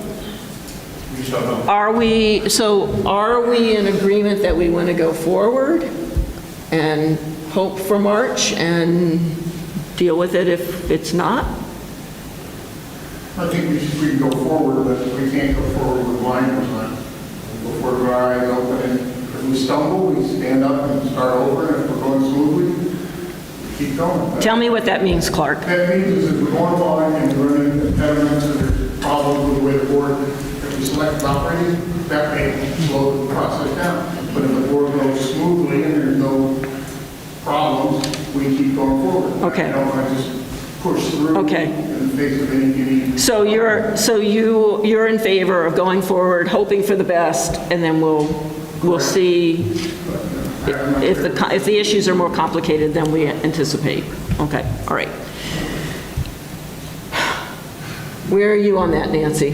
are we in agreement that we want to go forward and hope for March and deal with it if it's not? I think we can go forward, but we can't go forward with blinders on. Go forward with our eyes open, and if we stumble, we stand up and start over, and if we're going smoothly, we keep going. Tell me what that means, Clark. That means is if we're going along and we're running impediments or there's problems with the way the board, if we select operating, that may slow the process down. But if the board goes smoothly and there's no problems, we keep going forward. Okay. I don't want to just push through Okay. in the face of any. So you're in favor of going forward, hoping for the best, and then we'll see if the issues are more complicated than we anticipate. Okay, all right. Where are you on that, Nancy?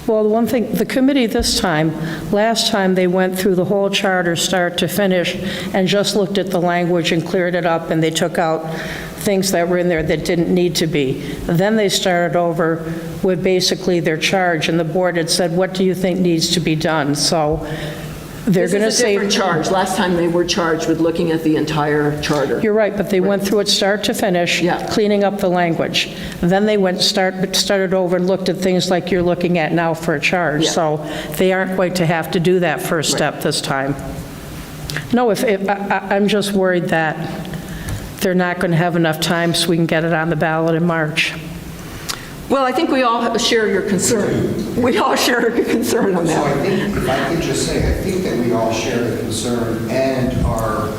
Well, the one thing, the committee this time, last time they went through the whole charter start to finish and just looked at the language and cleared it up, and they took out things that were in there that didn't need to be. Then they started over with basically their charge, and the board had said, what do you think needs to be done? So they're going to This is a say... different charge. Last time they were charged with looking at the entire charter. You're right, but they went through it start to finish, cleaning up the language. Then they started over and looked at things like you're looking at now for a charge. Yeah. So they aren't going to have to do that first step this time. No, I'm just worried that they're not going to have enough time so we can get it on the ballot in March. Well, I think we all share your concern. We all share your concern on So that. I think, if I could just say, I think that we all share the concern and are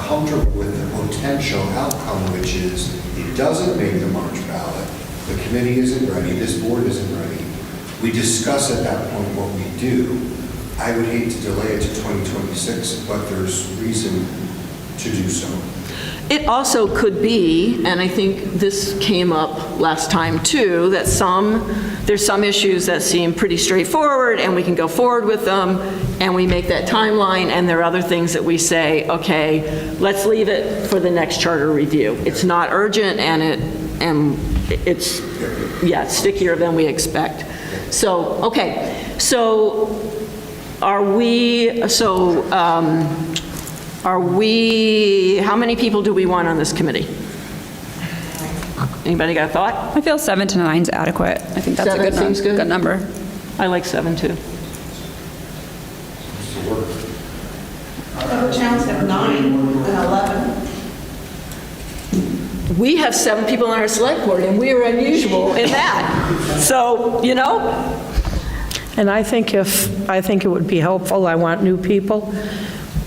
comfortable with the potential outcome, which is it doesn't make the March ballot. The committee isn't ready. This board isn't ready. We discuss at that point what we do. I would hate to delay it to 2026, but there's reason to do so. It also could be, and I think this came up last time too, that there's some issues that seem pretty straightforward and we can go forward with them and we make that timeline, and there are other things that we say, okay, let's leave it for the next charter review. It's not urgent and it's stickier than we expect. So, okay, so how many people do we want on this committee? Anybody got a thought? I feel 7 to 9 is adequate. I think that's 7 a seems good? good number. I like 7 too. Other towns have 9 and 11. We have 7 people on our select board, and we are unusual in that. So, you know? And I think it would be helpful, I want new people,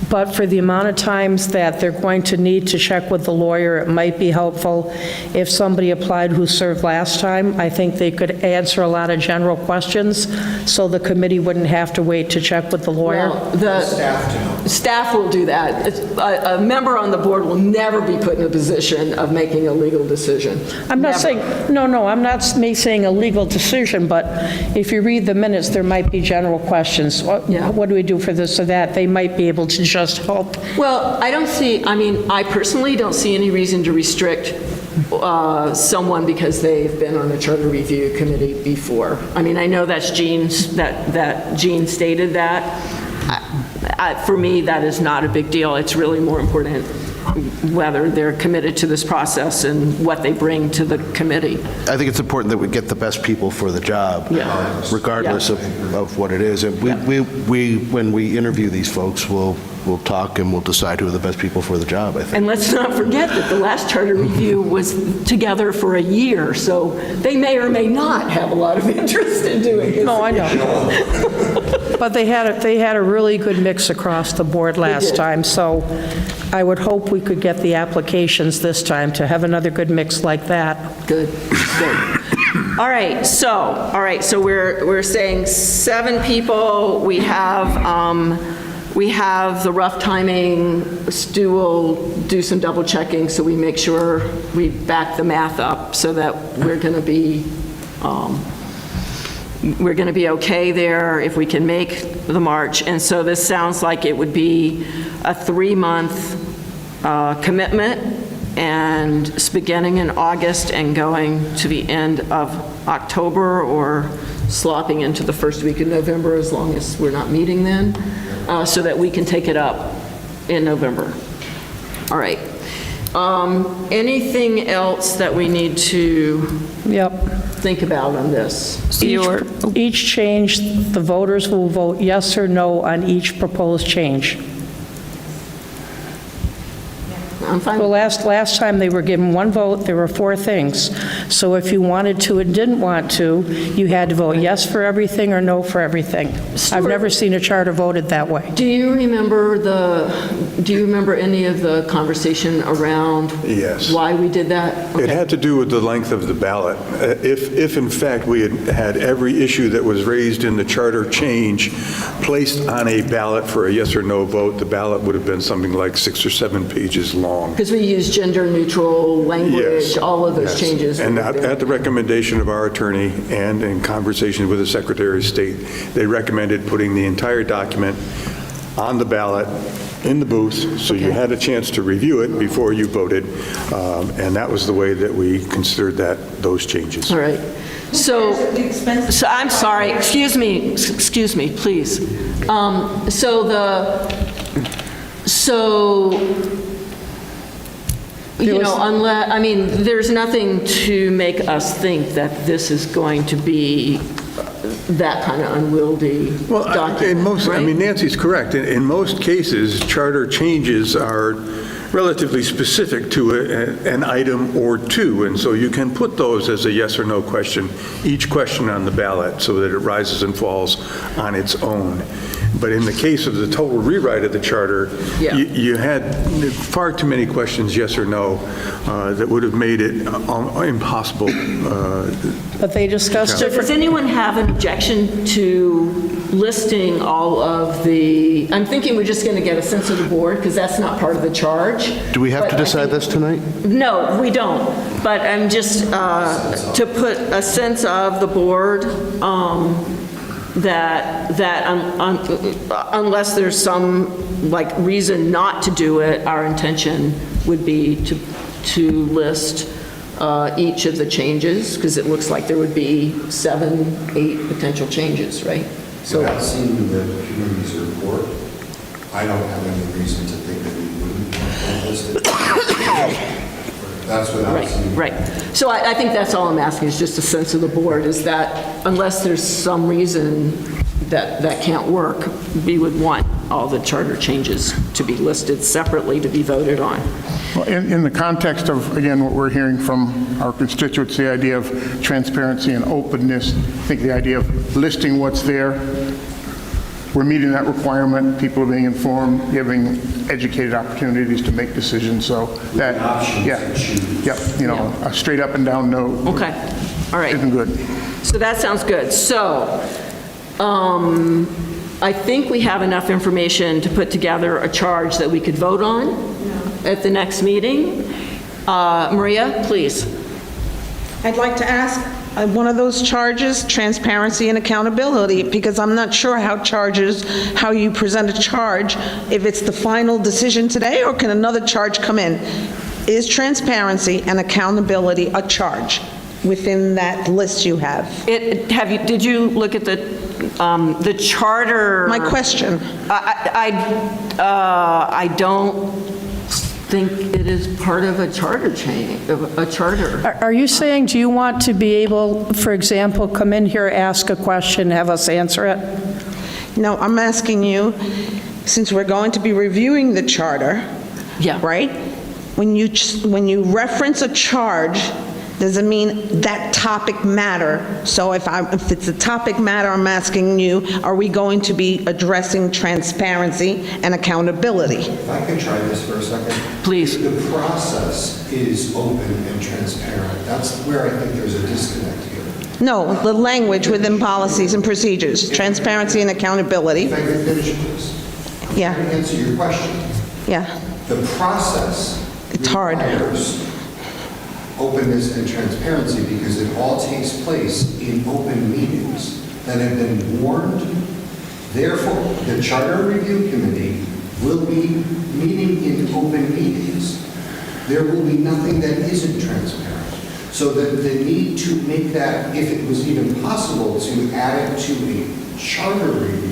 but for the amount of times that they're going to need to check with the lawyer, it might be helpful if somebody applied who served last time. I think they could answer a lot of general questions, so the committee wouldn't have to wait to check with the lawyer. Well, the staff will do that. A member on the board will never be put in a position of making a legal decision. I'm not Never. saying, no, I'm not saying a legal decision, but if you read the minutes, there might be general questions. What do we do for this or that? They might be able to just help. Well, I personally don't see any reason to restrict someone because they've been on a charter review committee before. I mean, I know that's that Jean stated that. For me, that is not a big deal. It's really more important whether they're committed to this process and what they bring to the committee. I think it's important that we get the best people for the job, regardless of what it is. And when we interview these folks, we'll talk and we'll decide who are the best people for the job, I think. And let's not forget that the last charter review was together for a year, so they may or may not have a lot of interest in doing it. No, I know. But they had a really good mix across the board last time, so I would hope we could get the applications this time to have another good mix like that. Good. All right, so we're saying 7 people. We have the rough timing. Stu will do some double checking so we make sure we back the math up so that we're going to be okay there if we can make the March. And so this sounds like it would be a 3-month commitment, and it's beginning in August and going to the end of October, or slopping into the first week of November as long as we're not meeting then, so that we can take it up in November. All right. Anything else that we need to think about on this? Each change, the voters will vote yes or no on each proposed change. I'm fine. Well, last time they were given 1 vote, there were 4 things. So if you wanted to and didn't want to, you had to vote yes for everything or no for everything. I've never seen a charter voted that way. Do you remember any of the conversation around why we did that? It had to do with the length of the ballot. If in fact we had every issue that was raised in the charter change placed on a ballot for a yes or no vote, the ballot would have been something like 6 or 7 pages long. wrong. Because we use gender-neutral language, Yes, all of those yes. changes. And at the recommendation of our attorney and in conversation with the Secretary of State, they recommended putting the entire document on the ballot in the booth, so you had a chance to review it before you voted, and that was the way that we considered those changes. All right. So I'm sorry, excuse me, please. Unless, I mean, there's nothing to make us think that this is going to be that kind of unwieldy document. In most, right? I mean, Nancy's correct. In most cases, charter changes are relatively specific to an item or two, and so you can put those as a yes or no question, each question on the ballot, so that it rises and falls on its own. But in the case of the total rewrite of the charter, you had far too many questions, yes or no, that would have made it impossible. But they discussed So does anyone have an objection to listing all of the, I'm thinking we're just going to get a sense of the board, because that's not part of the charge. Do we have to decide this tonight? No, we don't. But I'm just, to put a sense of the board, unless there's some, like, reason not to do it, our intention would be to list each of the changes, because it looks like there would be 7, 8 potential changes, right? So I've seen the committee's report. I don't have any reason to think that we wouldn't want to list it. That's what I've seen. Right. So I think that's all I'm asking, is just a sense of the board, is that unless there's some reason that can't work, we would want all the charter changes to be listed separately to be voted on. Well, in the context of, again, what we're hearing from our constituents, the idea of transparency and openness, I think the idea of listing what's there, we're meeting that requirement, people are being informed, giving educated opportunities to make decisions, so that, a straight up and down no. Okay, all right. Isn't good. So that sounds good. So, I think we have enough information to put together a charge that we could vote on at the next meeting. Maria, please. I'd like to ask one of those charges, transparency and accountability, because I'm not sure how you present a charge, if it's the final decision today, or can another charge come in? Is transparency and accountability a charge within that list you have? Did you look at the charter? My question. I don't think it is part of a charter change, of a charter. Are you saying, do you want to be able, for example, come in here, ask a question, have us answer it? No, I'm asking you, since we're going to be reviewing the charter, right? When you reference a charge, does it mean that topic matter? So if it's a topic matter, I'm asking you, are we going to be addressing transparency and accountability? If I could try this for a second. Please. The process is open and transparent. That's where I think there's a disconnect here. No, the language within policies and procedures, transparency and accountability. If I could finish, please. Yeah. I'm trying to answer your question. Yeah. The process requires openness and transparency, because it all takes place in open meetings that have been warned. Therefore, the Charter Review Committee will be meeting in open meetings. There will be nothing that isn't transparent. So the need to make that, if it was even possible, to add it to a charter review.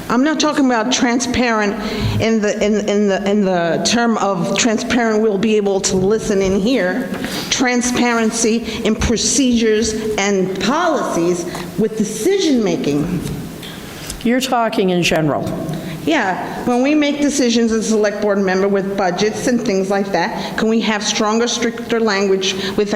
I'm not talking about transparent in the term of transparent, we'll be able to listen in here. Transparency in procedures and policies with decision-making. You're talking in general. Yeah, when we make decisions as a select board member with budgets and things like that, can we have stronger, stricter language with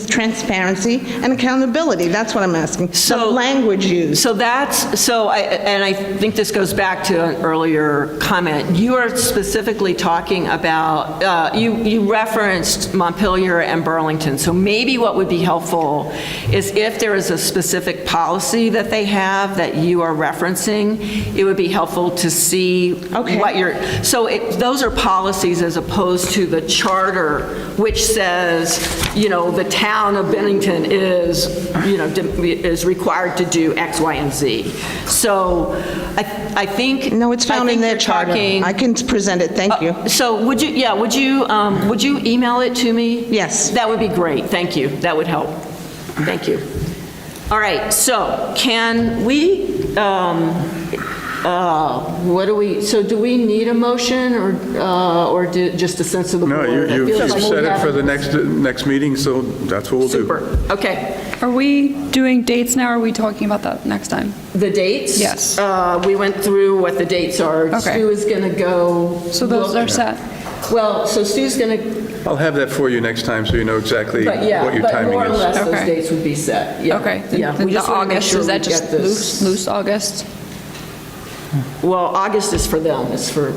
transparency and accountability? That's what I'm asking. So the language used. I think this goes back to an earlier comment. You are specifically talking about, you referenced Montpelier and Burlington. So maybe what would be helpful is if there is a specific policy that they have that you are referencing, it would be helpful to see what you're, so those are policies as opposed to the charter, which says, the town of Bennington is, is required to do X, Y, and Z. So I think. No, it's found in their charter. I can present it, thank you. So would you email it to me? Yes. That would be great, thank you. That would help. Thank you. All right, so can we, do we need a motion or just a sense of the board? No, you set it for the next meeting, so that's what we'll do. Super, okay. Are we doing dates now, or are we talking about that next time? The dates? Yes. We went through what the dates are. Okay. Stu is going to go. So those are set? Well, so Stu's going to. I'll have that for you next time, so you know exactly what your timing is. But more or less those dates would be set. Yeah. Okay. Yeah. And We just the want to make August, sure is that we just get this. loose August? Well, August is for them. It's for,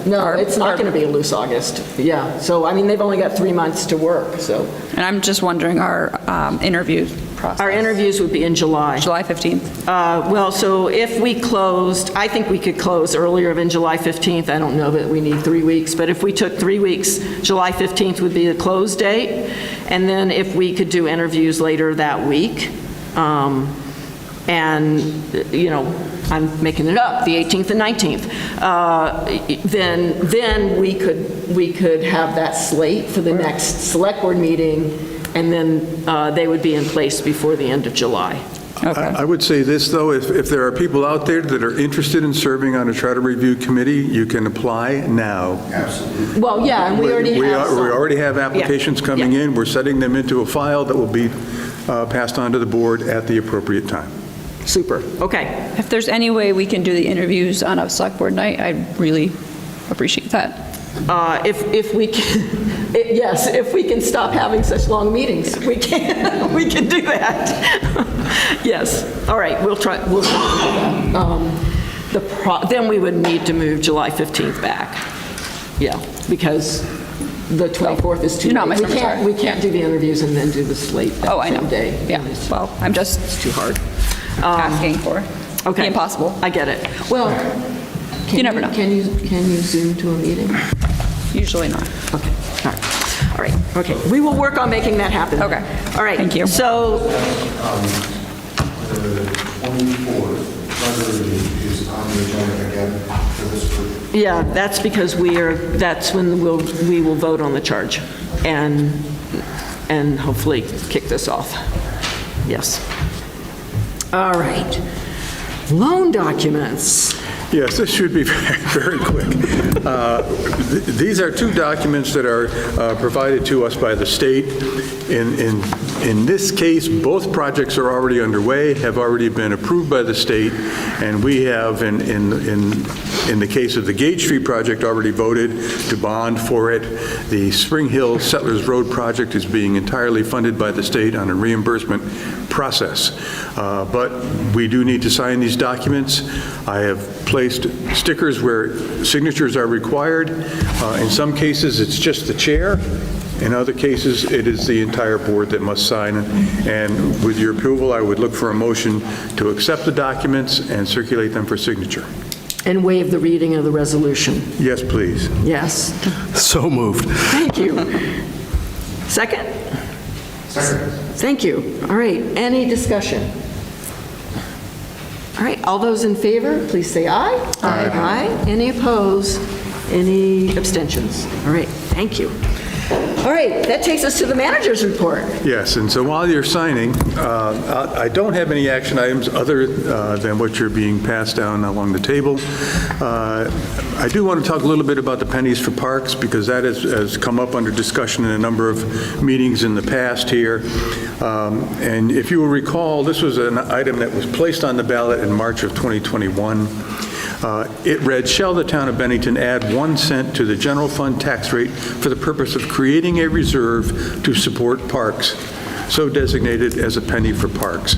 No, it's not going to be a loose August. Yeah. So, they've only got 3 months to work, so. And I'm just wondering our interview process. Our interviews would be in July. July 15th. Well, so if we closed, I think we could close earlier than July 15th. I don't know that we need 3 weeks, but if we took 3 weeks, July 15th would be the close date. And then if we could do interviews later that week, and, I'm making it up, the 18th and 19th, then we could have that slate for the next select board meeting, and then they would be in place before the end of July. I would say this, though, if there are people out there that are interested in serving on a charter review committee, you can apply now. Absolutely. Well, yeah, and we already have some. We already have applications coming in. We're setting them into a file that will be passed on to the board at the appropriate time. Super, okay. If there's any way we can do the interviews on a select board night, I'd really appreciate that. If we can, yes, if we can stop having such long meetings, we can do that. Yes, all right, we'll try to do that. Then we would need to move July 15th back. Yeah, because the 24th is too late. We can't do the interviews and then do the slate that same day. Yeah, well, I'm just. It's too hard. Asking for. Okay. Impossible. I get it. Well, you never know. Can you Zoom to a meeting? Usually not. Okay. All right. Okay. We will work on making that happen. Okay. All right. Thank you. So. The 24th, is on the agenda again for this group. Yeah, that's because that's when we will vote on the charge and hopefully kick this off. Yes. All right. Loan documents. Yes, this should be very quick. These are two documents that are provided to us by the state. In this case, both projects are already underway, have already been approved by the state, and we have, in the case of the Gage Street project, already voted to bond for it. The Spring Hill Settlers Road project is being entirely funded by the state on a reimbursement process. But we do need to sign these documents. I have placed stickers where signatures are required. In some cases, it's just the chair. In other cases, it is the entire board that must sign. And with your approval, I would look for a motion to accept the documents and circulate them for signature. And waive the reading of the resolution. Yes, please. Yes. So moved. Thank you. Second? Second. Thank you. All right. Any discussion? All right. All those in favor, please say aye. Aye. Aye. Any opposed? Any abstentions? All right. Thank you. All right. That takes us to the manager's report. Yes, and so while you're signing, I don't have any action items other than what you're being passed down along the table. I do want to talk a little bit about the pennies for parks, because that has come up under discussion in a number of meetings in the past here. And if you will recall, this was an item that was placed on the ballot in March of 2021. It read, shall the town of Bennington add 1 cent to the general fund tax rate for the purpose of creating a reserve to support parks, so designated as a penny for parks.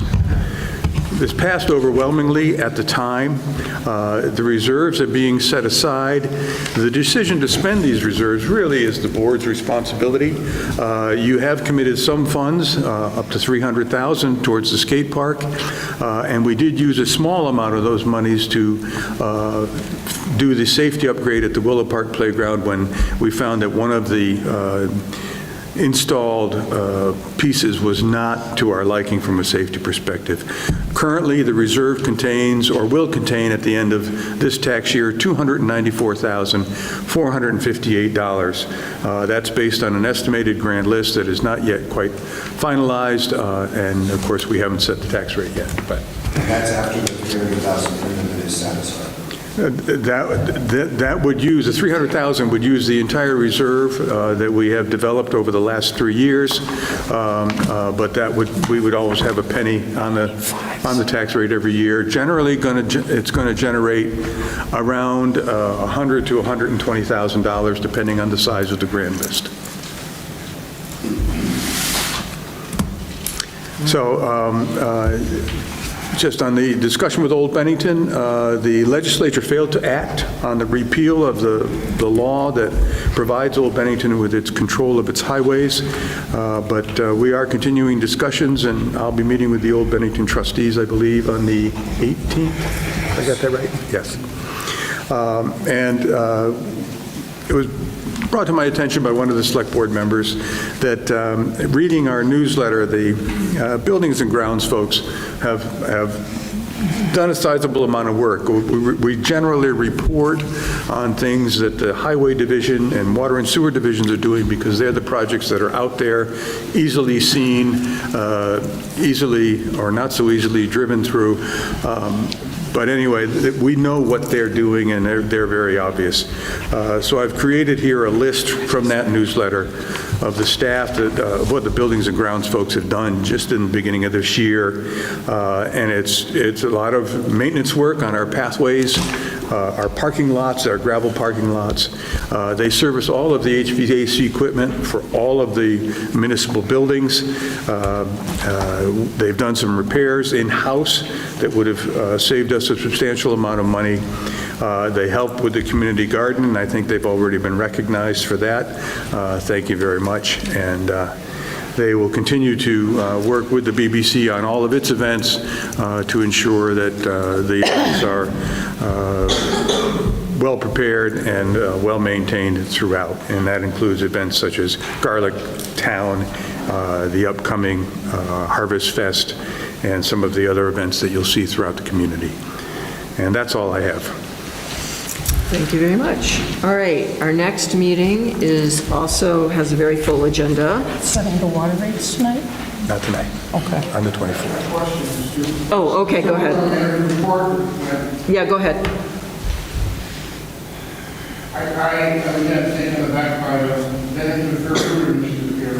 This passed overwhelmingly at the time. The reserves are being set aside. The decision to spend these reserves really is the board's responsibility. You have committed some funds, up to $300,000 towards the skate park, and we did use a small amount of those monies to do the safety upgrade at the Willow Park Playground when we found that one of the installed pieces was not to our liking from a safety perspective. Currently, the reserve contains, or will contain at the end of this tax year, $294,458. That's based on an estimated grant list that is not yet quite finalized, and of course, we haven't set the tax rate yet. But That's after the $300,000 commitment is satisfied. That would use, the $300,000 would use the entire reserve that we have developed over the last 3 years, but that we would always have a penny on the tax rate every year. Generally, it's going to generate around $100,000 to $120,000, depending on the size of the grant list. So, just on the discussion with Old Bennington, the legislature failed to act on the repeal of the law that provides Old Bennington with its control of its highways, but we are continuing discussions, and I'll be meeting with the Old Bennington trustees, I believe, on the 18th. I got that right? Yes. It was brought to my attention by one of the select board members that reading our newsletter, the Buildings and Grounds folks have done a sizable amount of work. We generally report on things that the Highway Division and Water and Sewer Divisions are doing because they're the projects that are out there, easily seen, easily or not so easily driven through. But anyway, we know what they're doing, and they're very obvious. So I've created here a list from that newsletter of the staff, of what the Buildings and Grounds folks have done just in the beginning of this year. And it's a lot of maintenance work on our pathways, our parking lots, our gravel parking lots. They service all of the HVAC equipment for all of the municipal buildings. They've done some repairs in-house that would have saved us a substantial amount of money. They help with the community garden, and I think they've already been recognized for that. Thank you very much. And they will continue to work with the BBC on all of its events to ensure that the events are well prepared and well maintained throughout. And that includes events such as Garlic Town, the upcoming Harvest Fest, and some of the other events that you'll see throughout the community. And that's all I have. Thank you very much. All right, our next meeting also has a very full agenda. Setting the water rates tonight? Not tonight. Okay. On the 24th. Oh, okay, go ahead. Yeah, go ahead. I again, taken aback by the Bennington Fair Food Initiative here.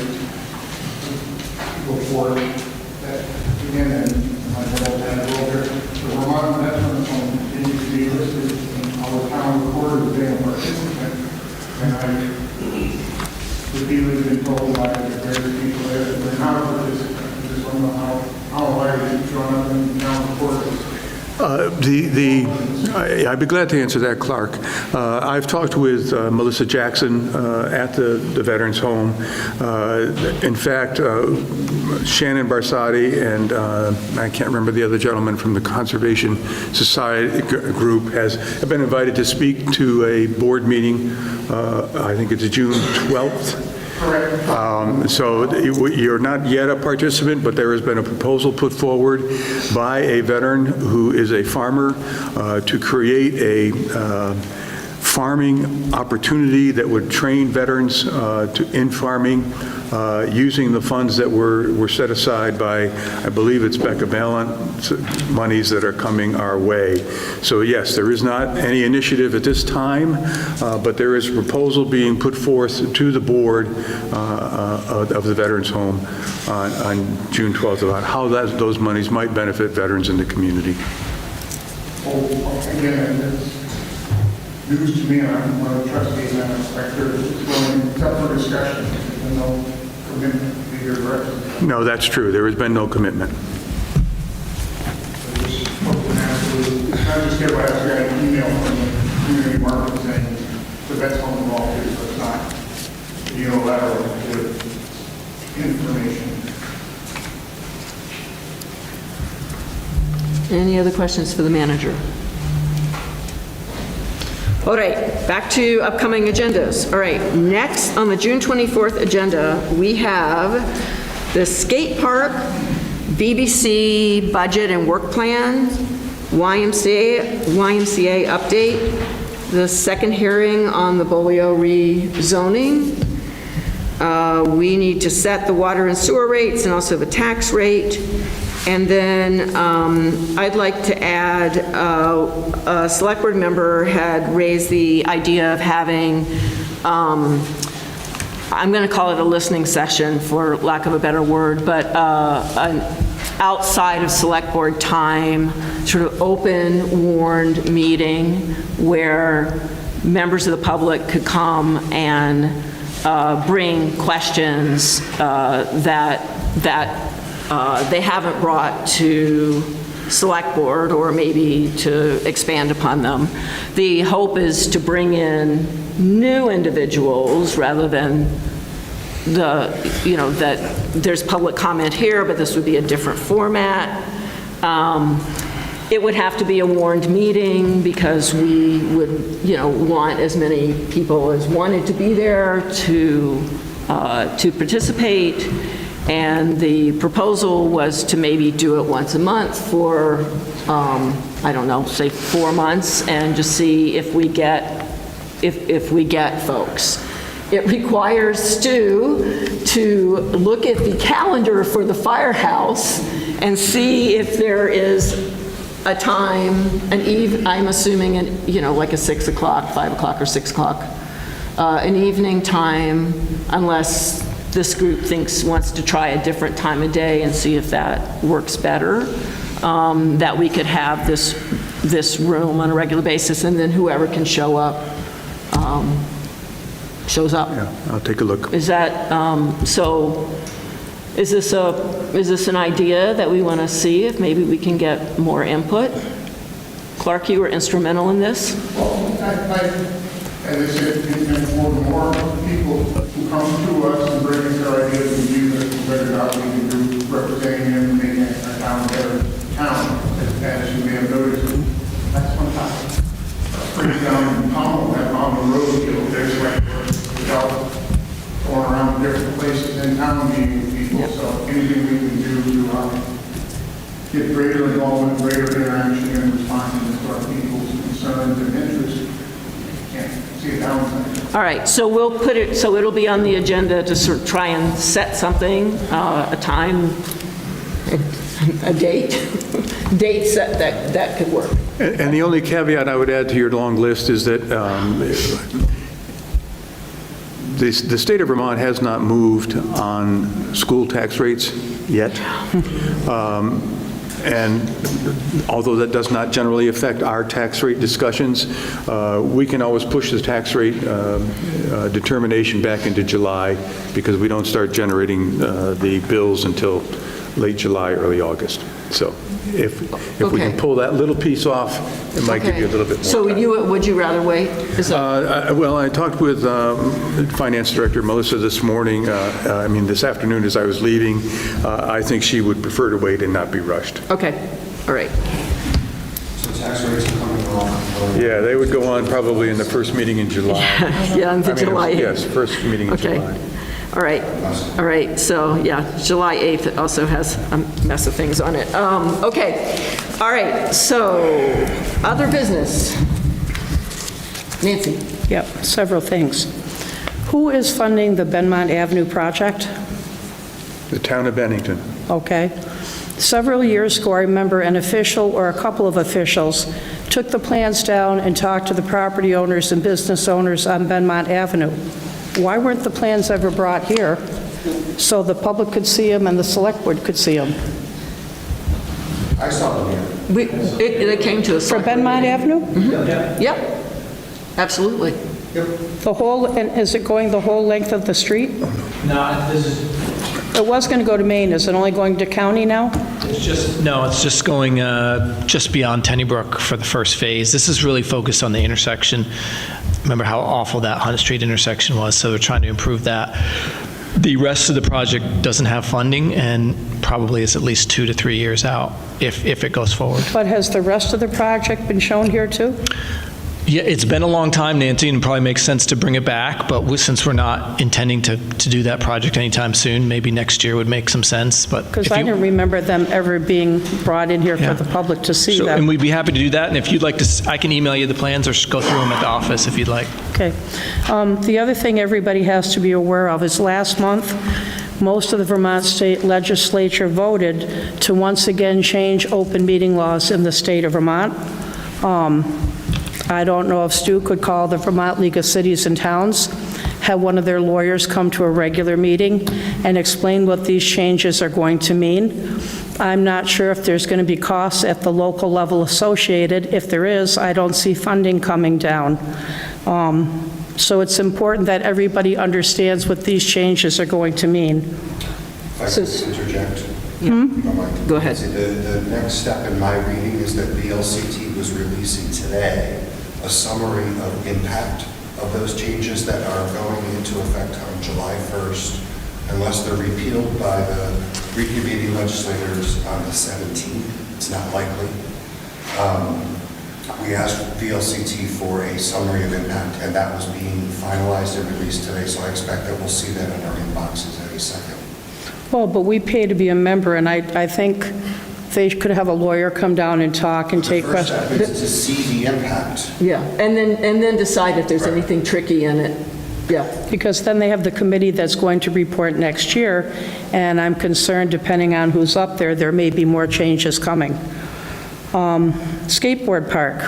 Before that, again, and my dad had a role here. The Vermont Veterans Home continues to be listed in our town recorder as being a participant. And I repeatedly been told by the various people there that they're not a participant. I just don't know how likely it's showing up in the town recorder. I'd be glad to answer that, Clark. I've talked with Melissa Jackson at the Veterans Home. In fact, Shannon Barsotti and I can't remember the other gentleman from the Conservation Society group have been invited to speak to a board meeting. I think it's June 12th. So you're not yet a participant, but there has been a proposal put forward by a veteran who is a farmer to create a farming opportunity that would train veterans in farming using the funds that were set aside by, I believe it's Becca Ballant monies that are coming our way. So yes, there is not any initiative at this time, but there is a proposal being put forth to the board of the Veterans Home on June 12th about how those monies might benefit veterans in the community. Again, it's news to me, and I'm one of the trustees, and I expect there is going up for discussion, even though commitment to be your direction. No, that's true. There has been no commitment. just here, but I got an email from the community market saying the vet's on the wall too, so it's not unilateral information. Any other questions for the manager? All right, back to upcoming agendas. All right, next on the June 24th agenda, we have the skate park, BBC budget and work plan, YMCA update, the second hearing on the Bolio rezoning. We need to set the water and sewer rates and also the tax rate. And then I'd like to add, a select board member had raised the idea of having, I'm going to call it a listening session for lack of a better word, but an outside of select board time, sort of open, warned meeting where members of the public could come and bring questions that they haven't brought to select board, or maybe to expand upon them. The hope is to bring in new individuals rather than that there's public comment here, but this would be a different format. It would have to be a warned meeting because we would, want as many people as wanted to be there to participate. And the proposal was to maybe do it once a month for, I don't know, say 4 months, and just see if we get, if we get folks. It requires Stu to look at the calendar for the firehouse and see if there is a time, I'm assuming, like a 6 o'clock, 5 o'clock, or 6 o'clock, an evening time, unless this group wants to try a different time of day and see if that works better, that we could have this room on a regular basis, and then whoever can show up, shows up. Yeah, I'll take a look. Is that, so is this an idea that we want to see if maybe we can get more input? Clark, you were instrumental in this. Well, as I said, and more people who come to us and bring us their ideas and views as to whether or not we can do representing them and making our town a better town, as you may have noticed. That's one topic. Brings down in Pommel, that on the road, there's like without going around different places in town meeting with people. So anything we can do to get greater involvement, greater interaction, and responsiveness to our people's concerns and interests. All right, so we'll put it, so it'll be on the agenda to sort of try and set something, a time, a date set that could work. And the only caveat I would add to your long list is that the state of Vermont has not moved on school tax rates yet. And although that does not generally affect our tax rate discussions, we can always push the tax rate determination back into July, because we don't start generating the bills until late July, early August. So if we can pull that little piece off, it might give you a little bit more So time. would you rather wait? Well, I talked with Finance Director Melissa this morning, this afternoon as I was leaving. I think she would prefer to wait and not be rushed. Okay, all right. So tax rates are coming along. Yeah, they would go on probably in the first meeting in July. Yeah, into July 8th. Yes, first meeting in July. All right, so yeah, July 8th also has a mess of things on it. Okay, all right, so other business. Nancy. Yep, several things. Who is funding the Benmont Avenue project? The town of Bennington. Okay. Several years ago, I remember an official or a couple of officials took the plans down and talked to the property owners and business owners on Benmont Avenue. Why weren't the plans ever brought here so the public could see them and the select board could see them? I saw them here. They came to us. For Benmont Avenue? Mm-hmm. Yep, absolutely. The whole, and is it going the whole length of the street? No, this is It was going to go to Maine. Is it only going to county now? No, it's just going just beyond Tennybrook for the first phase. This is really focused on the intersection. Remember how awful that Hunt Street intersection was, so they're trying to improve that. The rest of the project doesn't have funding and probably is at least 2 to 3 years out if it goes forward. But has the rest of the project been shown here too? Yeah, it's been a long time, Nancy, and it probably makes sense to bring it back, but since we're not intending to do that project anytime soon, maybe next year would make some sense, but Because I didn't remember them ever being brought in here for the public to see them. And we'd be happy to do that, and if you'd like to, I can email you the plans or go through them at the office if you'd like. Okay. The other thing everybody has to be aware of is last month, most of the Vermont State Legislature voted to once again change open meeting laws in the state of Vermont. I don't know if Stu could call the Vermont League of Cities and Towns, have one of their lawyers come to a regular meeting and explain what these changes are going to mean. I'm not sure if there's going to be costs at the local level associated. If there is, I don't see funding coming down. So it's important that everybody understands what these changes are going to mean. If I could interject. Go ahead. The next step in my reading is that VLCT was releasing today a summary of impact of those changes that are going into effect on July 1st, unless they're repealed by the reconvening legislators on the 17th. It's not likely. We asked VLCT for a summary of impact, and that was being finalized and released today, so I expect that we'll see that in our inboxes any second. Well, but we pay to be a member, and I think they could have a lawyer come down and talk and take questions. The first step is to see the impact. Yeah, and then decide if there's anything tricky in it. Yeah. Because then they have the committee that's going to report next year, and I'm concerned, depending on who's up there, there may be more changes coming. Skateboard park.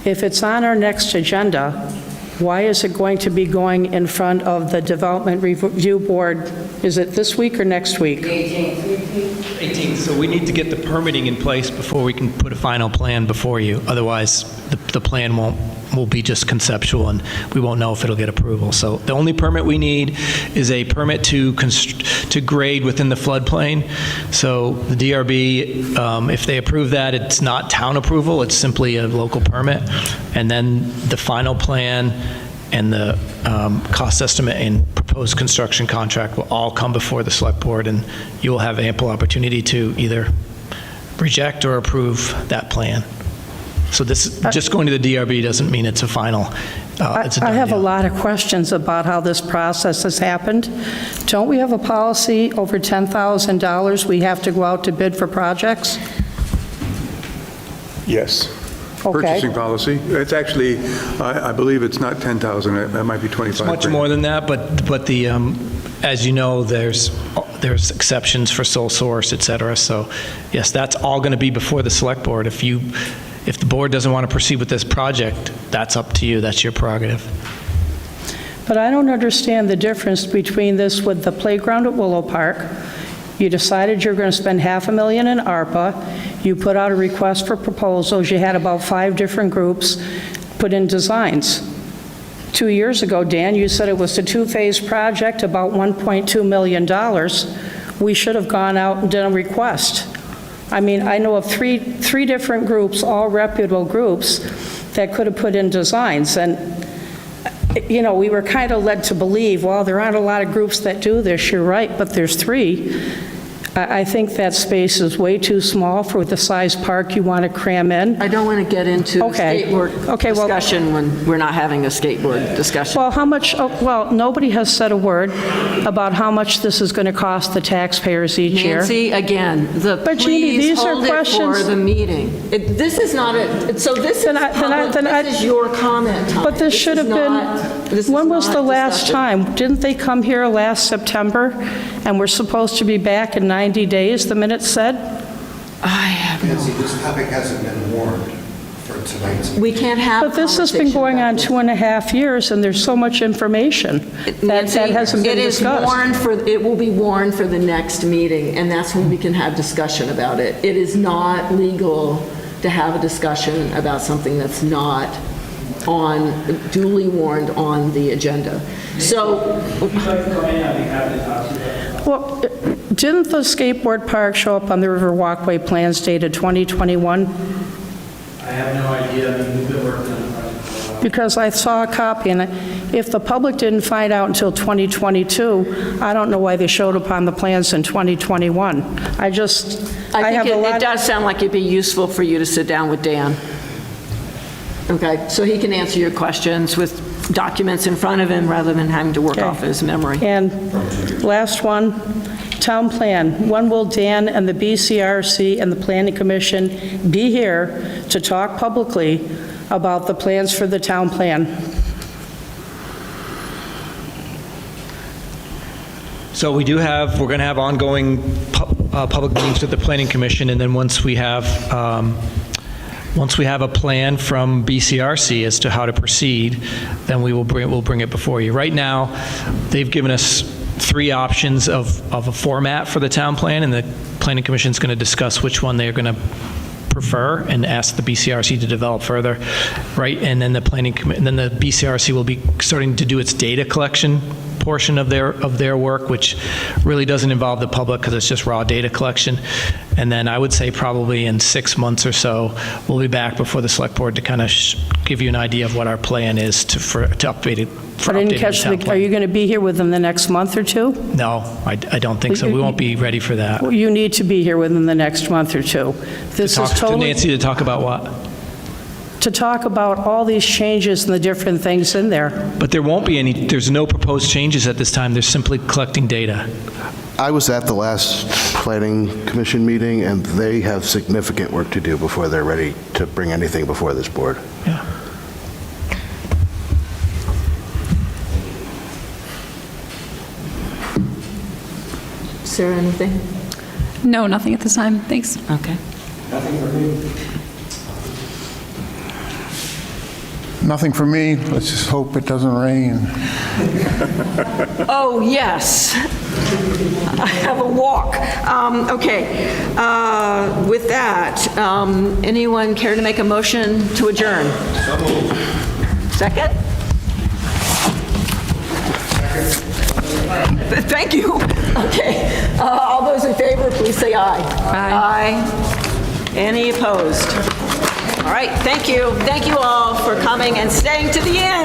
If it's on our next agenda, why is it going to be going in front of the Development Review Board? Is it this week or next week? 18th, so we need to get the permitting in place before we can put a final plan before you. Otherwise, the plan will be just conceptual, and we won't know if it'll get approval. So the only permit we need is a permit to grade within the floodplain. So the DRB, if they approve that, it's not town approval, it's simply a local permit. And then the final plan and the cost estimate and proposed construction contract will all come before the select board, and you will have ample opportunity to either reject or approve that plan. So this, just going to the DRB doesn't mean it's a final, it's a done I have a deal. lot of questions about how this process has happened. Don't we have a policy over $10,000 we have to go out to bid for projects? Yes. Okay. Purchasing policy. It's actually, I believe it's not 10,000, it might be 25. It's much more than that, but the, as you know, there's exceptions for sole source, et cetera. So yes, that's all going to be before the select board. If the board doesn't want to proceed with this project, that's up to you, that's your prerogative. But I don't understand the difference between this with the playground at Willow Park. You decided you're going to spend $500,000 in ARPA. You put out a request for proposals. You had about 5 different groups put in designs. 2 years ago, Dan, you said it was a 2-phase project, about $1.2 million. We should have gone out and done a request. I mean, I know of three different groups, all reputable groups, that could have put in designs. And, you know, we were kind of led to believe, well, there aren't a lot of groups that do this. You're right, but there's 3. I think that space is way too small for the size park you want to cram in. I don't want to get into skateboard discussion when we're not having a skateboard discussion. Well, how much, well, nobody has said a word about how much this is going to cost the taxpayers each year. Nancy, again, But Jeannie, these are hold it questions. for the meeting. This is not a, so this is public, this is your comment time. But this should have been, when was the last time? Didn't they come here last September, and we're supposed to be back in 90 days, the minutes said? Nancy, this topic hasn't been warned for tonight's. We can't have But this has been going on 2.5 years, and there's so much information that hasn't been discussed. It will be warned for the next meeting, and that's when we can have discussion about it. It is not legal to have a discussion about something that's not duly warned on the agenda. So, Well, didn't the skateboard park show up on the River Walkway plans dated 2021? I have no idea. I mean, we've been working on the project for a while. Because I saw a copy, and if the public didn't find out until 2022, I don't know why they showed up on the plans in 2021. I think it does sound like it'd be useful for you to sit down with Dan. Okay, so he can answer your questions with documents in front of him rather than having to work off his memory. And last one, town plan. When will Dan and the BCRC and the Planning Commission be here to talk publicly about the plans for the town plan? So we're going to have ongoing public meetings with the Planning Commission, and then once we have a plan from BCRC as to how to proceed, then we'll bring it before you. Right now, they've given us 3 options of a format for the town plan, and the Planning Commission is going to discuss which one they're going to prefer and ask the BCRC to develop further, right? And then the BCRC will be starting to do its data collection portion of their work, which really doesn't involve the public because it's just raw data collection. And then I would say probably in 6 months or so, we'll be back before the select board to kind of give you an idea of what our plan is to update it. I didn't catch are you going to be here within the next month or 2? No, I don't think so. We won't be ready for that. Well, you need to be here within the next month or 2. This is totally... To Nancy to talk about what? To talk about all these changes and the different things in there. But there won't be there's no proposed changes at this time. They're simply collecting data. I was at the last Planning Commission meeting, and they have significant work to do before they're ready to bring anything before this board. Yeah. Sarah, anything? No, nothing at this time. Thanks. Okay. Nothing for me. Nothing for me. Let's just hope it doesn't rain. Oh, yes. I have a walk. Okay. With that, anyone care to make a motion to adjourn? Second? Thank you. Okay. All those in favor, please say aye. Aye. Any opposed? All right. Thank you. Thank you all for coming and staying to the end.